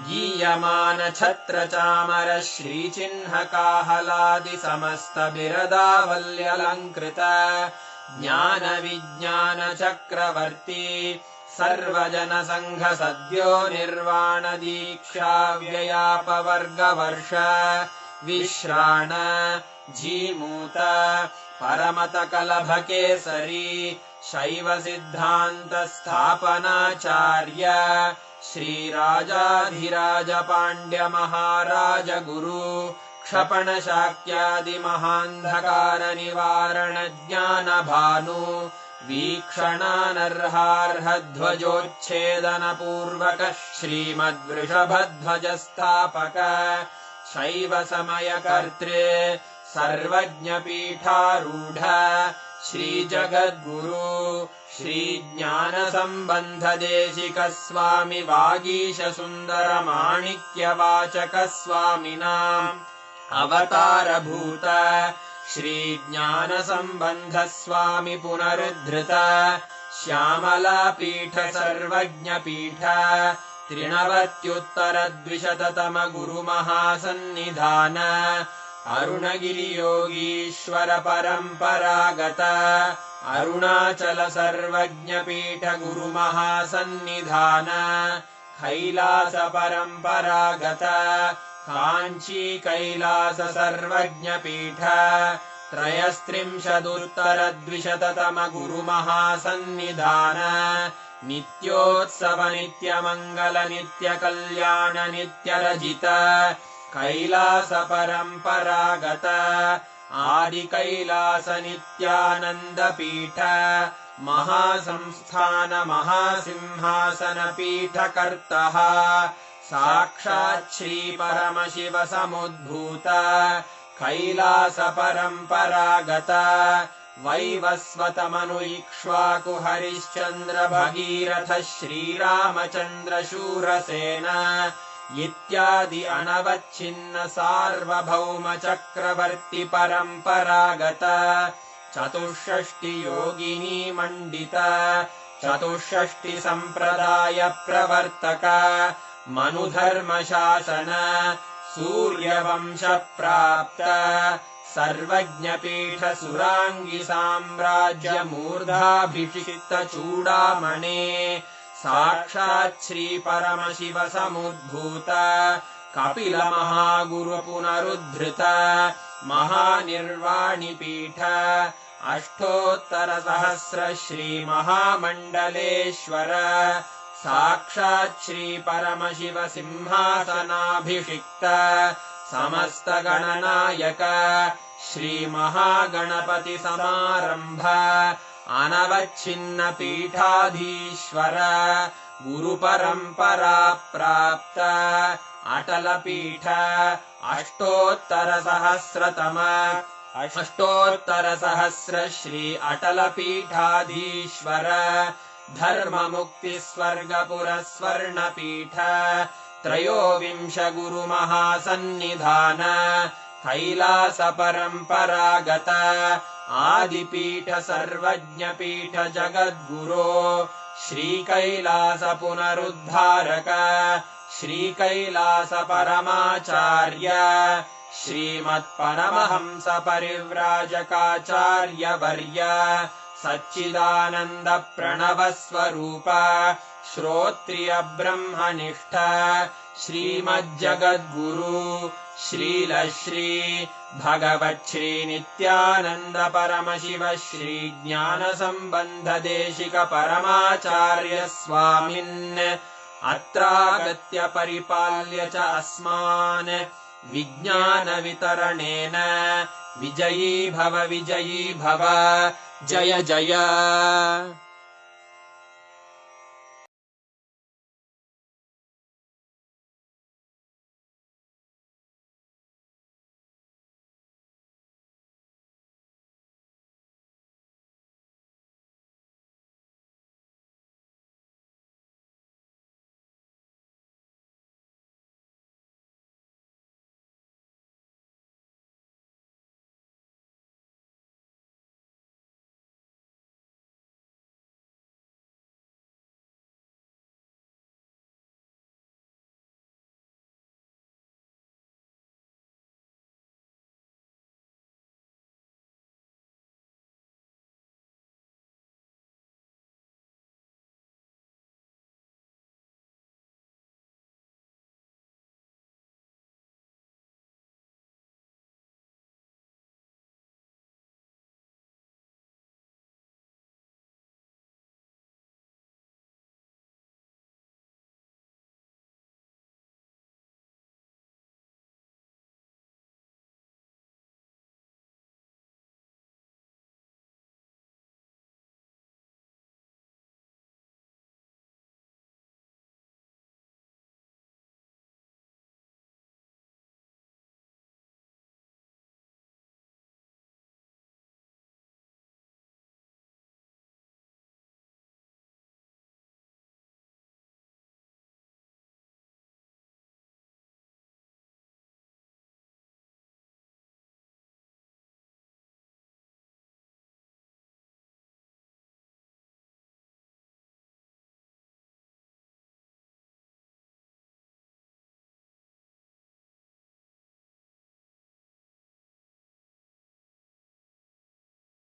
गीयमान छत्र चामर श्रीचिह्न काहलादि समस्त बिरदावल्यलङ्कृत ज्ञान विज्ञान चक्रवर्ती सर्वजन संघ सद्यो निर्वाण दीक्षा व्ययापवर्गवर्ष विश्राण जीमूत परमत कलभ केसरी शैव सिद्धान्त स्थापनाचार्य श्रीराजाधिराज पाण्ड्य महाराज गुरु क्षपण शाक्यादि महान्धकार निवारण ज्ञान भानु वीक्षणानर्हार्ह ध्वजोच्छेदन पूर्वक श्रीमद्वृषभध्वज स्थापक शैव समय कर्त्रे सर्वज्ञ पीठारूढ श्री जगद्गुरु श्री ज्ञान संबंध देशिक स्वामी वागीश सुंदर माणिक्य वाचक स्वामिनाम् अवतार भूत श्री ज्ञान संबंध स्वामी पुनरुद्धृत श्यामला पीठ सर्वज्ञ पीठ त्रिनवत्युत्तर द्विशततम गुरु महासन्निधान अरुणगिरि योगीश्वर परम्परागत अरुणाचल सर्वज्ञ पीठ गुरु महासन्निधान कैलास परम्परागत काञ्ची कैलास सर्वज्ञ पीठ त्रयस्त्रिंशदुत्तर द्विशततम गुरु महासन्निधान नित्योत्सव नित्य मंगल नित्य कल्याण नित्य रजित कैलास परम्परागत आदि कैलास नित्यानंद पीठ महासंस्थान महासिंहासन पीठ कर्तः साक्षात् श्री परमशिव समुद्भूत कैलास परम्परागत वैवस्वत मनु इक्ष्वाकु हरिश्चन्द्र भगीरथ श्रीरामचन्द्र शूरसेन इत्यादि अनवच्छिन्न सार्वभौम चक्रवर्ति परम्परागत चतुष्षष्टि योगिनी मंडित चतुष्षष्टि संप्रदाय प्रवर्तक मनुधर्म शासन सूर्यवंश प्राप्त सर्वज्ञ पीठ सुरांगी साम्राज्य मूर्धाभिषिक्त चूडामणे साक्षात् श्री परमशिव समुद्भूत कपिल महागुरु पुनरुद्धृत महानिर्वाणि पीठ अष्टोत्तर सहस्र श्री महामण्डलेश्वर साक्षात् श्री परमशिव सिंहासनाभिषिक्त समस्त गणनायक श्री महागणपति समारंभ अनवच्छिन्न पीठाधीश्वर गुरु परंपरा प्राप्त अटल पीठ अष्टोत्तर सहस्र श्री अटल पीठाधीश्वर धर्म मुक्ति स्वर्गपुर स्वर्ण पीठ त्रयोविंश गुरु महासन्निधान कैलास परम्परागत आदिपीठ सर्वज्ञ पीठ जगद्गुरो श्री कैलास पुनरुद्धारक श्री कैलास परमाचार्य श्रीमत्परमहंस परिव्राजकाचार्य वर्य सच्चिदानंद प्रणव स्वरूप श्रोत्रिय ब्रह्मनिष्ठ श्रीमज्जगद्गुरु श्रीलश्री भगवच्छ्री नित्यानंद परमशिव श्री ज्ञान संबंध देशिक परमाचार्य स्वामिन् अत्रागत्य परिपाल्य च अस्मान् विज्ञान वितरणेन विजयी भव जय जय।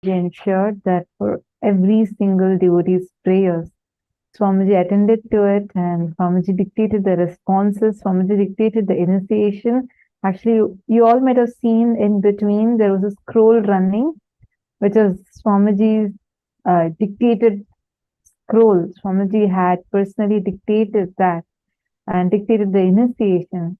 ensured that for every single devotee's prayers, Swamiji attended to it and Swamiji dictated the responses, Swamiji dictated the initiation. Actually, you all might have seen in between there was a scroll running, which is Swamiji's dictated scroll. Swamiji had personally dictated that and dictated the initiation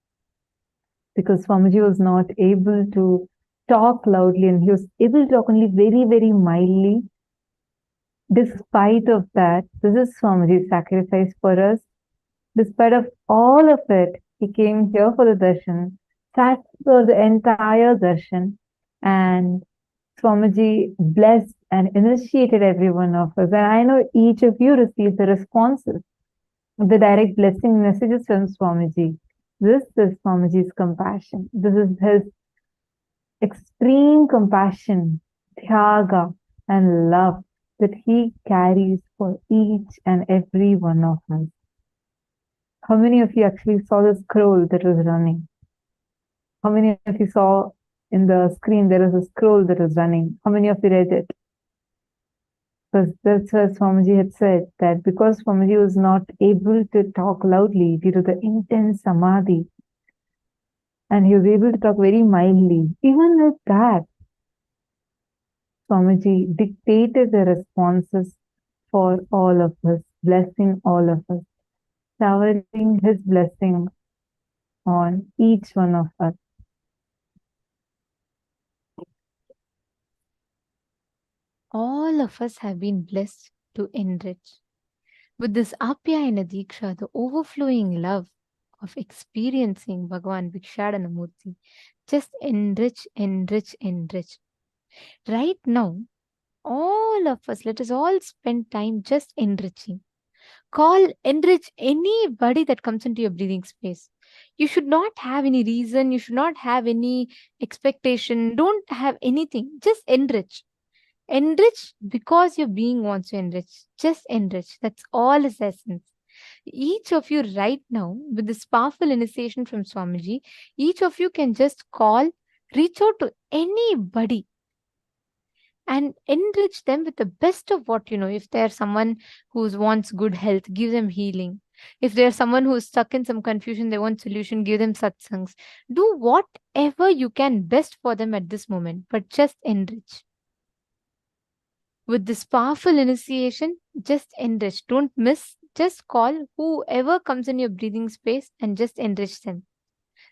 because Swamiji was not able to talk loudly and he was able to talk only very, very mildly. Despite of that, this is Swamiji's sacrifice for us. Despite of all of it, he came here for the darshan, sat for the entire darshan, and Swamiji blessed and initiated every one of us. And I know each of you received the responses, the direct blessing messages from Swamiji. This is Swamiji's compassion. This is his extreme compassion, tyaga, and love that he carries for each and every one of us. How many of you actually saw the scroll that was running? How many of you saw in the screen there was a scroll that was running? How many of you read it? Because that's what Swamiji had said, that because Swamiji was not able to talk loudly due to the intense samadhi, and he was able to talk very mildly, even with that, Swamiji dictated the responses for all of us, blessing all of us, showering his blessing on each one of us. All of us have been blessed to enrich. With this Apyayana Diksha, the overflowing love of experiencing Bhagavan Bhikshadana Murty, just enrich, enrich, enrich. Right now, all of us, let us all spend time just enriching. Enrich anybody that comes into your breathing space. You should not have any reason, you should not have any expectation, don't have anything, just enrich. Enrich because your being wants to enrich. Just enrich. That's all its essence. Each of you right now, with this powerful initiation from Swamiji, each of you can just reach out to anybody and enrich them with the best of what you know. If there's someone who wants good health, give them healing. If there's someone who's stuck in some confusion, they want solution, give them satsangs. Do whatever you can best for them at this moment, but just enrich. With this powerful initiation, just enrich. Don't miss. Just call whoever comes in your breathing space and just enrich them.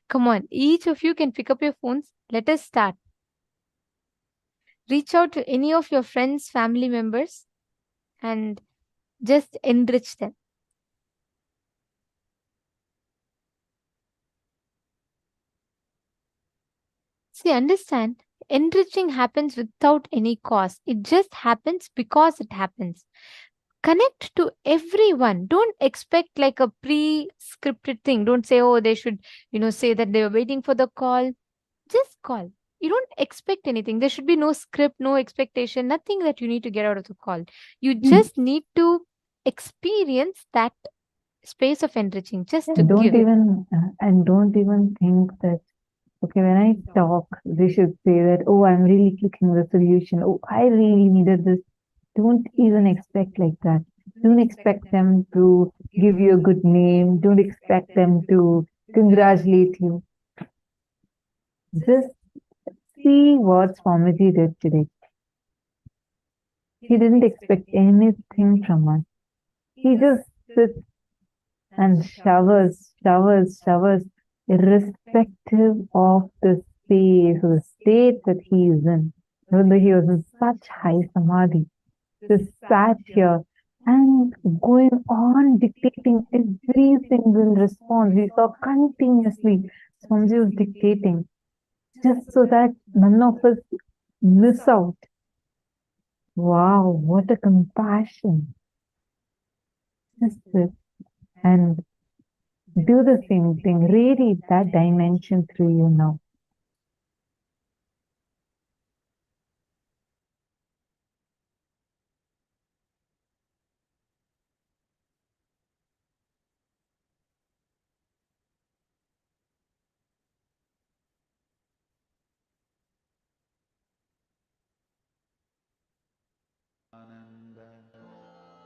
Come on, each of you can pick up your phones. Let us start. Reach out to any of your friends, family members, and just enrich them. See, understand, enriching happens without any cost. It just happens because it happens. Connect to everyone. Don't expect like a pre-scripted thing. Don't say, oh, they should, say that they were waiting for the call. Just call. You don't expect anything. There should be no script, no expectation, nothing that you need to get out of the call. You just need to experience that space of enriching. Just to Don't give. don't even think that, okay, when I talk, they should say that, oh, I'm really clicking the solution. Oh, I really needed this. Don't even expect like that. Don't expect them to give you a good name. Don't expect them to congratulate you. Just see what Swamiji did today. He didn't expect anything from us. He just sits and showers, irrespective of the space or the state that he is in. Even though he was in such high samadhi, just sat here and going on dictating every single response. We saw continuously Swamiji was dictating just so that none of us miss out. Wow, what a compassion. Just sit and do the same thing. Radiate that dimension through you now.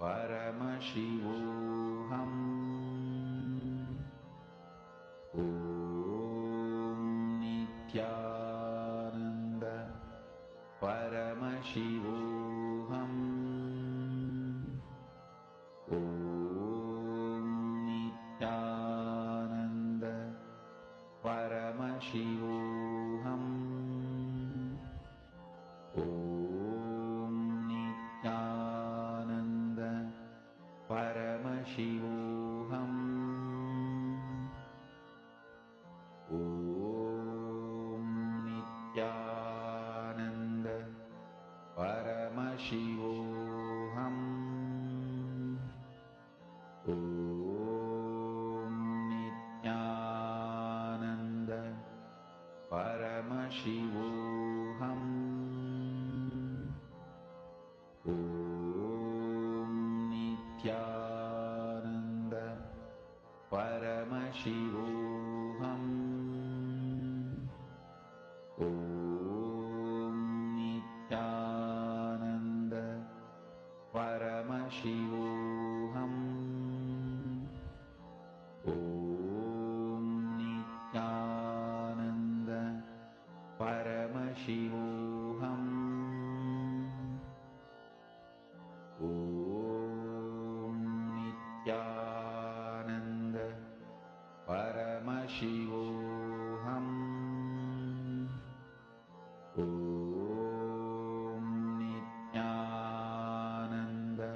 Paramashivoham. Om Nithyananda Paramashivoham. Om Nithyananda Paramashivoham. Om Nithyananda Paramashivoham. Om Nithyananda Paramashivoham. Om Nithyananda Paramashivoham. Om Nithyananda Paramashivoham. Om Nithyananda Paramashivoham. Om Nithyananda Paramashivoham. Om Nithyananda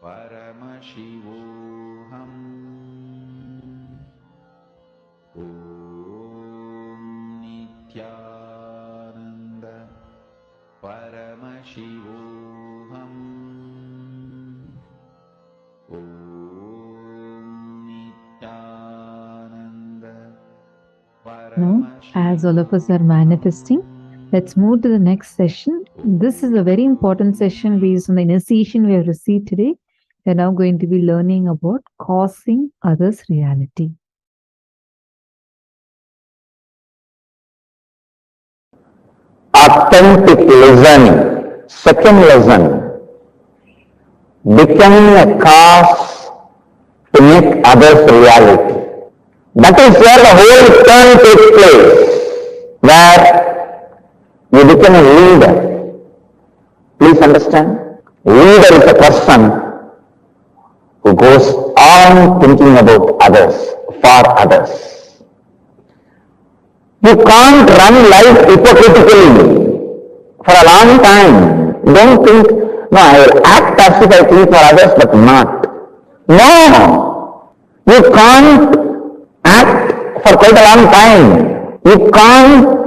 Paramashivoham. Om Nithyananda Paramashivoham. Om Nithyananda Paramashivoham. Now, as all of us are manifesting, let's move to the next session. This is a very important session based on the initiation we have received today. We are now going to be learning about causing others' reality. Authentic listening. Second lesson. Becoming a cause to make others reality. That is where the whole turn takes place, where you become a leader. Please understand, leader is a person who goes on thinking about others, for others. You can't run life hypocritically for a long time. Don't think, no, I will act as if I think for others, but not. No, you can't act for quite a long time. You can't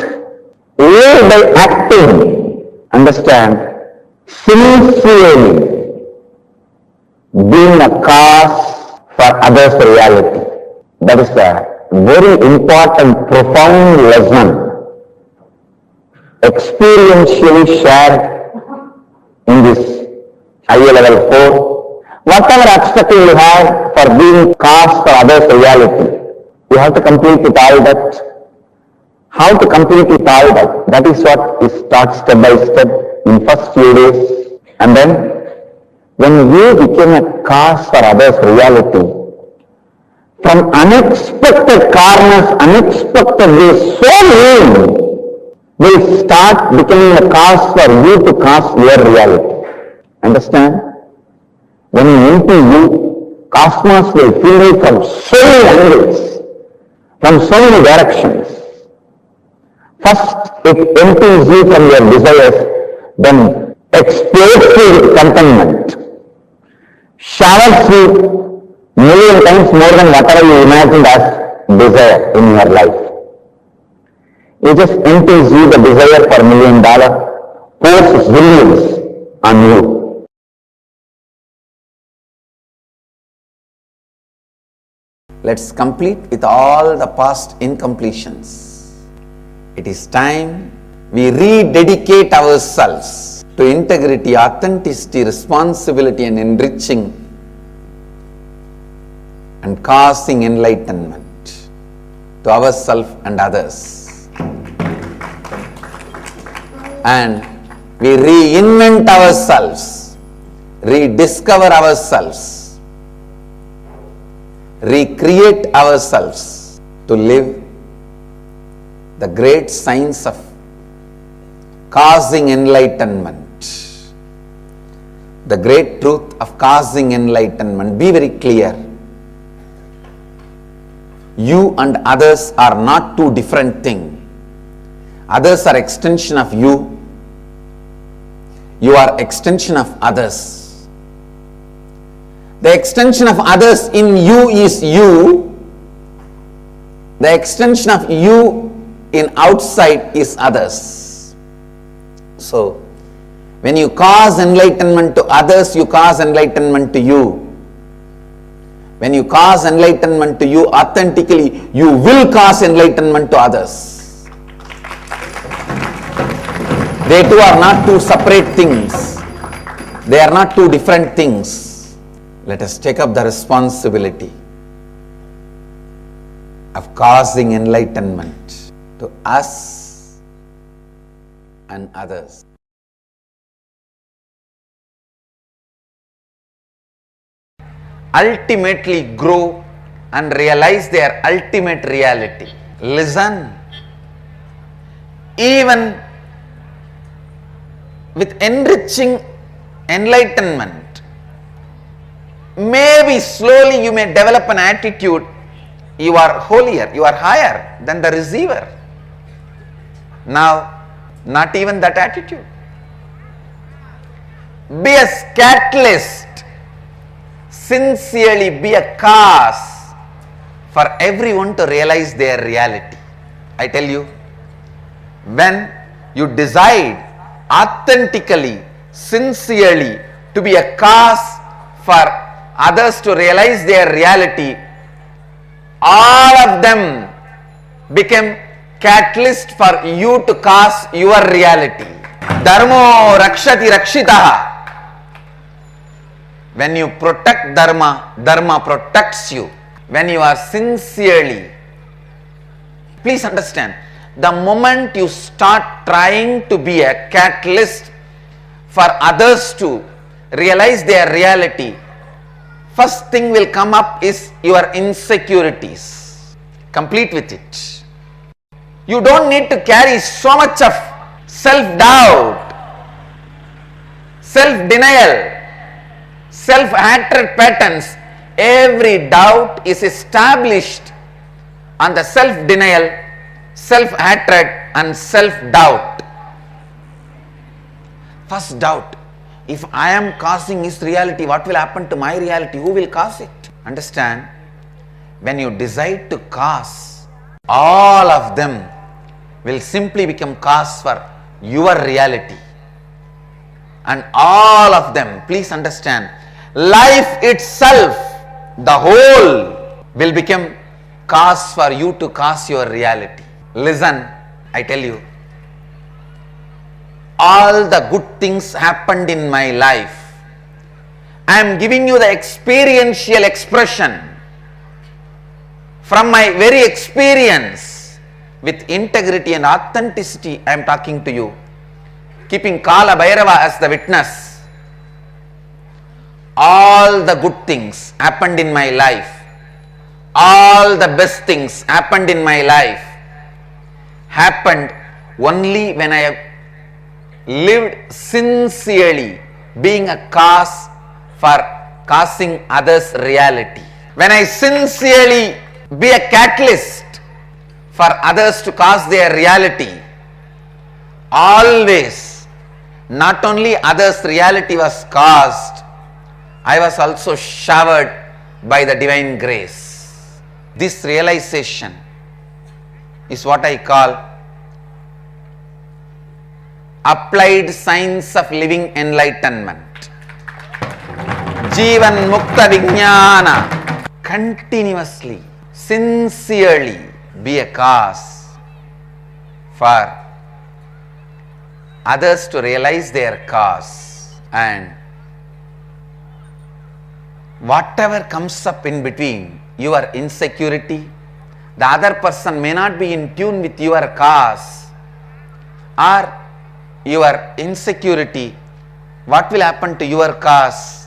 live by acting. Understand? Sincerely being a cause for others' reality. That is a very important, profound lesson, experientially shared in this higher level 4. Whatever obstacle you have for being cause for others' reality, you have to complete it all that. How to complete it all that? That is what is taught step by step in first few days. And then, when you become a cause for others' reality, from unexpected corners, unexpected ways, so many will start becoming a cause for you to cause your reality. Understand? When you empty you, cosmos will fill you from so many angles, from so many directions. First, it empties you from your desires, then explodes you with contentment, showers you million times more than whatever you imagined as desire in your life. It just empties you the desire for $1 million, pours zillions on you. Let's complete with all the past incompletions. It is time we rededicate ourselves to integrity, authenticity, responsibility and enriching and causing enlightenment to ourselves and others. And we reinvent ourselves rediscover ourselves, recreate ourselves to live the great science of causing enlightenment. The great truth of causing enlightenment. Be very clear. You and others are not two different things. Others are extension of you. You are extension of others. The extension of others in you is you. The extension of you in outside is others. So, when you cause enlightenment to others, you cause enlightenment to you. When you cause enlightenment to you authentically, you will cause enlightenment to others. They two are not two separate things. They are not two different things. Let us take up the responsibility of causing enlightenment to us and others. Ultimately grow and realize their ultimate reality. Listen. Even with enriching enlightenment, maybe slowly you may develop an attitude, you are holier, you are higher than the receiver. Now, not even that attitude. Be a catalyst. Sincerely be a cause for everyone to realize their reality. I tell you, when you decide authentically, sincerely to be a cause for others to realize their reality, all of them become catalyst for you to cause your reality. Dharmo rakshati rakshitaha. When you protect dharma, dharma protects you. When you are sincerely, please understand, the moment you start trying to be a catalyst for others to realize their reality, first thing will come up is your insecurities. Complete with it. You don't need to carry so much of self-doubt, self-denial, self-hatred patterns. Every doubt is established on the self-denial, self-hatred and self-doubt. First doubt, if I am causing his reality, what will happen to my reality? Who will cause it? Understand, when you decide to cause, all of them will simply become cause for your reality. And all of them, please understand, life itself, the whole, will become cause for you to cause your reality. Listen, I tell you, all the good things happened in my life. I am giving you the experiential expression from my very experience. With integrity and authenticity, I am talking to you, keeping Kala Bhairava as the witness. All the good things happened in my life. All the best things happened in my life. Happened only when I have lived sincerely, being a cause for causing others' reality. When I sincerely be a catalyst for others to cause their reality, always, not only others' reality was caused, I was also showered by the divine grace. This realization is what I call applied science of living enlightenment. Jivan Mukta Vijnana. Continuously, sincerely be a cause for others to realize their cause, and whatever comes up in between, your insecurity, the other person may not be in tune with your cause, or your insecurity what will happen to your cause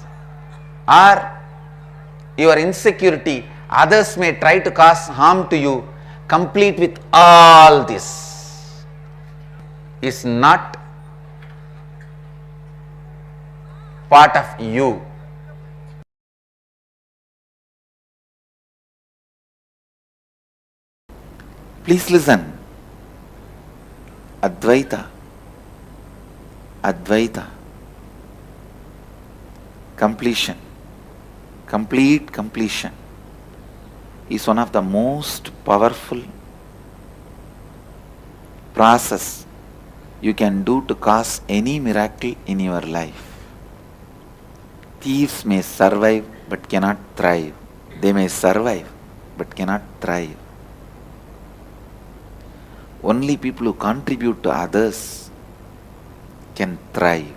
or your insecurity? Others may try to cause harm to you. Complete with all this is not part of you. Please listen. Advaita, Advaita, completion, complete completion is one of the most powerful process you can do to cause any miracle in your life. Thieves may survive but cannot thrive. They may survive but cannot thrive. Only people who contribute to others can thrive.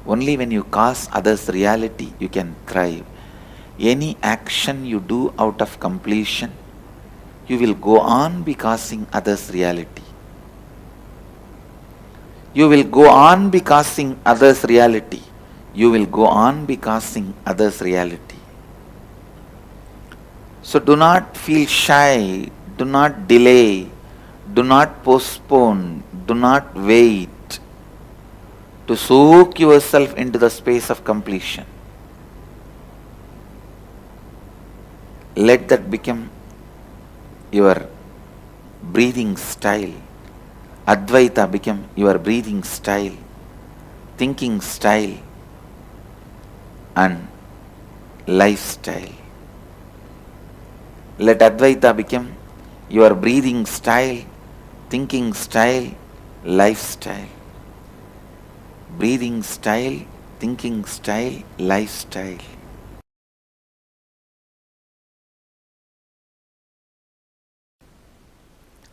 Only when you cause others reality, you can thrive. Any action you do out of completion, you will go on be causing others reality. You will go on be causing others reality. You will go on be causing others reality. So do not feel shy. Do not delay, do not postpone, do not wait to soak yourself into the space of completion. Let that become your breathing style. Advaita become your breathing style, thinking style, and lifestyle. Let Advaita become your breathing style, thinking style, lifestyle. Breathing style, thinking style, lifestyle.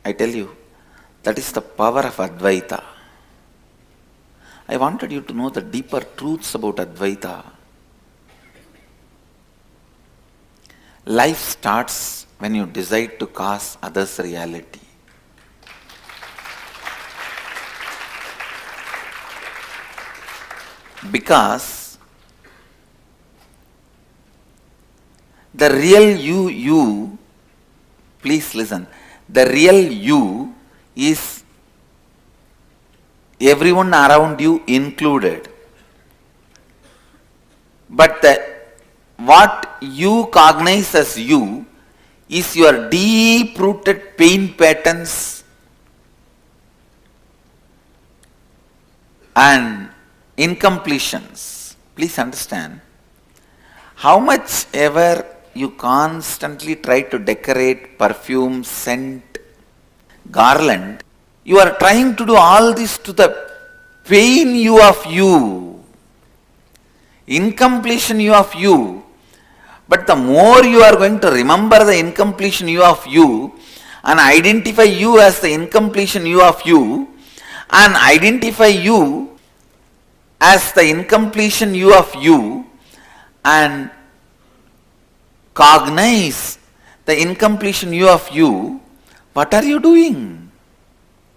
I tell you, that is the power of Advaita. I wanted you to know the deeper truths about Advaita. Life starts when you decide to cause others reality. Because the real you, please listen, the real you is everyone around you included. But what you cognize as you is your deep-rooted pain patterns and incompletions. Please understand, how much ever you constantly try to decorate perfume, scent, garland, you are trying to do all this to the pain you of you, incompletion you of you. But the more you are going to remember the incompletion you of you and identify you as the incompletion you of you and identify you as the incompletion you of you and cognize the incompletion you of you, what are you doing?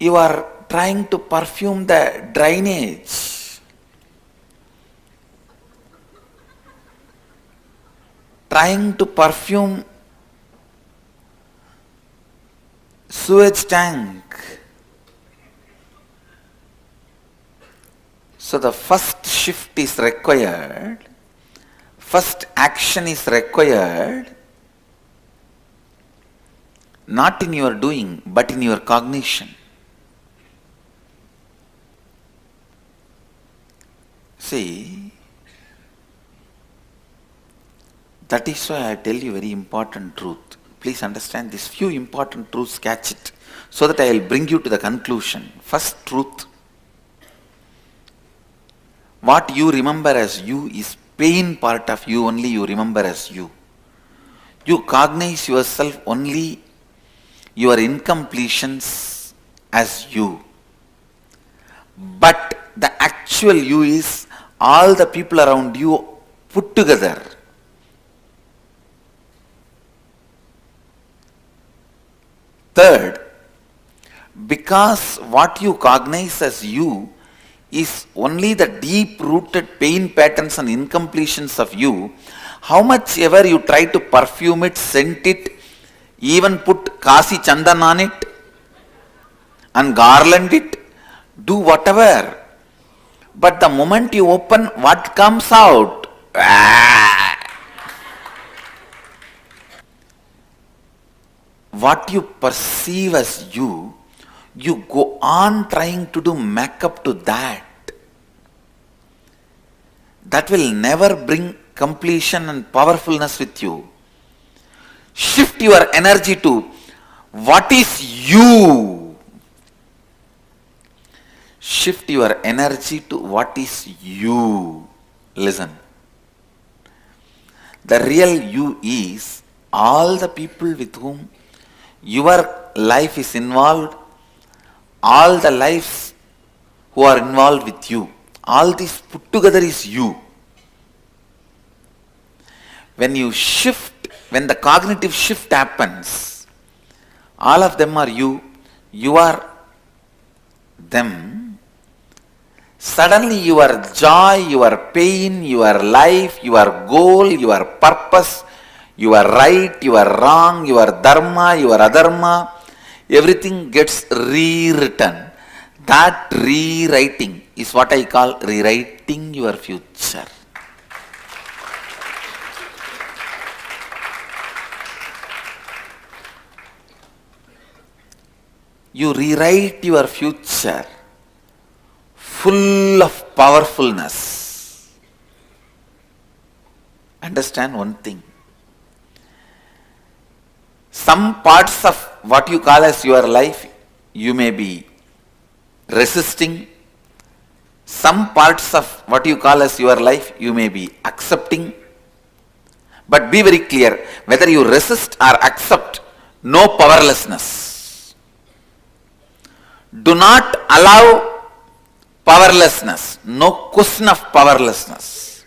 You are trying to perfume the drainage. Trying to perfume sewage tank. So the first shift is required, first action is required, not in your doing, but in your cognition. See, that is why I tell you very important truth. Please understand these few important truths, catch it, so that I will bring you to the conclusion. First truth, what you remember as you is pain part of you, only you remember as you. You cognize yourself only your incompletions as you. But the actual you is all the people around you put together. Third, because what you cognize as you is only the deep-rooted pain patterns and incompletions of you, how much ever you try to perfume it, scent it, even put Kasi Chandan on it and garland it, do whatever. But the moment you open, what comes out? What you perceive as you go on trying to do makeup to that. That will never bring completion and powerfulness with you. Shift your energy to what is you. Shift your energy to what is you. Listen. The real you is all the people with whom your life is involved, all the lives who are involved with you. All this put together is you. When you shift, when the cognitive shift happens, all of them are you, you are them. Suddenly your joy, your pain, your life, your goal, your purpose, your right, your wrong, your dharma, your adharma, everything gets rewritten. That rewriting is what I call rewriting your future. You rewrite your future full of powerfulness. Understand one thing. Some parts of what you call as your life, you may be resisting. Some parts of what you call as your life, you may be accepting. But be very clear, whether you resist or accept, no powerlessness. Do not allow powerlessness. No question of powerlessness.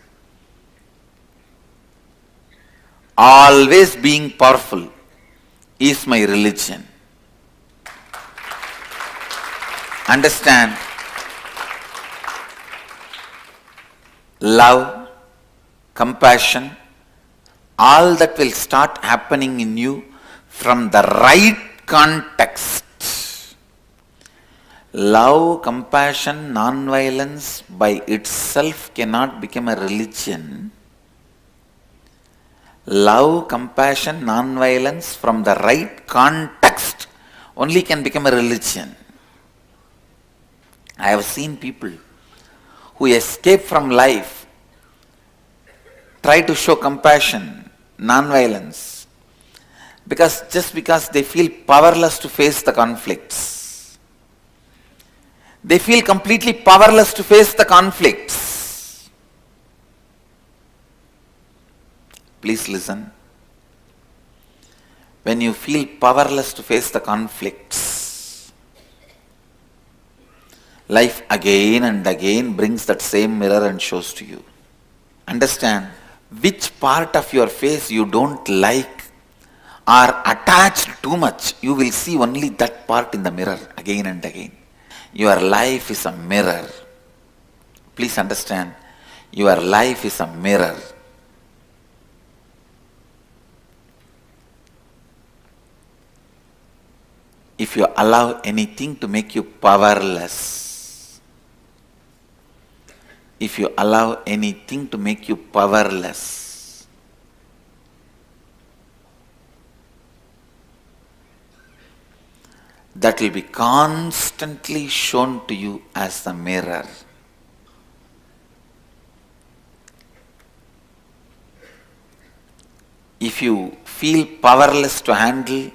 Always being powerful is my religion. Understand? Love, compassion, all that will start happening in you from the right context. Love, compassion, non-violence by itself cannot become a religion. Love, compassion, non-violence from the right context only can become a religion. I have seen people who escape from life try to show compassion, non-violence, just because they feel powerless to face the conflicts. They feel completely powerless to face the conflicts. Please listen. When you feel powerless to face the conflicts, life again and again brings that same mirror and shows to you. Understand, which part of your face you don't like or attached too much, you will see only that part in the mirror again and again. Your life is a mirror. Please understand, your life is a mirror. If you allow anything to make you powerless, if you allow anything to make you powerless, that will be constantly shown to you as the mirror. If you feel powerless to handle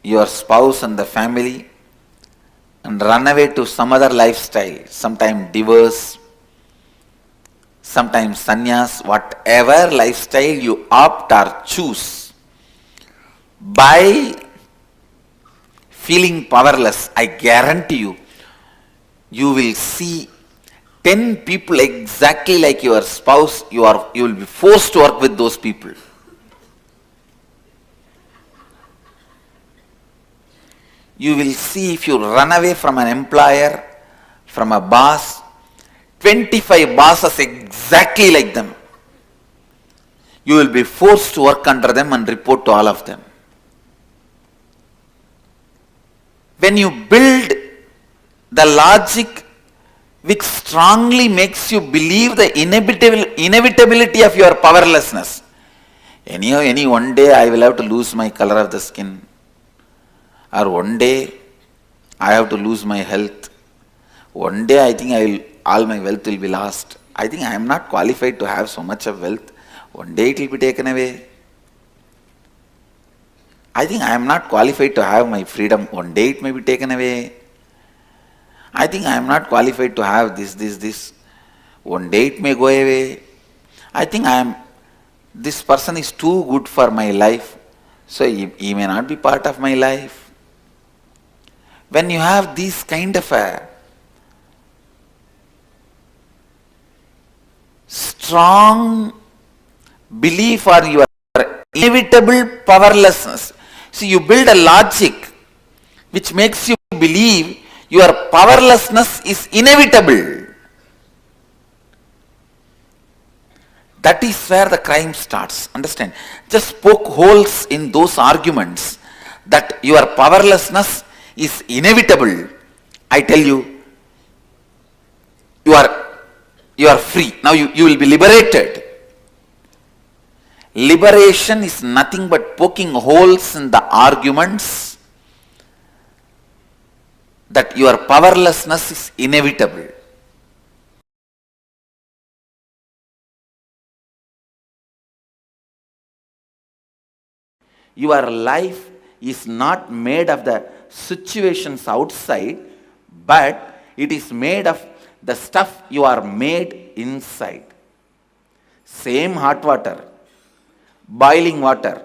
your spouse and the family and run away to some other lifestyle, sometimes divorce, sometimes sannyas, whatever lifestyle you opt or choose, by feeling powerless, I guarantee you, you will see 10 people exactly like your spouse. You will be forced to work with those people. You will see, if you run away from an employer, from a boss, 25 bosses exactly like them. You will be forced to work under them and report to all of them. When you build the logic which strongly makes you believe the inevitability of your powerlessness. Any one day I will have to lose my color of the skin, or one day I have to lose my health. One day I think all my wealth will be lost. I think I am not qualified to have so much of wealth. One day it will be taken away. I think I am not qualified to have my freedom. One day it may be taken away. I think I am not qualified to have this. One day it may go away. I think this person is too good for my life, so he may not be part of my life. When you have this kind of a strong belief on your inevitable powerlessness, see, you build a logic which makes you believe your powerlessness is inevitable. That is where the crime starts. Understand? Just poke holes in those arguments that your powerlessness is inevitable. I tell you, you are free. Now you will be liberated. Liberation is nothing but poking holes in the arguments that your powerlessness is inevitable. Your life is not made of the situations outside, but it is made of the stuff you are made inside. Same hot water, boiling water.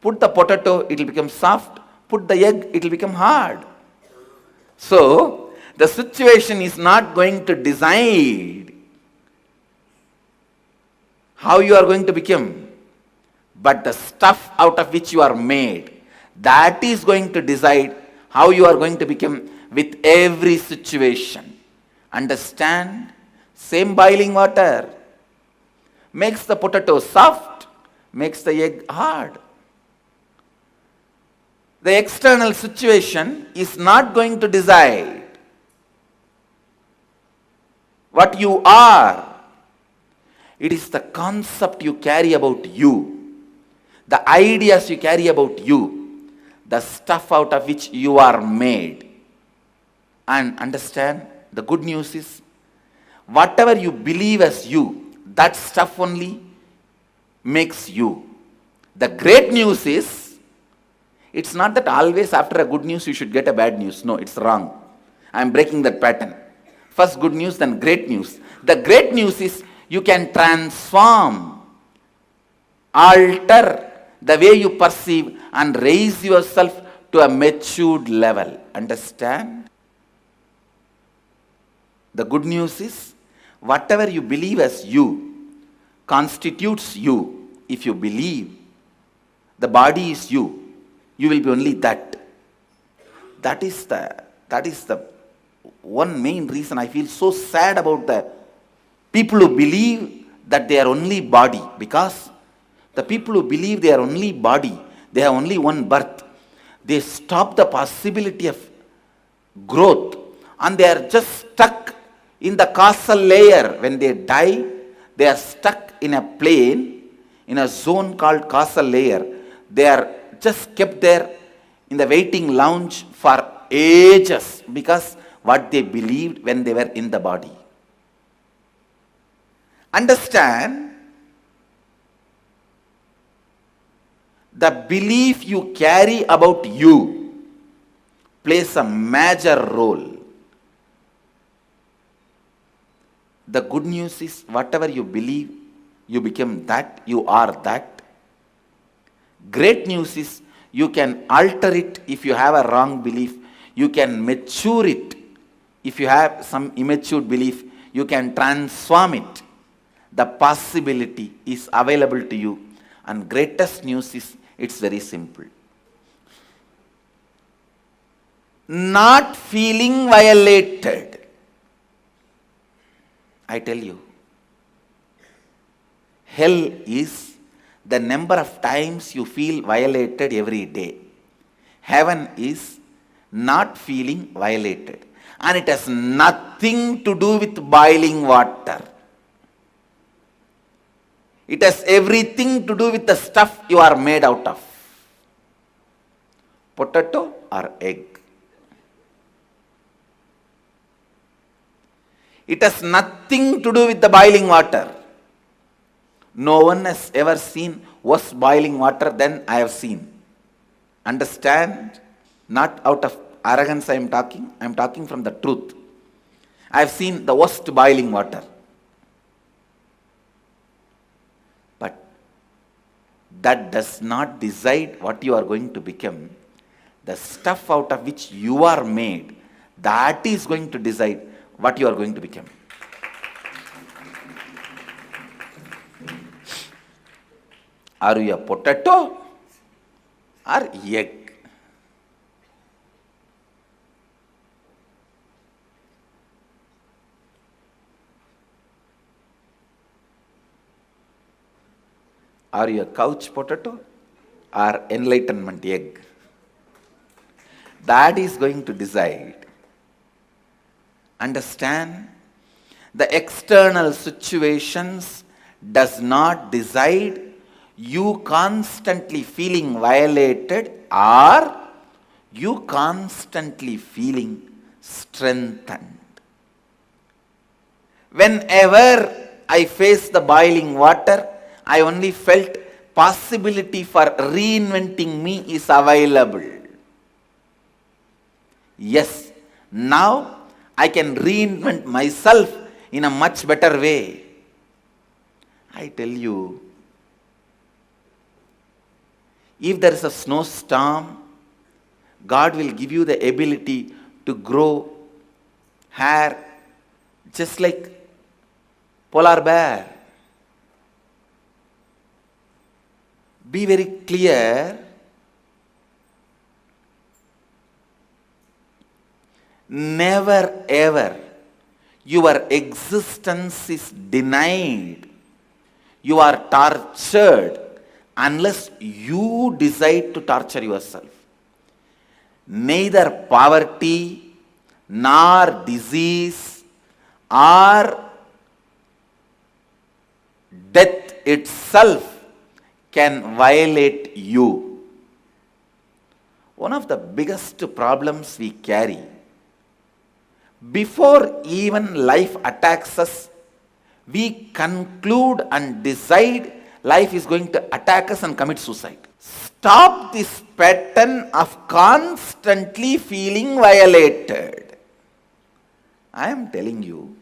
Put the potato, it will become soft. Put the egg, it will become hard. So, the situation is not going to decide how you are going to become, but the stuff out of which you are made, that is going to decide how you are going to become with every situation. Understand? Same boiling water makes the potato soft, makes the egg hard. The external situation is not going to decide what you are. It is the concept you carry about you, the ideas you carry about you, the stuff out of which you are made. And understand, the good news is, whatever you believe as you, that stuff only makes you. The great news is, it's not that always after a good news you should get a bad news. No, it's wrong. I am breaking that pattern. First good news, then great news. The great news is you can transform, alter the way you perceive and raise yourself to a matured level. Understand? The good news is whatever you believe as you constitutes you. If you believe the body is you, you will be only that. That is the one main reason I feel so sad about the people who believe that they are only body. Because the people who believe they are only body, they have only one birth, they stop the possibility of growth, and they are just stuck in the causal layer. When they die, they are stuck in a plane, in a zone called causal layer. They are just kept there in the waiting lounge for ages because what they believed when they were in the body. Understand, the belief you carry about you plays a major role. The good news is whatever you believe, you become that, you are that. Great news is you can alter it if you have a wrong belief. You can mature it. If you have some immature belief, you can transform it. The possibility is available to you. And greatest news is it's very simple. not feeling violated. I tell you, hell is the number of times you feel violated every day. Heaven is not feeling violated. And it has nothing to do with boiling water. It has everything to do with the stuff you are made out of. Potato or egg. It has nothing to do with the boiling water. No one has ever seen worse boiling water than I have seen. Understand? Not out of arrogance I am talking from the truth. I have seen the worst boiling water. But that does not decide what you are going to become. The stuff out of which you are made, that is going to decide what you are going to become. Are you a potato or egg? Are you a couch potato or enlightenment egg? That is going to decide. Understand? The external situations does not decide you constantly feeling violated or you constantly feeling strengthened. Whenever I face the boiling water, I only felt possibility for reinventing me is available. Yes, now I can reinvent myself in a much better way. I tell you, if there is a snowstorm, God will give you the ability to grow hair just like polar bear. Be very clear. Never ever your existence is denied. You are tortured unless you decide to torture yourself. Neither poverty nor disease or death itself can violate you. One of the biggest problems we carry, before even life attacks us, we conclude and decide life is going to attack us and commit suicide. Stop this pattern of constantly feeling violated. I am telling you,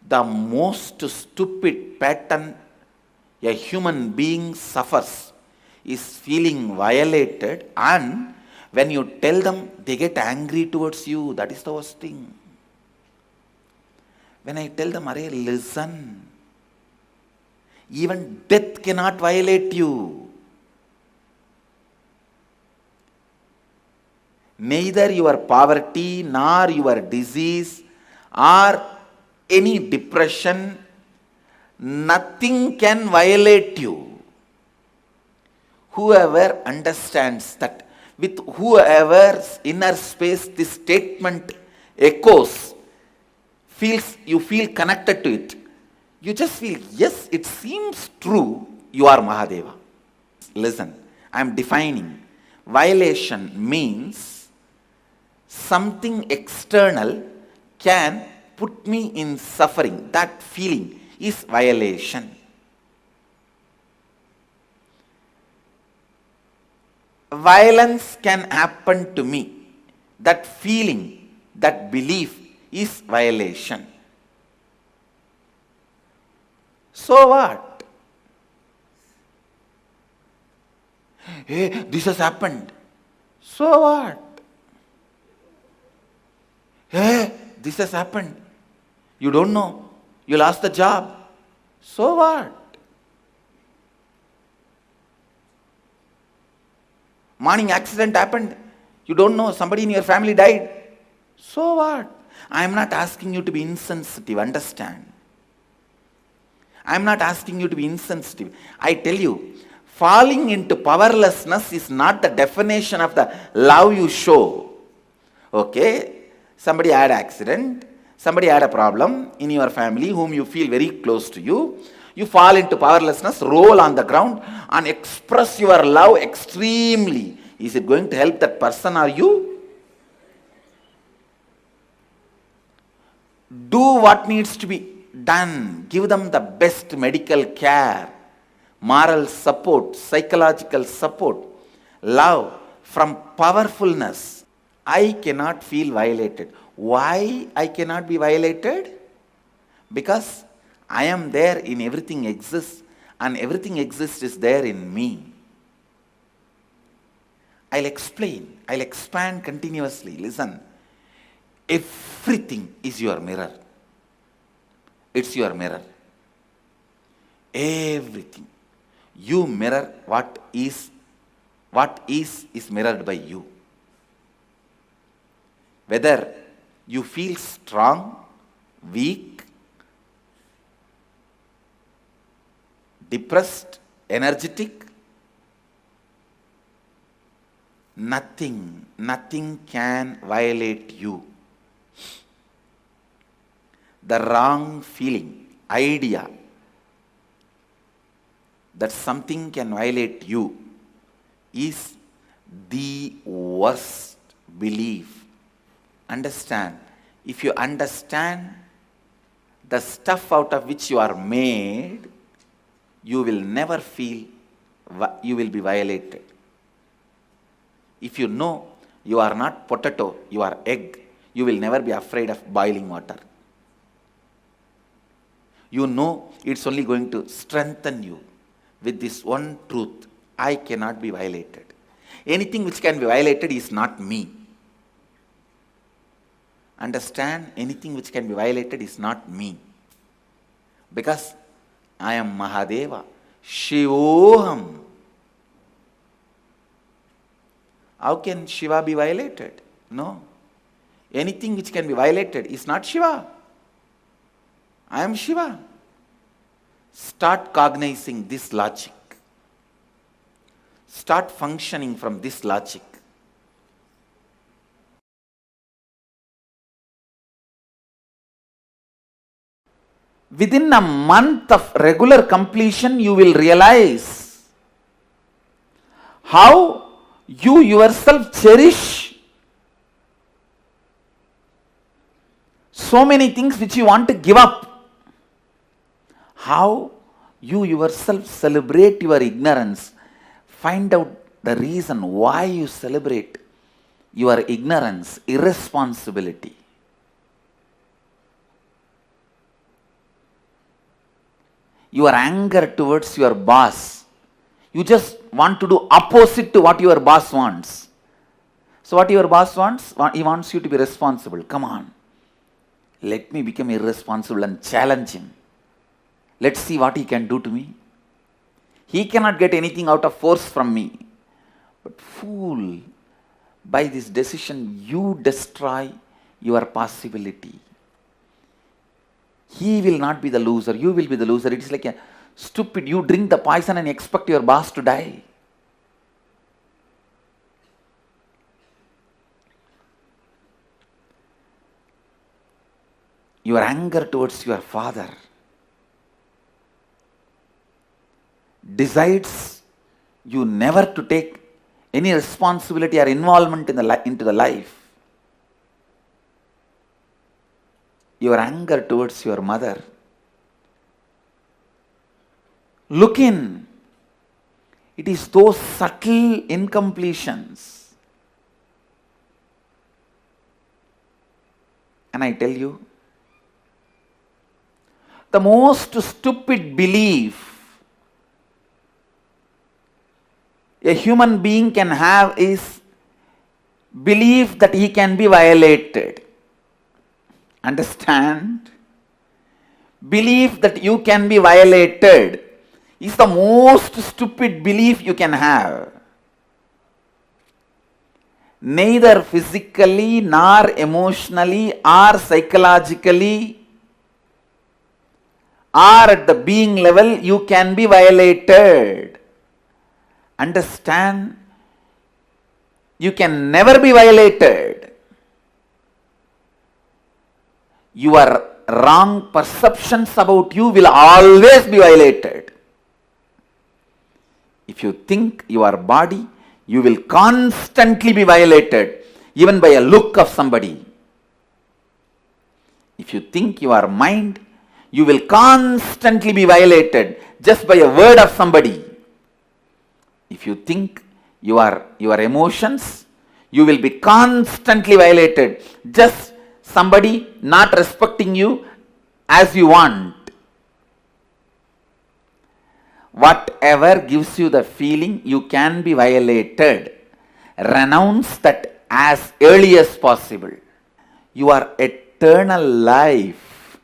the most stupid pattern a human being suffers is feeling violated, and when you tell them, they get angry towards you. That is the worst thing. When I tell them, "Arey, listen, even death cannot violate you. Neither your poverty nor your disease or any depression, nothing can violate you." Whoever understands that, with whoever's inner space this statement echoes, you feel connected to it. You just feel, yes, it seems true, you are Mahadeva. Listen, I am defining. Violation means something external can put me in suffering. That feeling is violation. Violence can happen to me. That feeling, that belief is violation. So what? Hey, this has happened. So what? Hey, this has happened. You don't know. You lost the job. So what? Morning accident happened. You don't know, somebody in your family died. So what? I am not asking you to be insensitive, understand? I am not asking you to be insensitive. I tell you, falling into powerlessness is not the definition of the love you show. Okay? Somebody had an accident, somebody had a problem in your family whom you feel very close to you. You fall into powerlessness, roll on the ground and express your love extremely. Is it going to help that person or you? Do what needs to be done. Give them the best medical care, moral support, psychological support, love from powerfulness. I cannot feel violated. Why I cannot be violated? Because I am there in everything exists, and everything exists is there in me. I'll explain, I'll expand continuously. Listen, everything is your mirror. It's your mirror. Everything. You mirror what is mirrored by you. Whether you feel strong, weak, depressed, energetic, nothing can violate you. The wrong feeling, idea that something can violate you is the worst belief. Understand, if you understand the stuff out of which you are made, you will never feel you will be violated. If you know you are not potato, you are egg, you will never be afraid of boiling water. You know it's only going to strengthen you with this one truth: I cannot be violated. Anything which can be violated is not me. Understand, anything which can be violated is not me. Because I am Mahadeva, Shivoham. How can Shiva be violated? No. Anything which can be violated is not Shiva. I am Shiva. Start cognizing this logic. Start functioning from this logic. Within a month of regular completion, you will realize how you yourself cherish so many things which you want to give up. How you yourself celebrate your ignorance. Find out the reason why you celebrate your ignorance, irresponsibility. Your anger towards your boss. You just want to do opposite to what your boss wants. So what your boss wants? He wants you to be responsible. Come on. Let me become irresponsible and challenge him. Let's see what he can do to me. He cannot get anything out of force from me. But fool, by this decision you destroy your possibility. He will not be the loser, you will be the loser. It is like a stupid, you drink the poison and expect your boss to die. Your anger towards your father decides you never to take any responsibility or involvement into the life. Your anger towards your mother. Look in. It is those subtle incompletions. And I tell you, the most stupid belief a human being can have is belief that he can be violated. Understand? Belief that you can be violated is the most stupid belief you can have. neither physically nor emotionally or psychologically or at the being level you can be violated. Understand? You can never be violated. Your wrong perceptions about you will always be violated. If you think your body, you will constantly be violated, even by a look of somebody. If you think your mind, you will constantly be violated just by a word of somebody. If you think your emotions, you will be constantly violated, just somebody not respecting you as you want. Whatever gives you the feeling you can be violated, renounce that as early as possible. Your eternal life,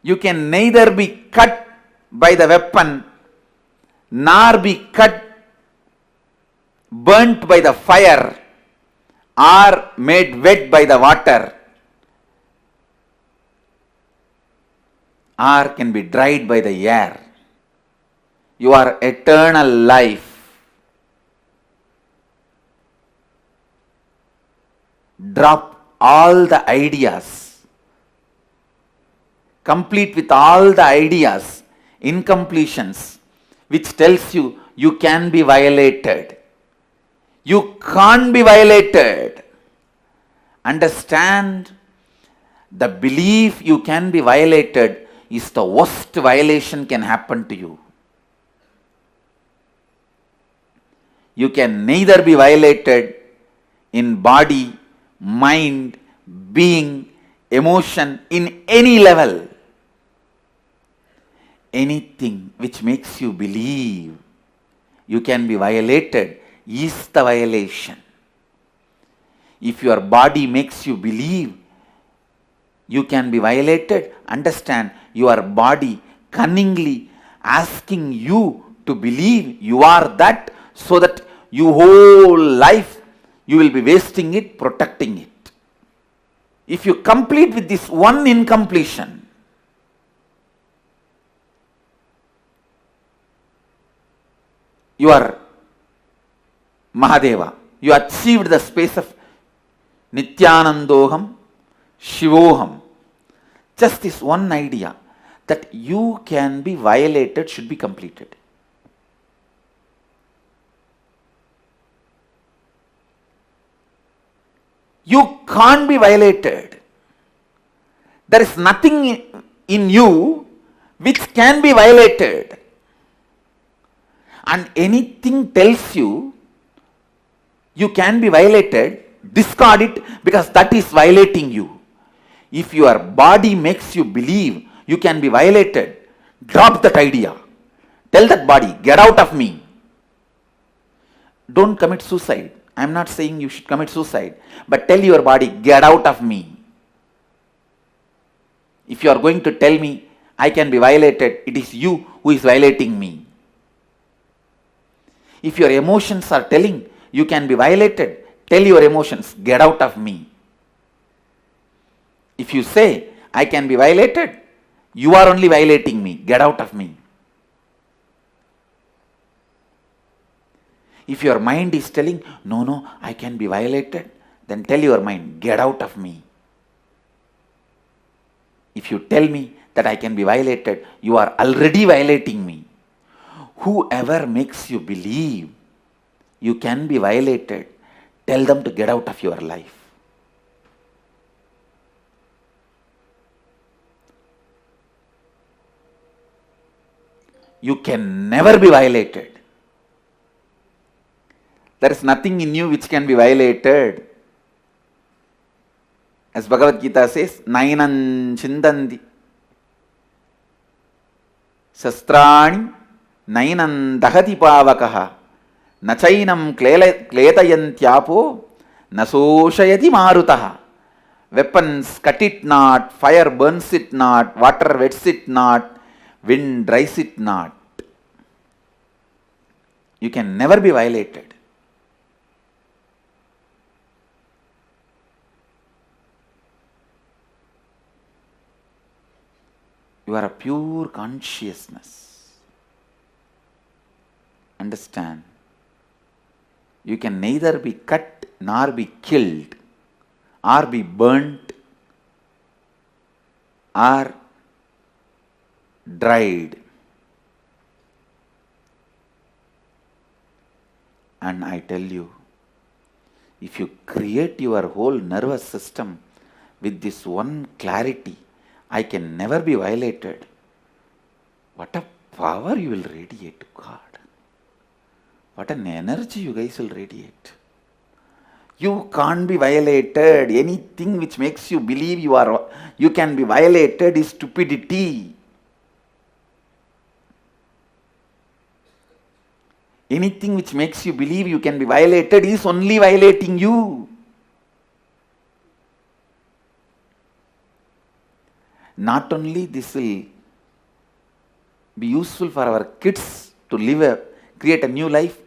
you can neither be cut by the weapon nor be burnt by the fire or made wet by the water, or can be dried by the air. Your eternal life, drop all the ideas, complete with all the ideas, incompletions, which tells you you can be violated. You can't be violated. Understand? The belief you can be violated is the worst violation can happen to you. You can neither be violated in body, mind, being, emotion, in any level. Anything which makes you believe you can be violated is the violation. If your body makes you believe you can be violated, understand, your body cunningly asking you to believe you are that, so that your whole life you will be wasting it, protecting it. If you complete with this one incompletion, you are Mahadeva. You achieved the space of Nithyanandoham, Shivoham. Just this one idea that you can be violated should be completed. You can't be violated. There is nothing in you which can be violated. And anything tells you you can be violated, discard it, because that is violating you. If your body makes you believe you can be violated, drop that idea. Tell that body, get out of me. Don't commit suicide. I am not saying you should commit suicide, but tell your body, get out of me. If you are going to tell me I can be violated, it is you who is violating me. If your emotions are telling you can be violated, tell your emotions, get out of me. If you say I can be violated, you are only violating me, get out of me. If your mind is telling, no, I can be violated, then tell your mind, get out of me. If you tell me that I can be violated, you are already violating me. Whoever makes you believe you can be violated, tell them to get out of your life. You can never be violated. There is nothing in you which can be violated. As Bhagavad Gita says, Nainam Chindanti Sastrani Nainam Dahati Pavakaha Nachainam Kletayantyapo Nasoshayati Marutaha. Weapons cut it not, fire burns it not, water wets it not, wind dries it not. you can never be violated. You are a pure consciousness. Understand? You can neither be cut nor be killed or be burnt or dried. And I tell you, if you create your whole nervous system with this one clarity, I can never be violated, what a power you will radiate to God. What an energy you guys will radiate. You can't be violated. Anything which makes you believe you can be violated is stupidity. Anything which makes you believe you can be violated is only violating you. Not only this will be useful for our kids to create a new life,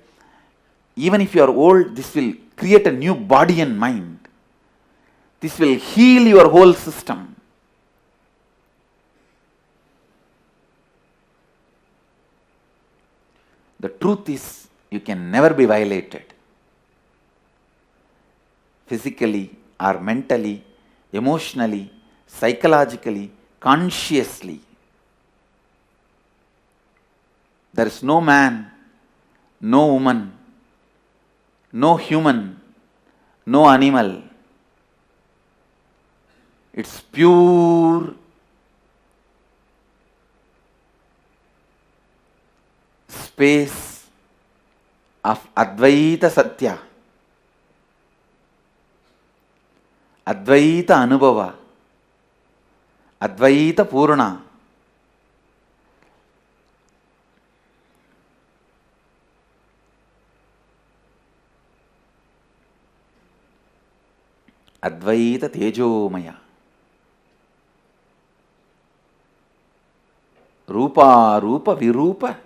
even if you are old, this will create a new body and mind. This will heal your whole system. The truth is, you can never be violated. Physically or mentally, emotionally, psychologically, consciously. There is no man, no woman, no human, no animal. It's pure space of Advaita Satya, Advaita Anubhava, Advaita Purna. Advaita Tejomaya. Rupa, Rupa, Virupa.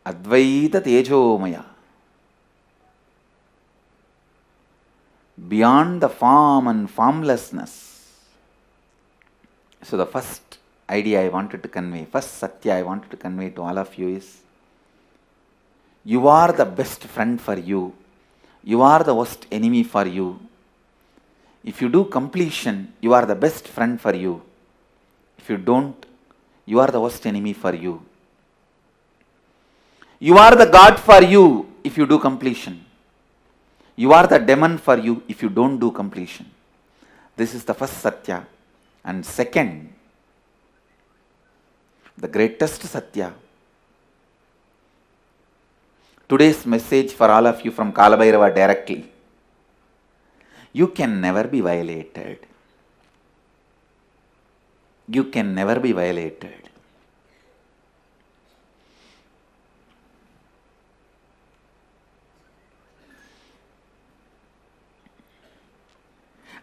Advaita Tejomaya. Beyond the form and formlessness. So the first idea I wanted to convey, first Satya I wanted to convey to all of you is, you are the best friend for you. You are the worst enemy for you. If you do completion, you are the best friend for you. If you don't, you are the worst enemy for you. You are the God for you if you do completion. You are the demon for you if you don't do completion. This is the first Satya. And second, the greatest Satya. Today's message for all of you from Kalabhairava directly. You can never be violated. You can never be violated.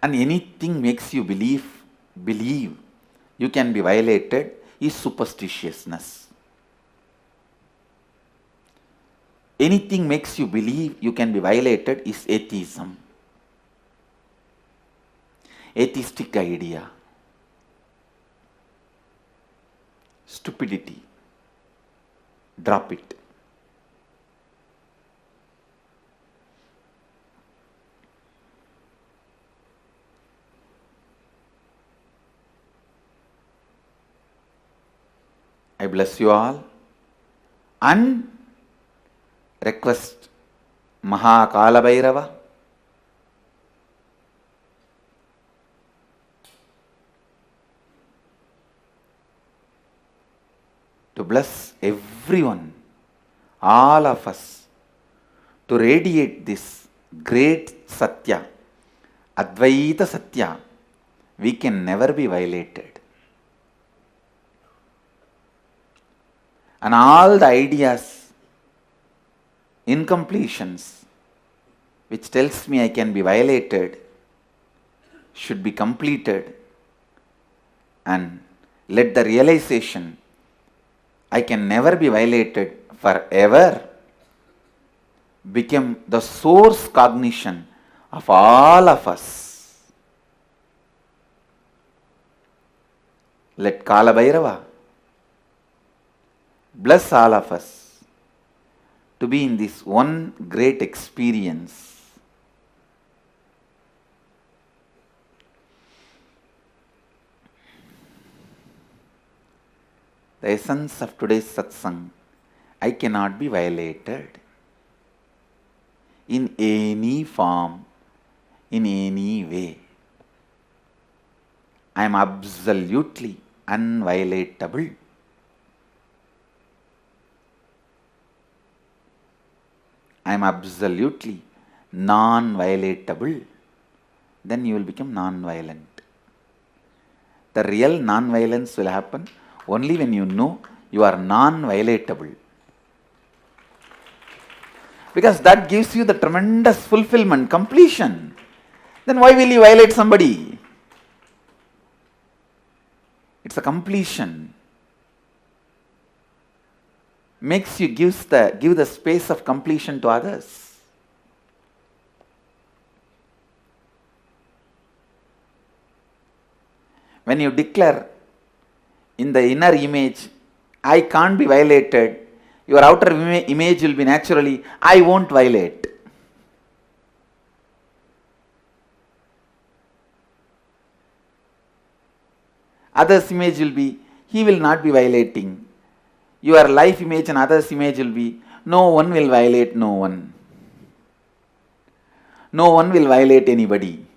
And anything makes you believe you can be violated is superstitiousness. Anything makes you believe you can be violated is atheism. Atheistic idea. Stupidity. Drop it. I bless you all and request Mahakala Bhairava to bless everyone, all of us, to radiate this great Satya, Advaita Satya. We can never be violated. And all the ideas, incompletions, which tells me I can be violated, should be completed, and let the realization I can never be violated forever become the source cognition of all of us. Let Kala Bhairava bless all of us to be in this one great experience. The essence of today's satsang, I cannot be violated in any form, in any way. I am absolutely unviolatable. I am absolutely non-violatable. Then you will become non-violent. The real non-violence will happen only when you know you are non-violatable. Because that gives you the tremendous fulfillment, completion. Then why will you violate somebody? It's a completion. Makes you give the space of completion to others. When you declare in the inner image, I can't be violated, your outer image will be naturally, I won't violate. Others' image will be, he will not be violating. Your life image and others' image will be, no one will violate no one. No one will violate anybody.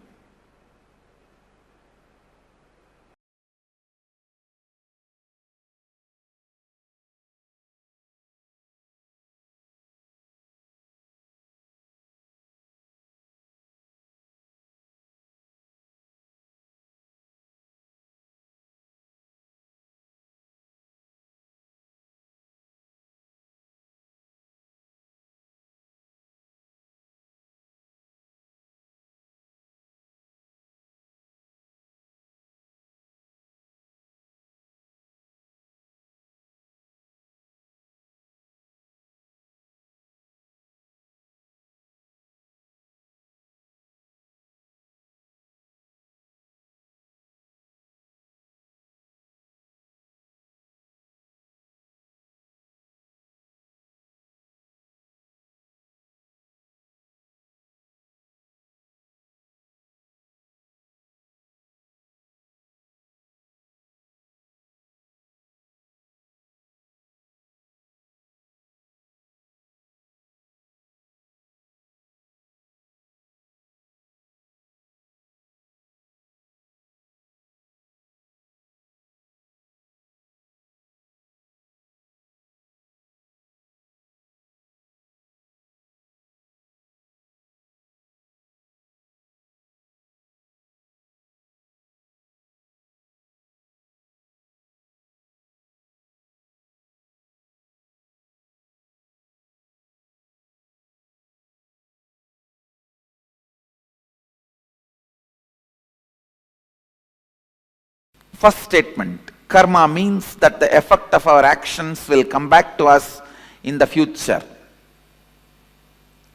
First statement, karma means that the effect of our actions will come back to us in the future.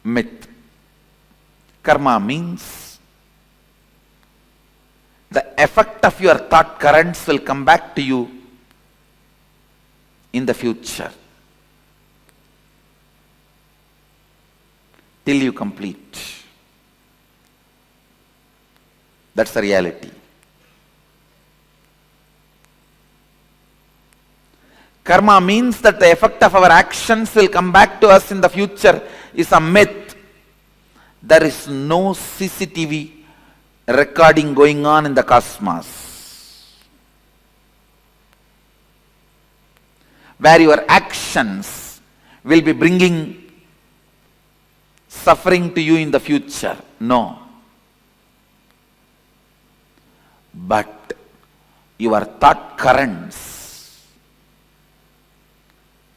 Myth. Karma means the effect of your thought currents will come back to you in the future till you complete. That's the reality. Karma means that the effect of our actions will come back to us in the future is a myth. There is no CCTV recording going on in the cosmos, where your actions will be bringing suffering to you in the future. No. But your thought currents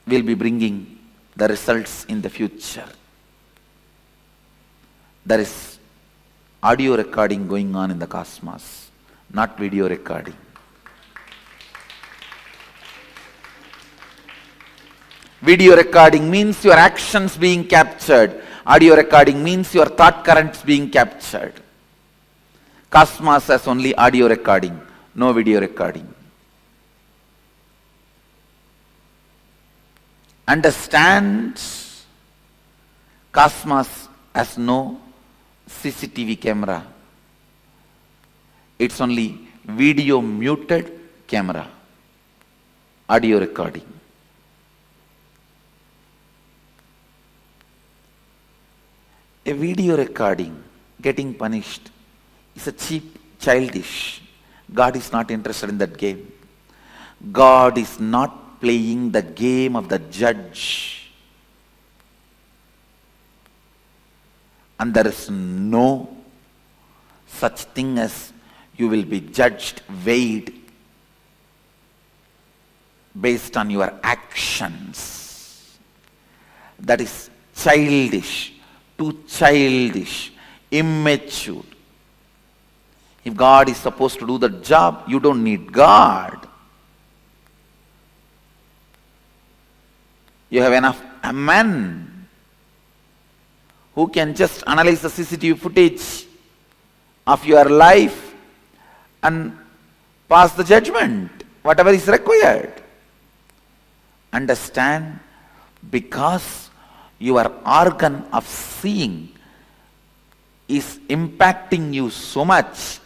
will be bringing the results in the future. There is audio recording going on in the cosmos, not video recording. Video recording means your actions being captured. Audio recording means your thought currents being captured. Cosmos has only audio recording, no video recording. Understand, Cosmos has no CCTV camera. It's only video muted camera, audio recording. A video recording getting punished is a cheap, childish. God is not interested in that game. God is not playing the game of the judge. And there is no such thing as you will be judged, weighed based on your actions. That is childish, too childish, immature. If God is supposed to do the job, you don't need God. You have enough men who can just analyze the CCTV footage of your life and pass the judgment, whatever is required. Understand, because your organ of seeing is impacting you so much,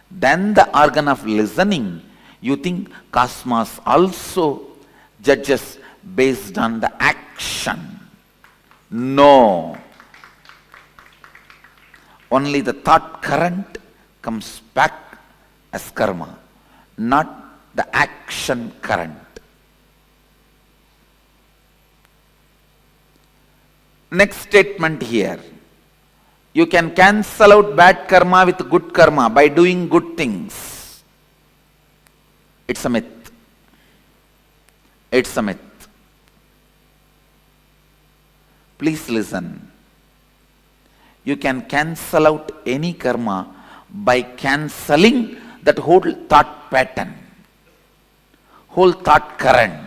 then the organ of listening, you think Cosmos also judges based on the action. No. Only the thought current comes back as karma, not the action current. Next statement here. You can cancel out bad karma with good karma by doing good things. It's a myth. It's a myth. Please listen. You can cancel out any karma by cancelling that whole thought pattern, whole thought current.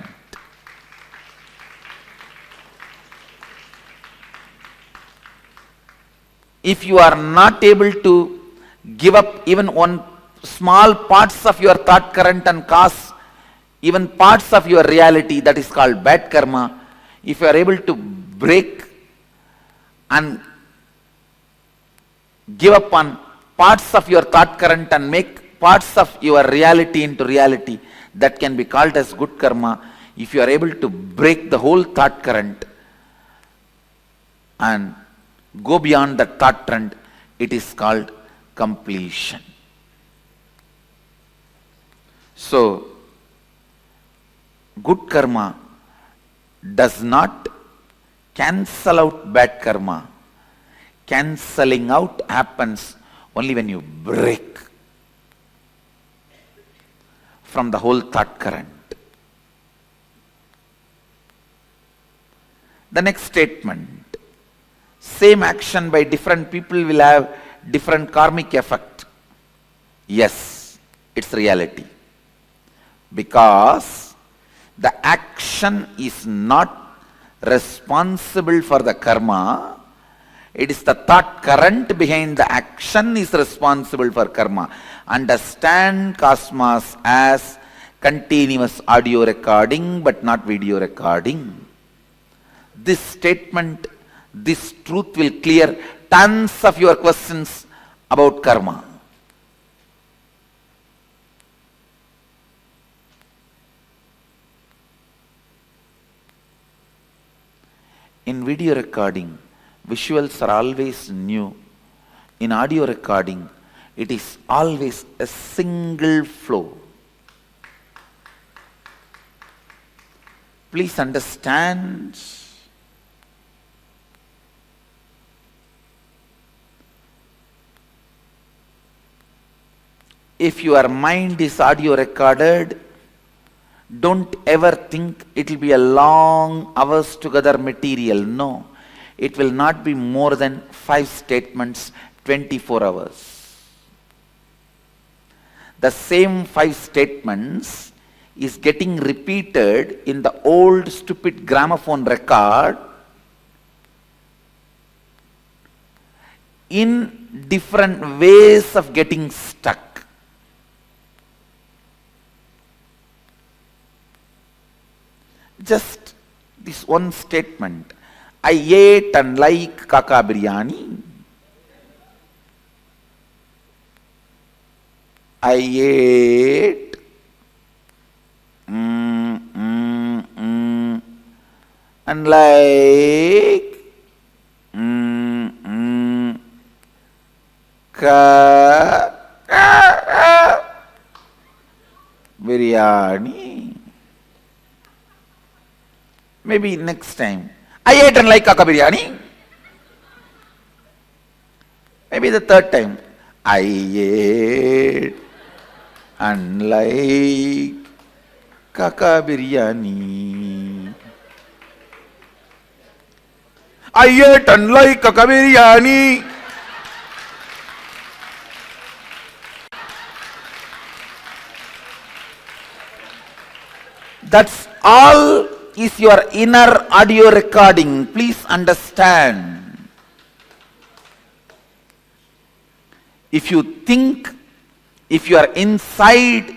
If you are not able to give up even one small parts of your thought current and cause even parts of your reality, that is called bad karma. If you are able to break and give up on parts of your thought current and make parts of your reality into reality, that can be called as good karma. If you are able to break the whole thought current and go beyond that thought trend, it is called completion. So, good karma does not cancel out bad karma. Cancelling out happens only when you break from the whole thought current. The next statement. Same action by different people will have different karmic effect. Yes, it's reality. Because the action is not responsible for the karma. It is the thought current behind the action is responsible for karma. Understand Cosmos as continuous audio recording but not video recording. This statement, this truth will clear tons of your questions about karma. In video recording, visuals are always new. In audio recording, it is always a single flow. Please understand. If your mind is audio recorded, don't ever think it will be a long hours together material. No. It will not be more than 5 statements, 24 hours. The same 5 statements is getting repeated in the old stupid gramophone record in different ways of getting stuck. Just this one statement, I ate and like kaka biryani. I ate and like biryani. Maybe next time, I ate and like kaka biryani. Maybe the third time, I ate and like kaka biryani. I ate and like kaka biryani. That's all is your inner audio recording. Please understand. If you think, if you are inside,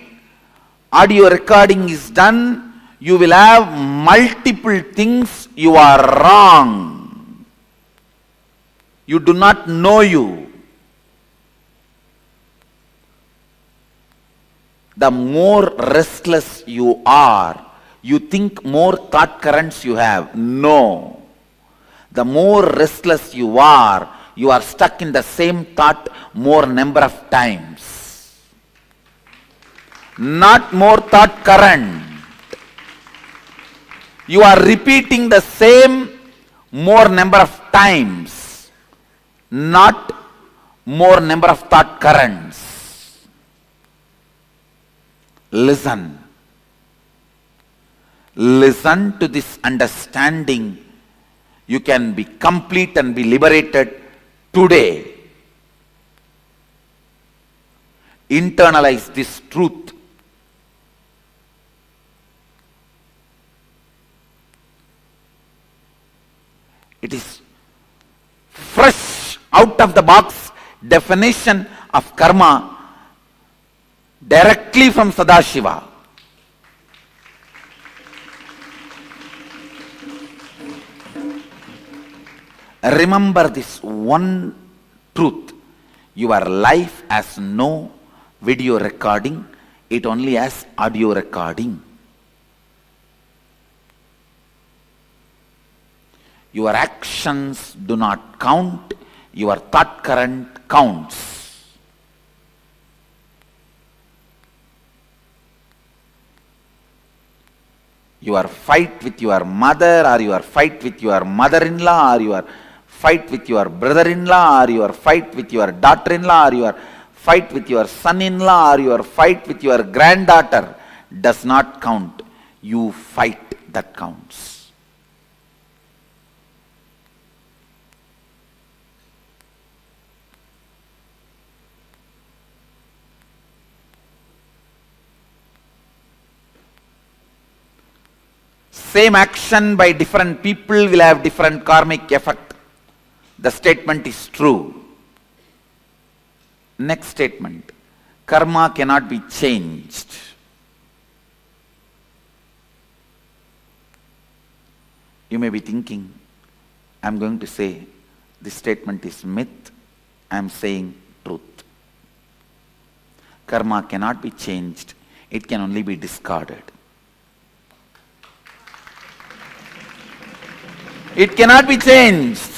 audio recording is done, you will have multiple things you are wrong. You do not know you. The more restless you are, you think more thought currents you have. No. The more restless you are stuck in the same thought more number of times. Not more thought current. You are repeating the same more number of times, not more number of thought currents. Listen. Listen to this understanding. You can be complete and be liberated today. Internalize this truth. It is fresh out of the box definition of karma directly from Sadashiva. Remember this one truth. Your life has no video recording, it only has audio recording. Your actions do not count, your thought current counts. Your fight with your mother, or your fight with your mother-in-law, or your fight with your brother-in-law, or your fight with your daughter-in-law, or your fight with your son-in-law, or your fight with your granddaughter does not count. You fight that counts. Same action by different people will have different karmic effect. The statement is true. Next statement. Karma cannot be changed. You may be thinking, I am going to say this statement is myth. I am saying truth. Karma cannot be changed. It can only be discarded. It cannot be changed.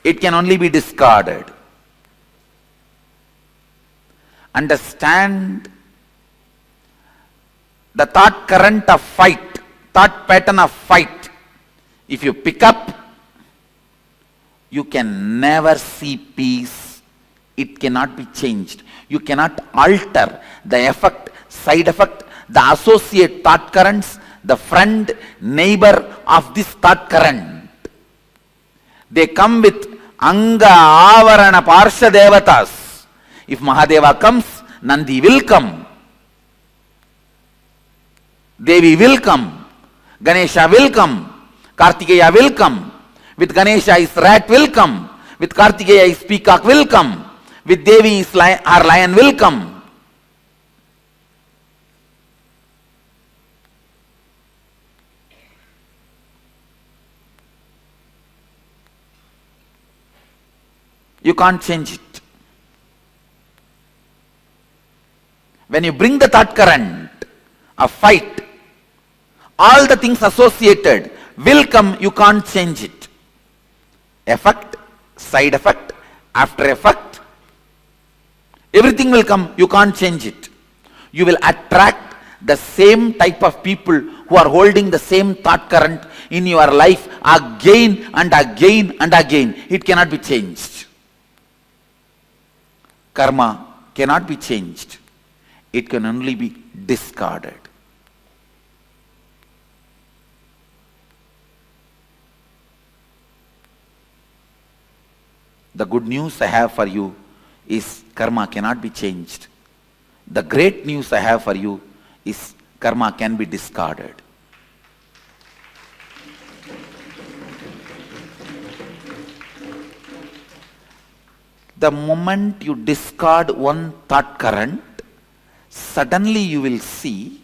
It can only be discarded. Understand the thought current of fight, thought pattern of fight. If you pick up, you can never see peace. It cannot be changed. You cannot alter the effect, side effect, the associate thought currents, the friend, neighbor of this thought current. They come with Anga, Avarana, Parsha Devatas. If Mahadeva comes, Nandi will come. Devi will come. Ganesha will come. Kartikeya will come. With Ganesha his rat will come. With Kartikeya his peacock will come. With Devi his our lion will come. You can't change it. When you bring the thought current of fight, all the things associated will come, you can't change it. Effect, side effect, after effect, everything will come, you can't change it. You will attract the same type of people who are holding the same thought current in your life again and again and again. It cannot be changed. Karma cannot be changed. It can only be discarded. The good news I have for you is karma cannot be changed. The great news I have for you is karma can be discarded. The moment you discard one thought current, suddenly you will see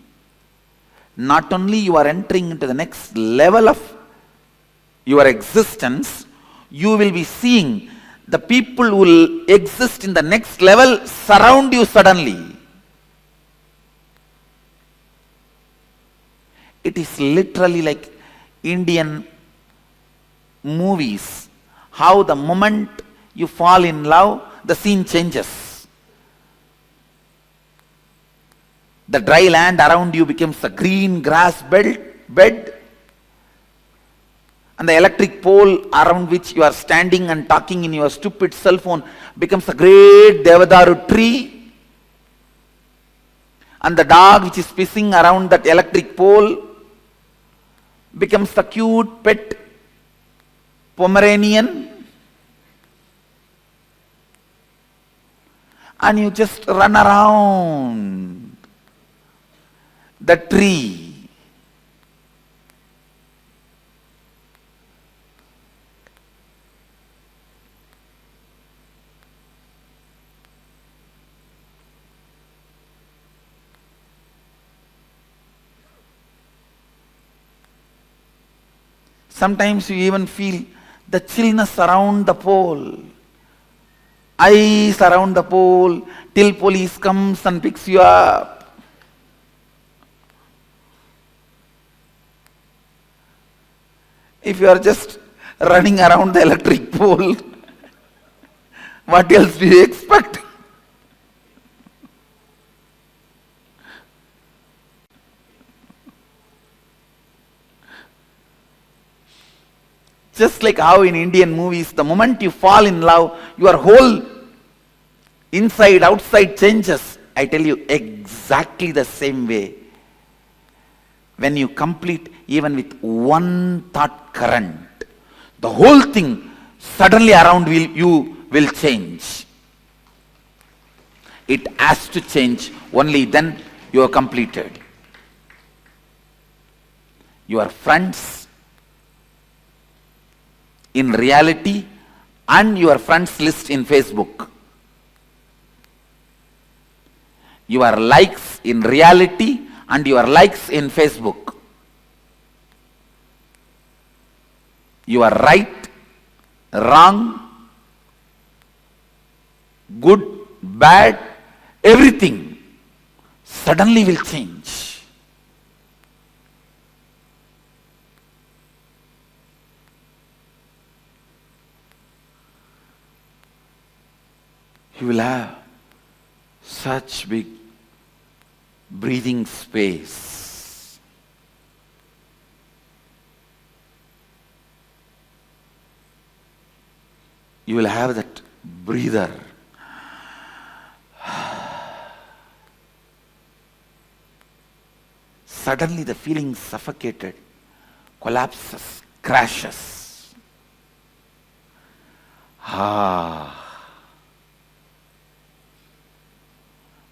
not only you are entering into the next level of your existence, you will be seeing the people who will exist in the next level surround you suddenly. It is literally like Indian movies, how the moment you fall in love, the scene changes. The dry land around you becomes a green grass bed, and the electric pole around which you are standing and talking in your stupid cell phone becomes a great Devadaru tree, and the dog which is pissing around that electric pole becomes a cute pet Pomeranian. And you just run around the tree. Sometimes you even feel the chillness around the pole. Ice around the pole till police comes and picks you up. If you are just running around the electric pole, what else do you expect? Just like how in Indian movies, the moment you fall in love, your whole inside, outside changes. I tell you, exactly the same way. When you complete even with one thought current, the whole thing suddenly around you will change. It has to change, only then you are completed. Your friends in reality and your friends list in Facebook. Your likes in reality and your likes in Facebook. You are right, wrong, good, bad, everything suddenly will change. You will have such big breathing space. You will have that breather. Suddenly the feeling suffocated, collapses, crashes.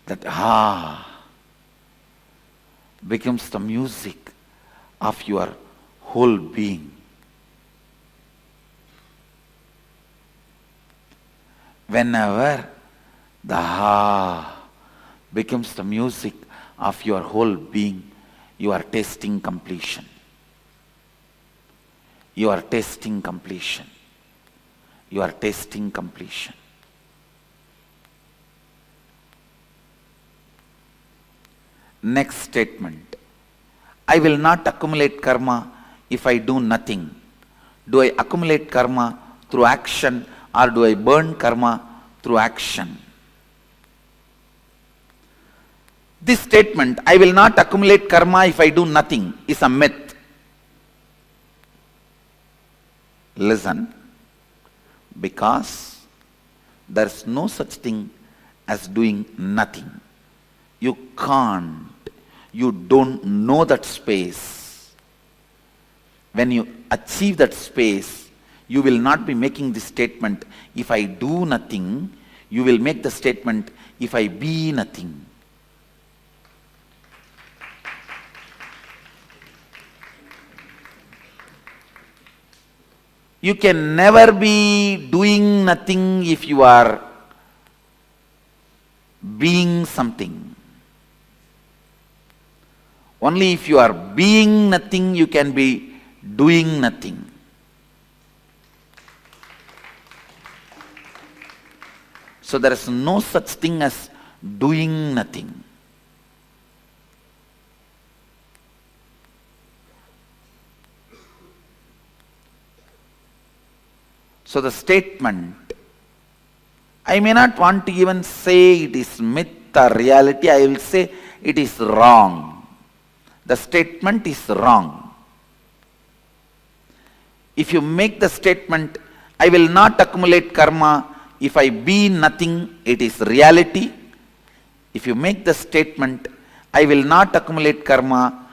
That becomes the music of your whole being. Whenever the ha becomes the music of your whole being, you are tasting completion. You are tasting completion. You are tasting completion. Next statement. I will not accumulate karma if I do nothing. Do I accumulate karma through action, or do I burn karma through action? This statement, I will not accumulate karma if I do nothing, is a myth. Listen, because there is no such thing as doing nothing. You can't. You don't know that space. When you achieve that space, you will not be making the statement, if I do nothing. You will make the statement, if I be nothing. You can never be doing nothing if you are being something. Only if you are being nothing, you can be doing nothing. So there is no such thing as doing nothing. So the statement, I may not want to even say it is myth or reality, I will say it is wrong. The statement is wrong. If you make the statement, I will not accumulate karma if I be nothing, it is reality. If you make the statement, I will not accumulate karma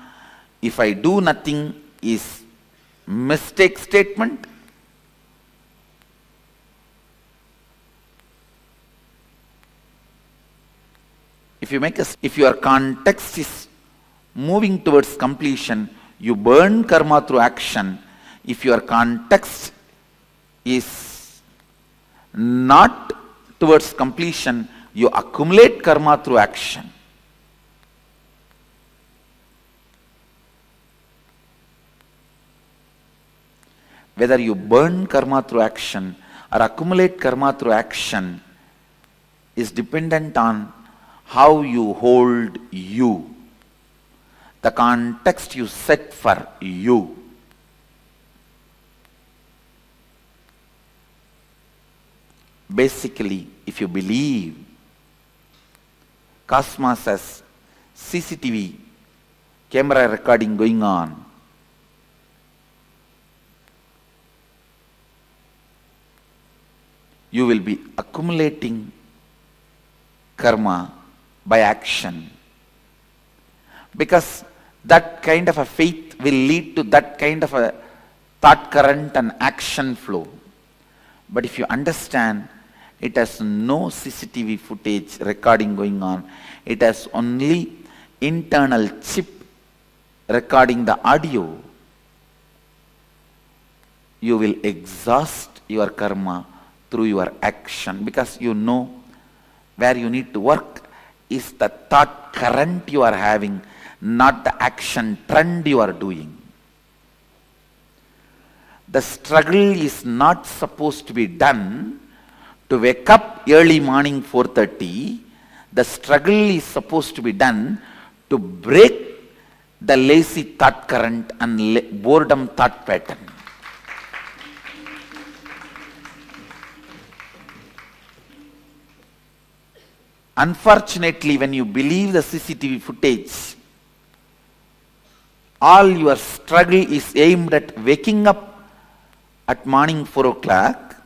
if I do nothing, is mistake statement. If your context is moving towards completion, you burn karma through action. If your context is not towards completion, you accumulate karma through action. Whether you burn karma through action or accumulate karma through action is dependent on how you hold you, the context you set for you. Basically, if you believe cosmos has CCTV camera recording going on, you will be accumulating karma by action, because that kind of a faith will lead to that kind of a thought current and action flow. But if you understand, it has no CCTV footage recording going on, it has only internal chip recording the audio, you will exhaust your karma through your action, because you know where you need to work is the thought current you are having, not the action trend you are doing. The struggle is not supposed to be done to wake up early morning 4:30. The struggle is supposed to be done to break the lazy thought current and boredom thought pattern. Unfortunately, when you believe the CCTV footage, all your struggle is aimed at waking up at morning 4 o'clock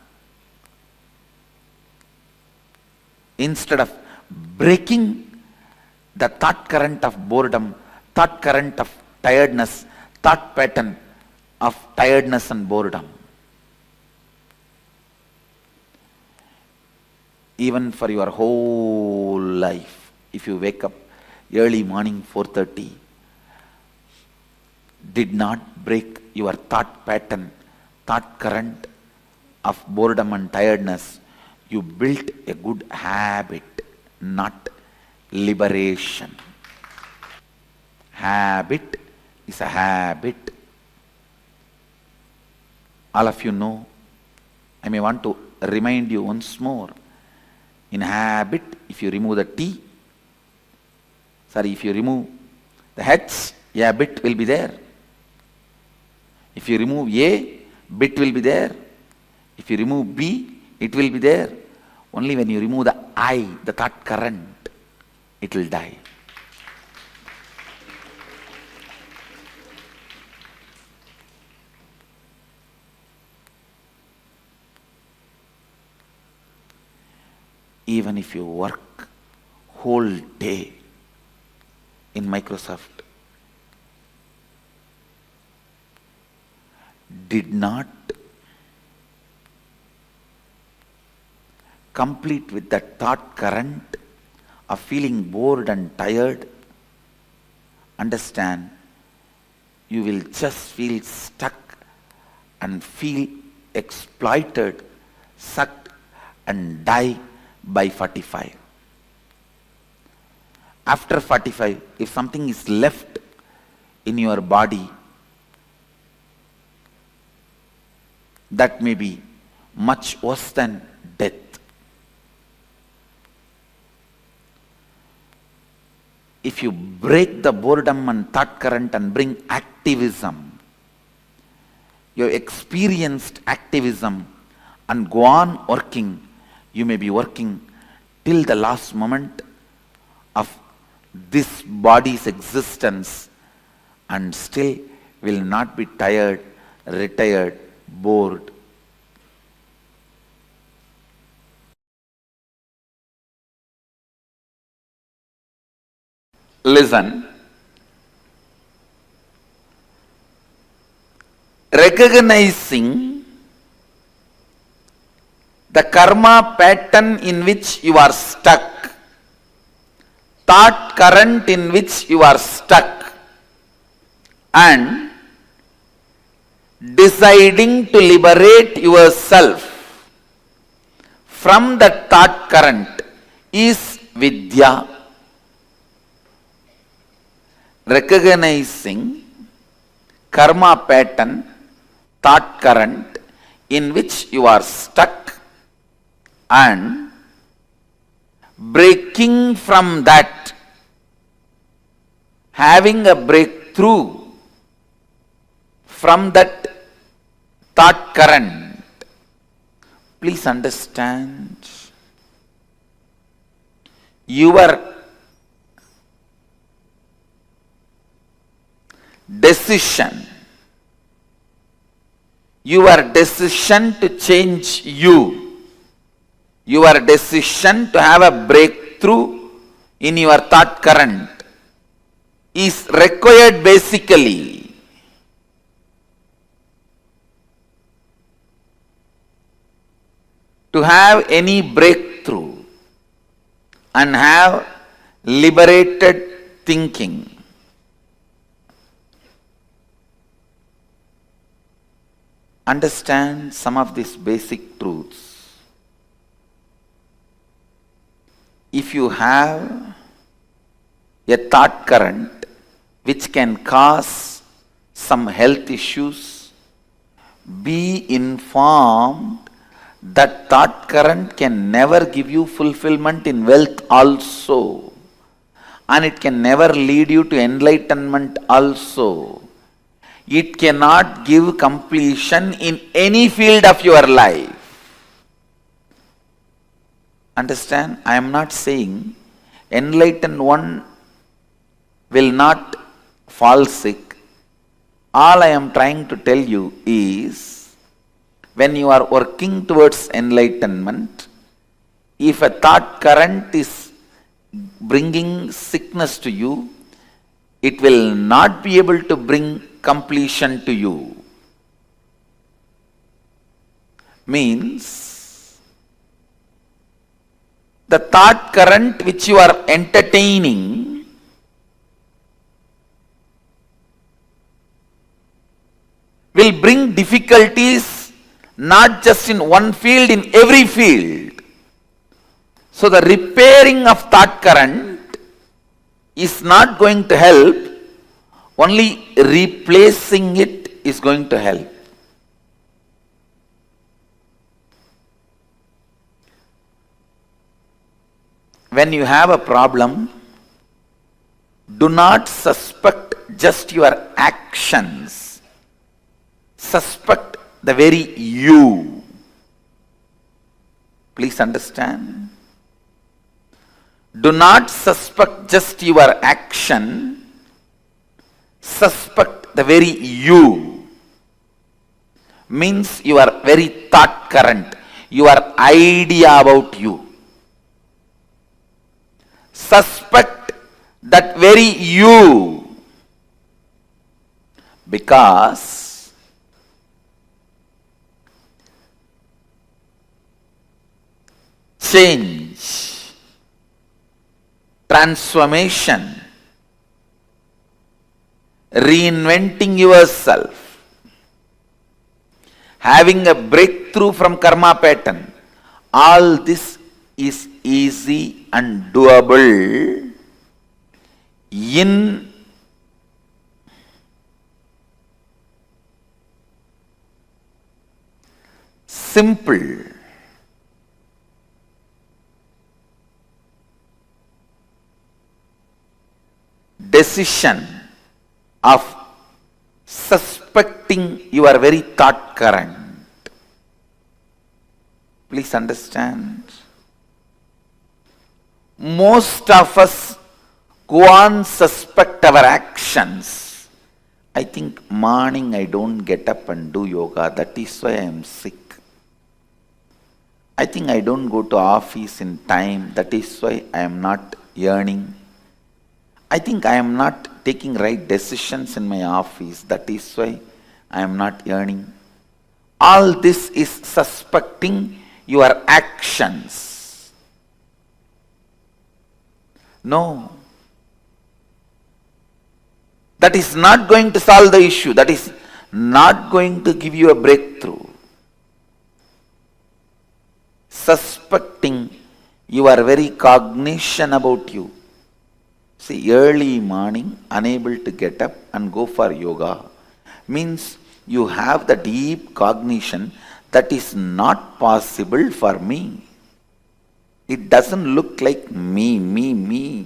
instead of breaking the thought current of boredom, thought current of tiredness, thought pattern of tiredness and boredom. Even for your whole life, if you wake up early morning 4:30, did not break your thought pattern, thought current of boredom and tiredness, you built a good habit, not liberation. Habit is a habit. All of you know, I may want to remind you once more. In habit, if you remove the T, if you remove the H, a bit will be there. If you remove A, bit will be there. If you remove B, it will be there. Only when you remove the I, the thought current, it will die. Even if you work whole day in Microsoft, did not complete with that thought current of feeling bored and tired, understand, you will just feel stuck and feel exploited, sucked and die by 45. After 45, if something is left in your body, that may be much worse than death. If you break the boredom and thought current and bring activism, you have experienced activism and go on working, you may be working till the last moment of this body's existence and still will not be tired, retired, bored. Listen. Recognizing the karma pattern in which you are stuck, thought current in which you are stuck, and deciding to liberate yourself from that thought current is vidya. Recognizing karma pattern, thought current in which you are stuck and breaking from that, having a breakthrough from that thought current. Please understand, your decision to change you, your decision to have a breakthrough in your thought current is required basically to have any breakthrough and have liberated thinking. Understand some of these basic truths. If you have a thought current which can cause some health issues, be informed that thought current can never give you fulfillment in wealth also, and it can never lead you to enlightenment also. It cannot give completion in any field of your life. Understand? I am not saying enlightened one will not fall sick. All I am trying to tell you is, when you are working towards enlightenment, if a thought current is bringing sickness to you, it will not be able to bring completion to you. Means, the thought current which you are entertaining will bring difficulties not just in one field, in every field. So the repairing of thought current is not going to help, only replacing it is going to help. When you have a problem, do not suspect just your actions. Suspect the very you. Please understand. Do not suspect just your action. Suspect the very you. Means your very thought current, your idea about you. Suspect that very you, because change, transformation, reinventing yourself, having a breakthrough from karma pattern, all this is easy and doable in simple decision of suspecting your very thought current. Please understand. Most of us go on suspect our actions. I think morning I don't get up and do yoga, that is why I am sick. I think I don't go to office in time, that is why I am not earning. I think I am not taking right decisions in my office, that is why I am not earning. All this is suspecting your actions. No. That is not going to solve the issue. That is not going to give you a breakthrough. Suspecting your very cognition about you. See, early morning, unable to get up and go for yoga, means you have the deep cognition that is not possible for me. It doesn't look like me.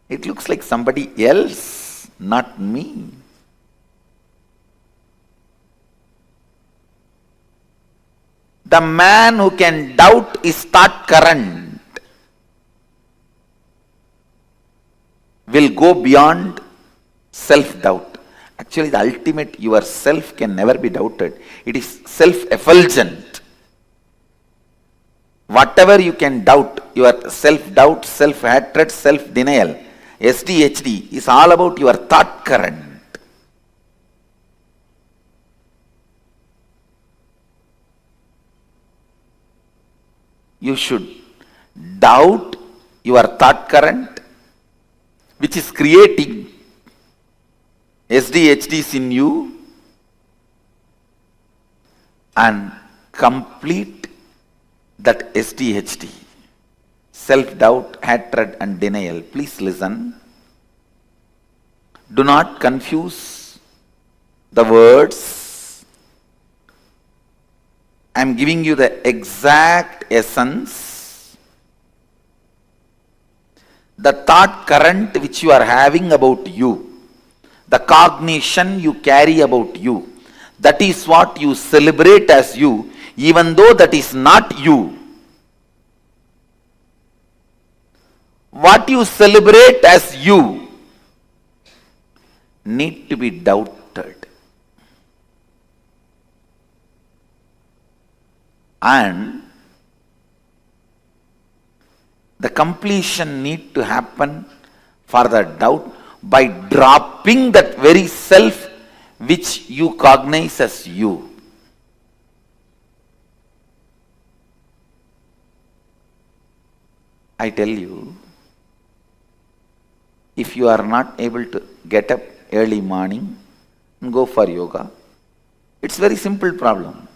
It looks like somebody else, not me. The man who can doubt his thought current will go beyond self-doubt. Actually, the ultimate yourself can never be doubted. It is self-effulgent. Whatever you can doubt, your self-doubt, self-hatred, self-denial, SDHD is all about your thought current. You should doubt your thought current, which is creating SDHDs in you, and complete that SDHD, self-doubt, hatred and denial. Please listen. Do not confuse the words. I am giving you the exact essence. The thought current which you are having about you, the cognition you carry about you, that is what you celebrate as you, even though that is not you. What you celebrate as you need to be doubted. And the completion need to happen for the doubt by dropping that very self which you cognize as you. I tell you, if you are not able to get up early morning and go for yoga, it's very simple problem.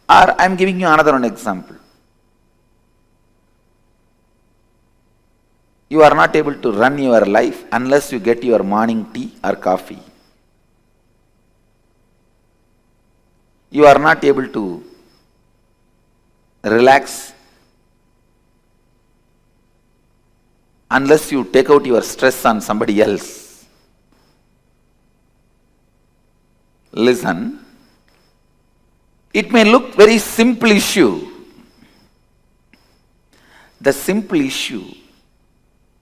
Or I am giving you another one example. You are not able to run your life unless you get your morning tea or coffee. You are not able to relax unless you take out your stress on somebody else. Listen, it may look very simple issue. The simple issue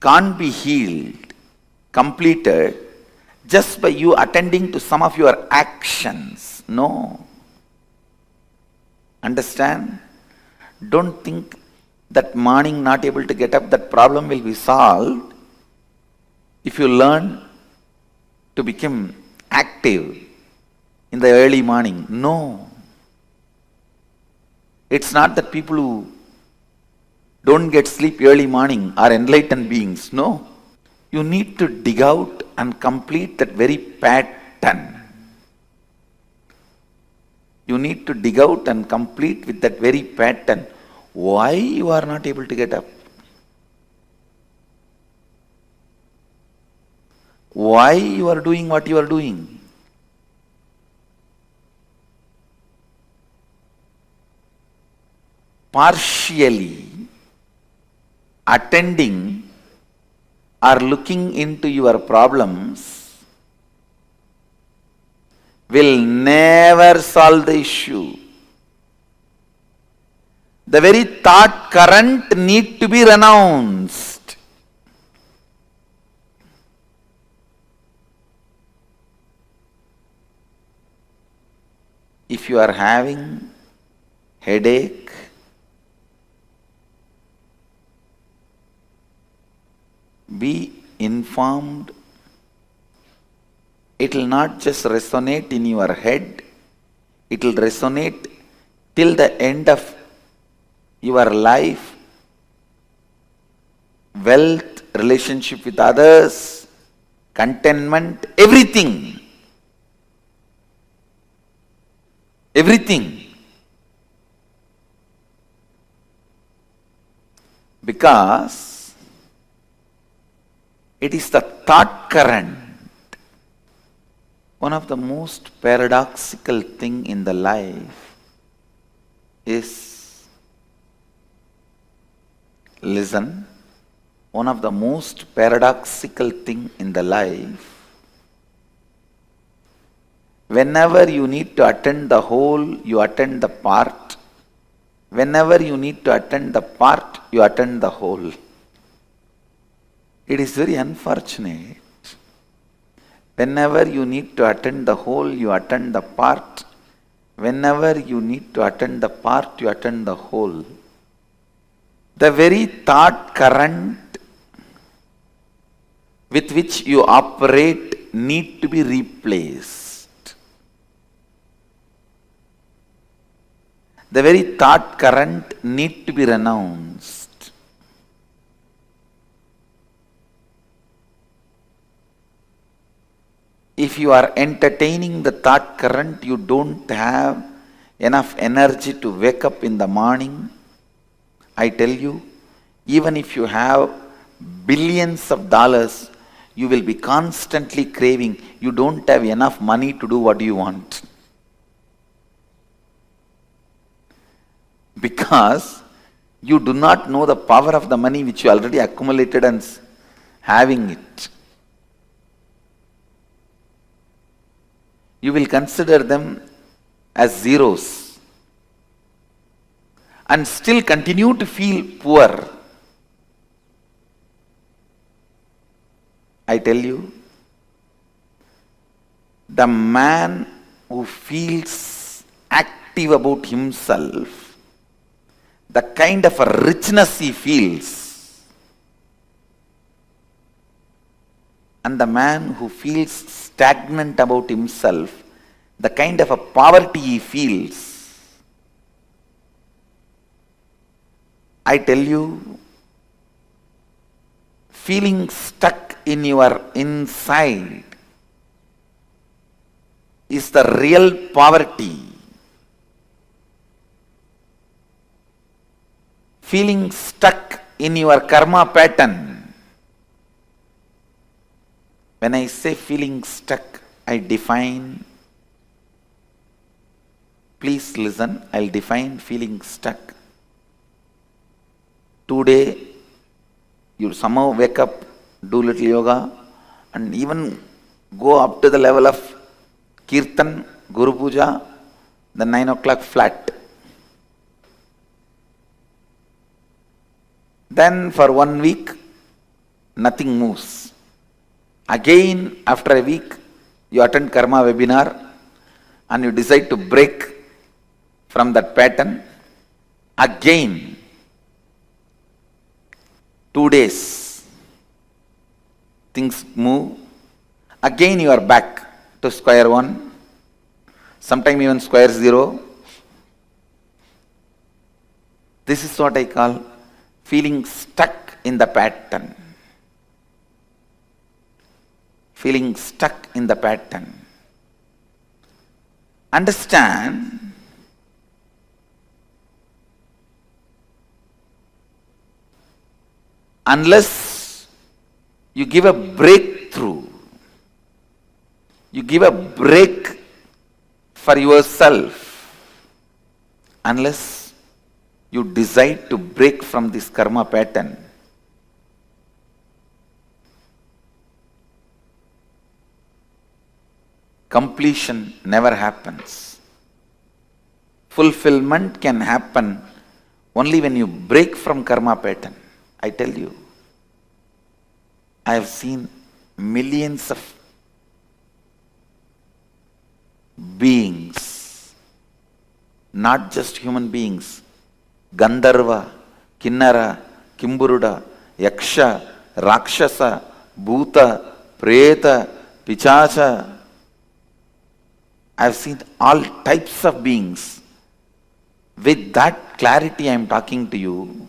can't be healed, completed just by you attending to some of your actions. No. Understand? Don't think that morning not able to get up, that problem will be solved if you learn to become active in the early morning. No. It's not that people who don't get sleep early morning are enlightened beings. No. You need to dig out and complete that very pattern. You need to dig out and complete with that very pattern. Why you are not able to get up? Why you are doing what you are doing? Partially attending or looking into your problems will never solve the issue. The very thought current need to be renounced. If you are having headache, be informed. It will not just resonate in your head, it will resonate till the end of your life. Wealth, relationship with others, contentment, everything. Everything. Because it is the thought current. One of the most paradoxical thing in the life is, listen, one of the most paradoxical thing in the life, whenever you need to attend the whole, you attend the part. Whenever you need to attend the part, you attend the whole. It is very unfortunate. Whenever you need to attend the whole, you attend the part. Whenever you need to attend the part, you attend the whole. The very thought current with which you operate need to be replaced. The very thought current need to be renounced. If you are entertaining the thought current, you don't have enough energy to wake up in the morning. I tell you, even if you have billions of dollars, you will be constantly craving. You don't have enough money to do what you want. Because you do not know the power of the money which you already accumulated and having it. You will consider them as zeros and still continue to feel poor. I tell you, the man who feels active about himself, the kind of a richness he feels, and the man who feels stagnant about himself, the kind of a poverty he feels, I tell you, feeling stuck in your inside is the real poverty. Feeling stuck in your karma pattern When I say feeling stuck, I define, please listen, I'll define feeling stuck. Today, you somehow wake up, do little yoga, and even go up to the level of Kirtan, Guru Puja, then 9 o'clock flat. Then for 1 week, nothing moves. Again, after a week, you attend Karma webinar and you decide to break from that pattern. Again, 2 days, things move. Again, you are back to square one, sometime even square zero. This is what I call feeling stuck in the pattern. Feeling stuck in the pattern. Understand, unless you give a breakthrough, you give a break for yourself, unless you decide to break from this karma pattern, completion never happens. Fulfillment can happen only when you break from karma pattern. I tell you, I have seen millions of beings, not just human beings, Gandharva, Kinnara, Kimburuda, Yaksha, Rakshasa, Bhuta, Preta, Pichacha. I have seen all types of beings. With that clarity I am talking to you.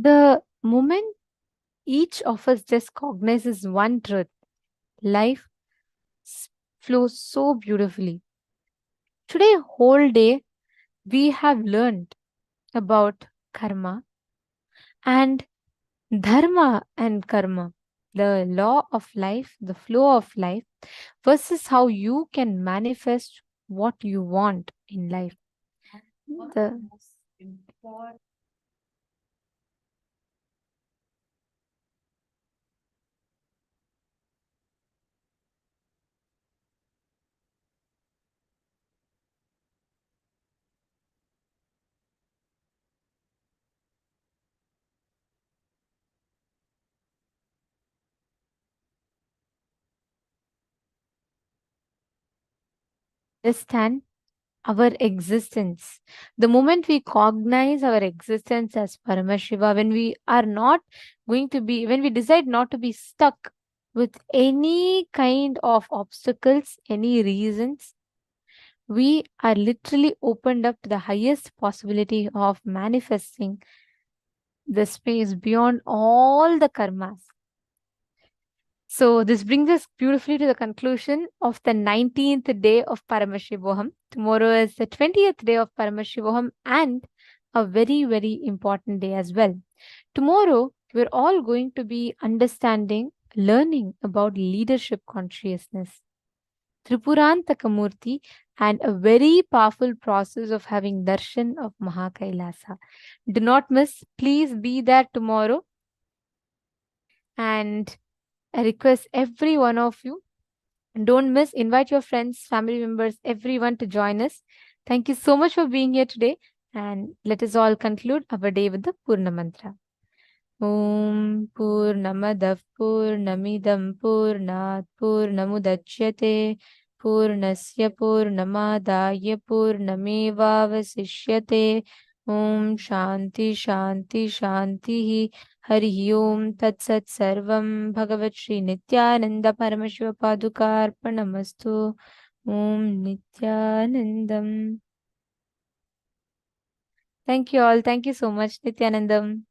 The moment each of us just cognizes one truth, life flows so beautifully. Today, whole day, we have learned about karma and dharma and karma, the law of life, the flow of life, versus how you can manifest what you want in life. The understand our existence. The moment we cognize our existence as Paramashiva, when we are not going to be, when we decide not to be stuck with any kind of obstacles, any reasons, we are literally opened up to the highest possibility of manifesting the space beyond all the karmas. So this brings us beautifully to the conclusion of the 19th day of Paramashivoham. Tomorrow is the 20th day of Paramashivoham and a very, very important day as well. Tomorrow, we're all going to be understanding, learning about leadership consciousness, Tripurantaka Murty, and a very powerful process of having Darshan of Mahakailasa. Do not miss. Please be there tomorrow. And I request every one of you, don't miss, invite your friends, family members, everyone to join us. Thank you so much for being here today. And let us all conclude our day with the Purna Mantra. Om Purnamadav Purnamidam Purnat Purnamudachyate पूर्णस्य पूर्णमादाय पूर्णमेवावशिष्यते। ॐ शान्ति शान्ति शान्तिः। हरिः ओं तत्सत्। सर्वं भगवत् श्री नित्यानन्द परमशिव पादुकार्पणमस्तु। ॐ नित्यानन्दम्। Thank you all. Thank you so much, Nityanandam.